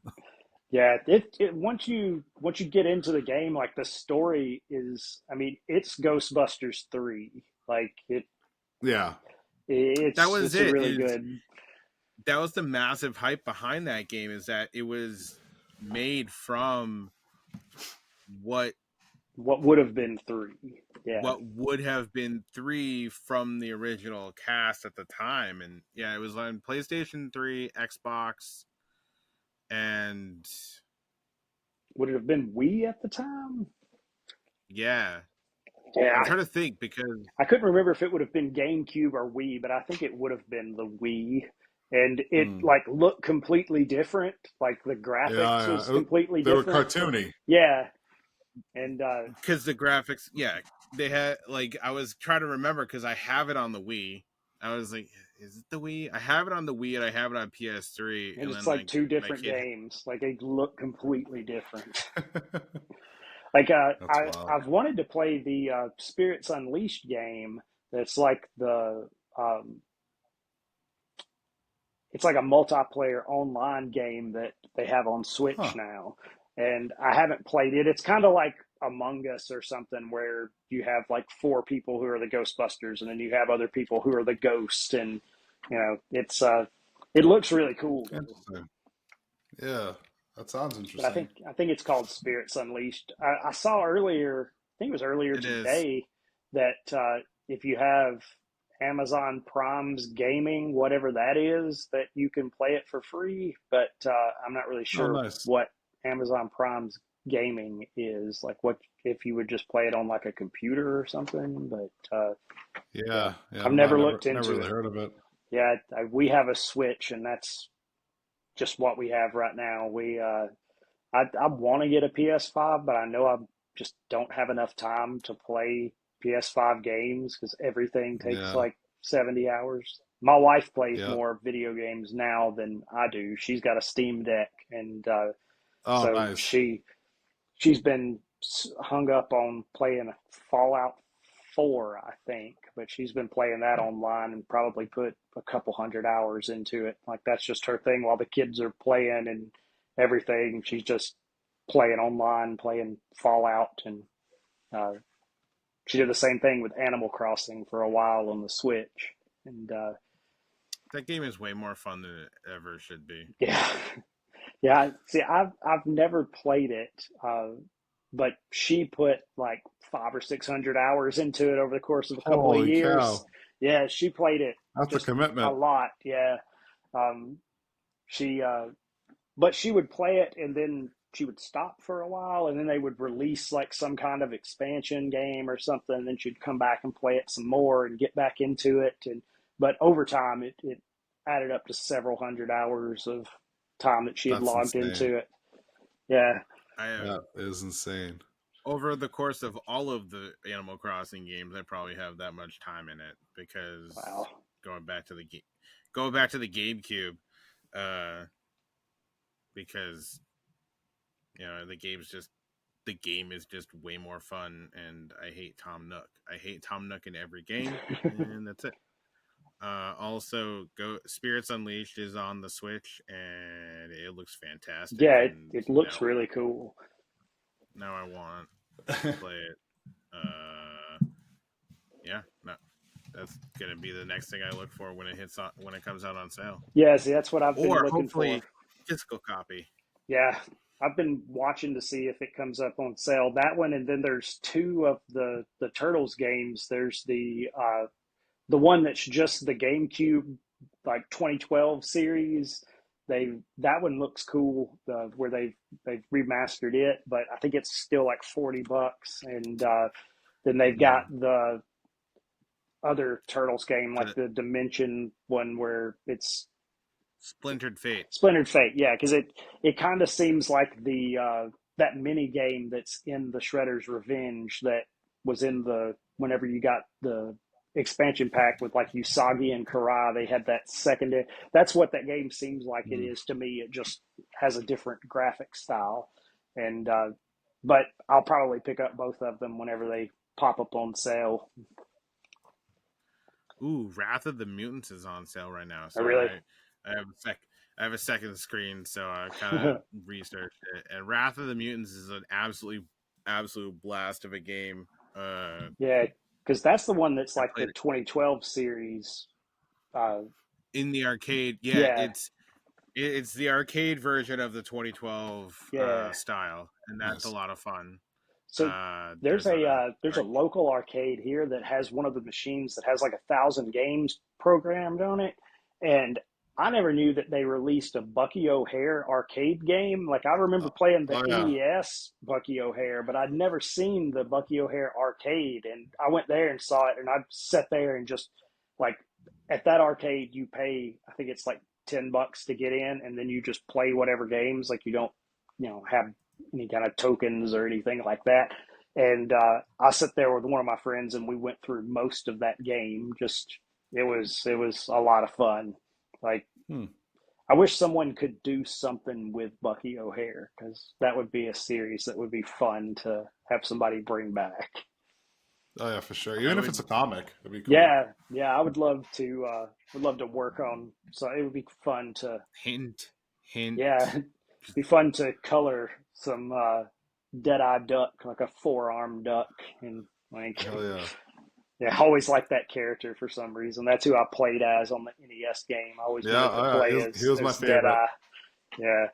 Speaker 1: yeah. It once you get into the game, like the story is, I mean, it's Ghostbusters 3. Like
Speaker 3: Yeah.
Speaker 2: That
Speaker 1: it's
Speaker 2: was
Speaker 1: a
Speaker 2: it.
Speaker 1: really good.
Speaker 2: That was the massive hype behind that game, is that it was made from what
Speaker 1: What would have been 3? Yeah,
Speaker 2: what would have been 3 from the original cast at the time. And yeah, it was on PlayStation 3, Xbox, and
Speaker 1: would it have been Wii at the time?
Speaker 2: yeah. I'm
Speaker 1: Yeah,
Speaker 2: trying to think because
Speaker 1: I couldn't remember if it would have been GameCube or Wii, but I think it would have been the Wii. And it
Speaker 3: Mm.
Speaker 1: like looked completely different. Like the
Speaker 3: Yeah,
Speaker 1: graphics
Speaker 3: yeah.
Speaker 1: was completely
Speaker 3: They were
Speaker 1: different.
Speaker 3: cartoony.
Speaker 1: Yeah, and
Speaker 2: the graphics, yeah, they had, like, I was trying to remember because I have it on the Wii. I was like, is it the Wii? I have it on the Wii and I have it on PS3,
Speaker 1: and
Speaker 2: and
Speaker 1: it's
Speaker 2: then
Speaker 1: like
Speaker 2: like
Speaker 1: two
Speaker 2: my
Speaker 1: different
Speaker 2: kid.
Speaker 1: games. Like they look completely different. Like
Speaker 3: That's wild.
Speaker 1: I've wanted to play the Spirits Unleashed game. That's like the it's like a multiplayer online game that they have on Switch
Speaker 3: Huh.
Speaker 1: now, and I haven't played it. It's kind of like Among Us or something, where you have like 4 people who are the Ghostbusters, and then you have other people who are the ghosts, and it's it looks really cool though.
Speaker 3: Interesting. Yeah, that sounds
Speaker 1: But
Speaker 3: interesting.
Speaker 1: I think it's called Spirits Unleashed. I saw earlier, I think it was earlier
Speaker 2: It is.
Speaker 1: today, that if you have Amazon Prime's gaming, whatever that is, that you can play it for free. But I'm not really
Speaker 3: Oh,
Speaker 1: sure
Speaker 3: nice.
Speaker 1: what Amazon Prime's gaming is. Like, what if you would just play it on like a computer or something? But yeah,
Speaker 3: Yeah, yeah.
Speaker 1: I've
Speaker 3: I've not
Speaker 1: never
Speaker 3: never
Speaker 1: looked
Speaker 3: never
Speaker 1: into
Speaker 3: really
Speaker 1: it.
Speaker 3: heard of it.
Speaker 1: Yeah, we have a Switch, and that's just what we have right now. I want to get a PS5, but I know I just don't have enough time to play PS5 games because everything takes
Speaker 3: Yeah,
Speaker 1: like 70 hours. My wife plays
Speaker 3: yeah.
Speaker 1: more video games now than I do. She's got a Steam Deck, and
Speaker 3: Oh,
Speaker 1: so
Speaker 3: nice.
Speaker 1: she's been hung up on playing Fallout 4, I think, but she's been playing that online and probably put a couple hundred hours into it. Like that's just her thing while the kids are playing and everything. She's just playing online, playing Fallout, and uh, she did the same thing with Animal Crossing for a while on the Switch. And
Speaker 2: That game is way more fun than it ever should be.
Speaker 1: yeah, yeah. See, I've never played it, but she put like 500 or 600 hours into it over the course of a couple of
Speaker 3: Holy
Speaker 1: years.
Speaker 3: cow.
Speaker 1: Yeah, she played it
Speaker 3: That's a
Speaker 1: just a
Speaker 3: commitment.
Speaker 1: lot. Yeah, um, she but she would play it and then she would stop for a while and then they would release like some kind of expansion game or something, and then she'd come back and play it some more and get back into it. And but over time it added up to several hundred hours of time that she had
Speaker 3: That's
Speaker 1: logged
Speaker 3: insane.
Speaker 1: into it. Yeah,
Speaker 2: I have,
Speaker 3: That is insane.
Speaker 2: over the course of all of the Animal Crossing games, I probably have that much time in it
Speaker 1: wow.
Speaker 2: because going back to the going back to the GameCube, uh, because the game is just way more fun, and I hate Tom Nook. I hate Tom Nook in every game, and that's it. Also, Go Spirits Unleashed is on the Switch, and it looks fantastic.
Speaker 1: Yeah,
Speaker 2: And
Speaker 1: it looks really cool.
Speaker 2: now I want to play it. Yeah, no, that's gonna be the next thing I look for when it comes out on sale,
Speaker 1: Yeah, see, that's what I've been
Speaker 2: or
Speaker 1: looking for.
Speaker 2: hopefully physical copy.
Speaker 1: Yeah, I've been watching to see if it comes up on sale. That one, and then there's two of the Turtles games. There's the one that's just the GameCube, like 2012 series. That one looks cool, where they've remastered it, but I think it's still like $40. And then they've got the other Turtles game,
Speaker 2: For
Speaker 1: like
Speaker 2: the
Speaker 1: the Dimension one, where it's
Speaker 2: Splintered Fate.
Speaker 1: Splintered Fate. Yeah, because it kind of seems like the that mini game that's in the Shredder's Revenge that was in the whenever you got the expansion pack with like Usagi and Karai, they had that second. That's what that game seems like it is to me. It just has a different graphic style, and but I'll probably pick up both of them whenever they pop up on sale.
Speaker 2: Ooh, Wrath of the Mutants is on sale right now.
Speaker 1: I
Speaker 2: So
Speaker 1: really,
Speaker 2: I have a second screen, so I kind of researched it. And Wrath of the Mutants is an absolute blast of a game.
Speaker 1: yeah, because that's the one that's
Speaker 2: I
Speaker 1: like the
Speaker 2: played it
Speaker 1: 2012 series. Uh,
Speaker 2: in the arcade. Yeah,
Speaker 1: yeah,
Speaker 2: it's the arcade version of the 2012
Speaker 1: yeah.
Speaker 2: style, and that's a
Speaker 3: Nice.
Speaker 2: lot of fun.
Speaker 1: So
Speaker 2: There's a
Speaker 1: there's a local arcade here that has one of the machines that has like 1,000 games programmed on it, and I never knew that they released a Bucky O'Hare arcade game. Like I remember playing the
Speaker 3: Oh yeah.
Speaker 1: NES Bucky O'Hare, but I'd never seen the Bucky O'Hare arcade. And I went there and saw it, and I sat there and just like at that arcade, you pay I think it's like $10 to get in, and then you just play whatever games. Like you don't have any kind of tokens or anything like that. And I sat there with one of my friends, and we went through most of that game. Just it was a lot of fun. Like
Speaker 3: Hmm.
Speaker 1: I wish someone could do something with Bucky O'Hare, because that would be a series that would be fun to have somebody bring back.
Speaker 3: Oh yeah, for sure.
Speaker 2: I
Speaker 3: Even if it's
Speaker 2: would
Speaker 3: a comic, it'd be cool.
Speaker 1: Yeah, I would love to work on. So it would be fun to
Speaker 2: hint.
Speaker 1: yeah, it'd be fun to color some dead-eye duck, like a four-armed duck, and like
Speaker 3: Hell yeah.
Speaker 1: yeah, I always liked that character for some reason. That's who I played as on the NES game. I always
Speaker 3: Yeah,
Speaker 1: wanted to play
Speaker 3: he was my
Speaker 1: as
Speaker 3: favorite.
Speaker 1: Deadeye. Yeah,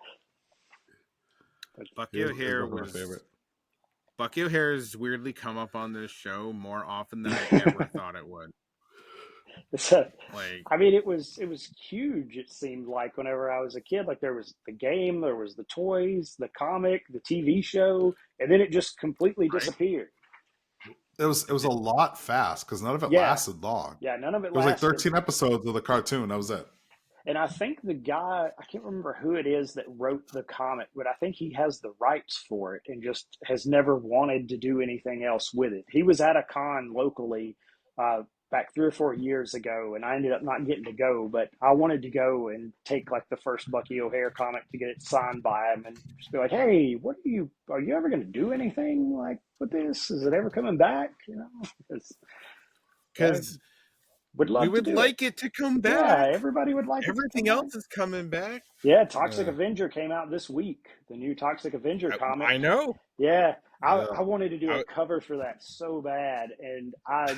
Speaker 1: but
Speaker 2: Bucky
Speaker 3: He was
Speaker 2: O'Hare
Speaker 3: definitely my
Speaker 2: was
Speaker 3: favorite.
Speaker 2: Bucky O'Hare has weirdly come up on this show more often than I ever thought it would.
Speaker 1: it's a,
Speaker 2: Like,
Speaker 1: I mean, it was huge. It seemed like whenever I was a kid, like there was the game, there was the toys, the comic, the TV show, and then it just completely
Speaker 2: right?
Speaker 1: disappeared.
Speaker 3: It was a lot fast because none of it
Speaker 1: Yeah,
Speaker 3: lasted long.
Speaker 1: yeah, none of it
Speaker 3: It was like
Speaker 1: lasted.
Speaker 3: 13 episodes of the cartoon. That was it.
Speaker 1: And I think the guy, I can't remember who it is that wrote the comic, but I think he has the rights for it and just has never wanted to do anything else with it. He was at a con locally back 3 or 4 years ago, and I ended up not getting to go, but I wanted to go and take like the first Bucky O'Hare comic to get it signed by him and just be like, hey, are you ever going to do anything like with this? Is it ever coming back? Yeah,
Speaker 2: Because
Speaker 1: would
Speaker 2: we
Speaker 1: love to
Speaker 2: would
Speaker 1: do it.
Speaker 2: like it to come
Speaker 1: Yeah,
Speaker 2: back.
Speaker 1: everybody would like it to come
Speaker 2: Everything
Speaker 1: back.
Speaker 2: else is coming back.
Speaker 1: Yeah, Toxic
Speaker 3: Yeah.
Speaker 1: Avenger came out this week. The new Toxic Avenger comic.
Speaker 2: I know.
Speaker 1: Yeah,
Speaker 3: Yeah.
Speaker 1: I wanted to do a cover for that so bad, and I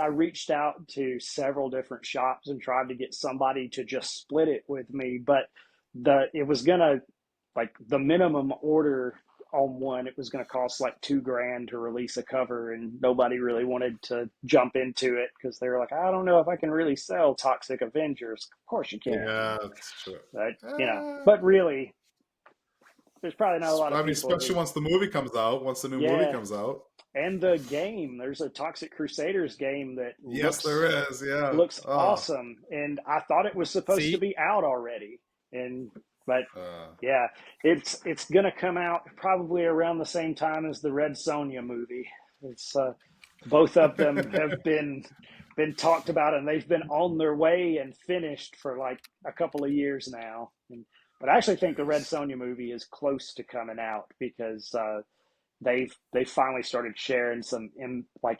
Speaker 1: reached out to several different shops and tried to get somebody to just split it with me, but it was gonna like the minimum order on one, it was gonna cost like $2,000 to release a cover, and nobody really wanted to jump into it because they were like, I don't know if I can really sell Toxic Avengers. Of course you can,
Speaker 3: Yeah, that's true.
Speaker 1: but really, there's probably not a lot
Speaker 3: I
Speaker 1: of
Speaker 3: mean,
Speaker 1: people
Speaker 3: especially
Speaker 1: who,
Speaker 3: once the movie comes out, once the new movie
Speaker 1: yeah.
Speaker 3: comes out.
Speaker 1: And the game, there's a Toxic Crusaders game that
Speaker 3: Yes, there is. Yeah.
Speaker 1: looks awesome, and I thought it was supposed to
Speaker 2: See,
Speaker 1: be out already, but yeah, it's gonna come out probably around the same time as the Red Sonja movie. It's both of them have been talked about, and they've been on their way and finished for like a couple of years now. But I actually think the Red Sonja movie is close to coming out because they finally started sharing some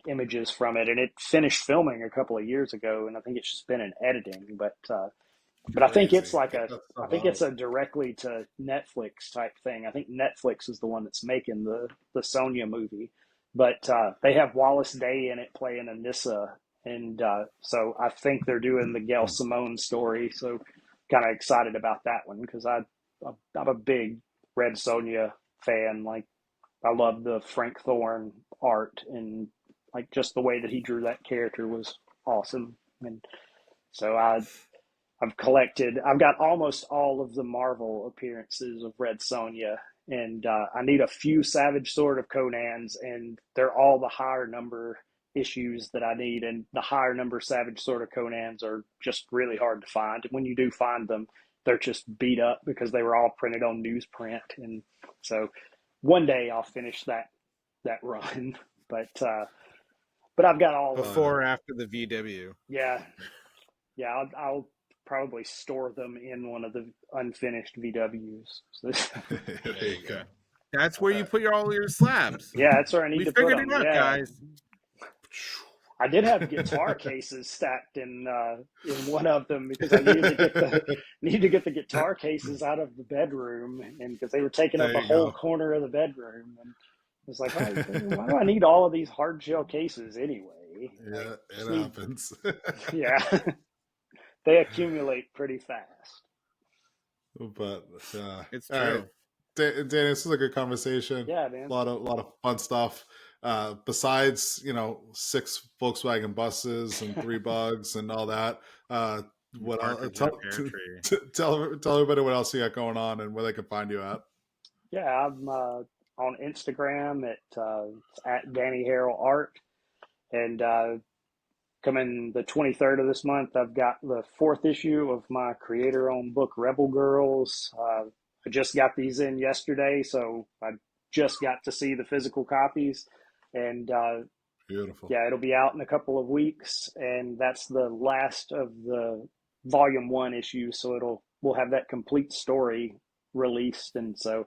Speaker 1: images from it, and it finished filming a couple of years ago, and I think it's just been in editing. But I think it's
Speaker 3: Crazy.
Speaker 1: like
Speaker 3: Get that
Speaker 1: I
Speaker 3: stuff
Speaker 1: think it's
Speaker 3: out.
Speaker 1: a directly to Netflix type thing. I think Netflix is the one that's making the Sonya movie, but they have Wallace Day in it playing Anissa, and so I think they're doing the Gail Simone story. So kind of excited about that one because I'm a big Red Sonja fan. Like, I love the Frank Thorne art, and like just the way that he drew that character was awesome. And so I've got almost all of the Marvel appearances of Red Sonja, and I need a few Savage Sword of Conans, and they're all the higher number issues that I need, and the higher number Savage Sword of Conans are just really hard to find. And when you do find them, they're just beat up because they were all printed on newsprint, and so one day I'll finish that run. But I've got all of
Speaker 2: Before or after the VW.
Speaker 1: yeah, yeah, I'll probably store them in one of the unfinished VWs. So,
Speaker 3: There you go.
Speaker 2: That's where you put all your slabs.
Speaker 1: yeah, that's where I need
Speaker 2: We
Speaker 1: to put
Speaker 2: figured
Speaker 1: them.
Speaker 2: it out,
Speaker 1: Yeah,
Speaker 2: guys.
Speaker 1: I did have guitar cases stacked in one of them because I needed to get the guitar cases out of the bedroom, and because they were taking up
Speaker 3: There
Speaker 1: a
Speaker 3: you
Speaker 1: whole
Speaker 3: go.
Speaker 1: corner of the bedroom, and I was like, why do I need all of these hard shell cases anyway?
Speaker 3: Yeah,
Speaker 1: Just
Speaker 3: it
Speaker 1: need,
Speaker 3: happens.
Speaker 1: yeah, they accumulate pretty fast.
Speaker 3: But
Speaker 2: It's
Speaker 3: all right,
Speaker 2: true.
Speaker 3: Danny, this is a good conversation.
Speaker 1: Yeah, man.
Speaker 3: A lot of fun stuff. Besides, 6 Volkswagen buses and 3 bugs and all that. What else?
Speaker 2: Partridge in a pear tree.
Speaker 3: Tell everybody what else you got going on and where they can find you at.
Speaker 1: Yeah, I'm on Instagram at Danny Harrell Art, and coming the 23rd of this month, I've got the 4th issue of my creator-owned book, Rebel Girls. I just got these in yesterday, so I just got to see the physical copies, and
Speaker 3: Beautiful.
Speaker 1: yeah, it'll be out in a couple of weeks, and that's the last of the volume 1 issue. So we'll have that complete story released, and so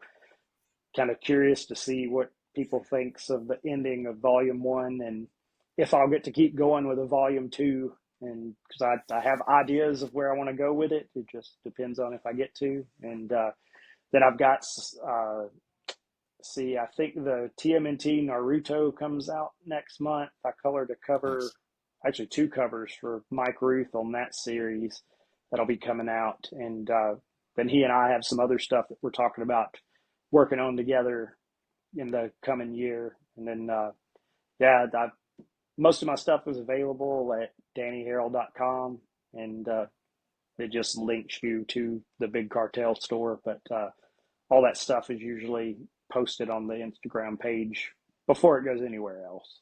Speaker 1: kind of curious to see what people thinks of the ending of volume 1, and if I'll get to keep going with a volume 2. And because I have ideas of where I want to go with it, it just depends on if I get to. And then I've got I think the TMNT Naruto comes out next month. I colored a cover,
Speaker 3: Nice.
Speaker 1: actually 2 covers for Mike Ruth on that series that'll be coming out. And then he and I have some other stuff that we're talking about working on together in the coming year. And then, yeah, most of my stuff is available at DannyHarrell.com, and it just links you to the Big Cartel store. But all that stuff is usually posted on the Instagram page before it goes anywhere else.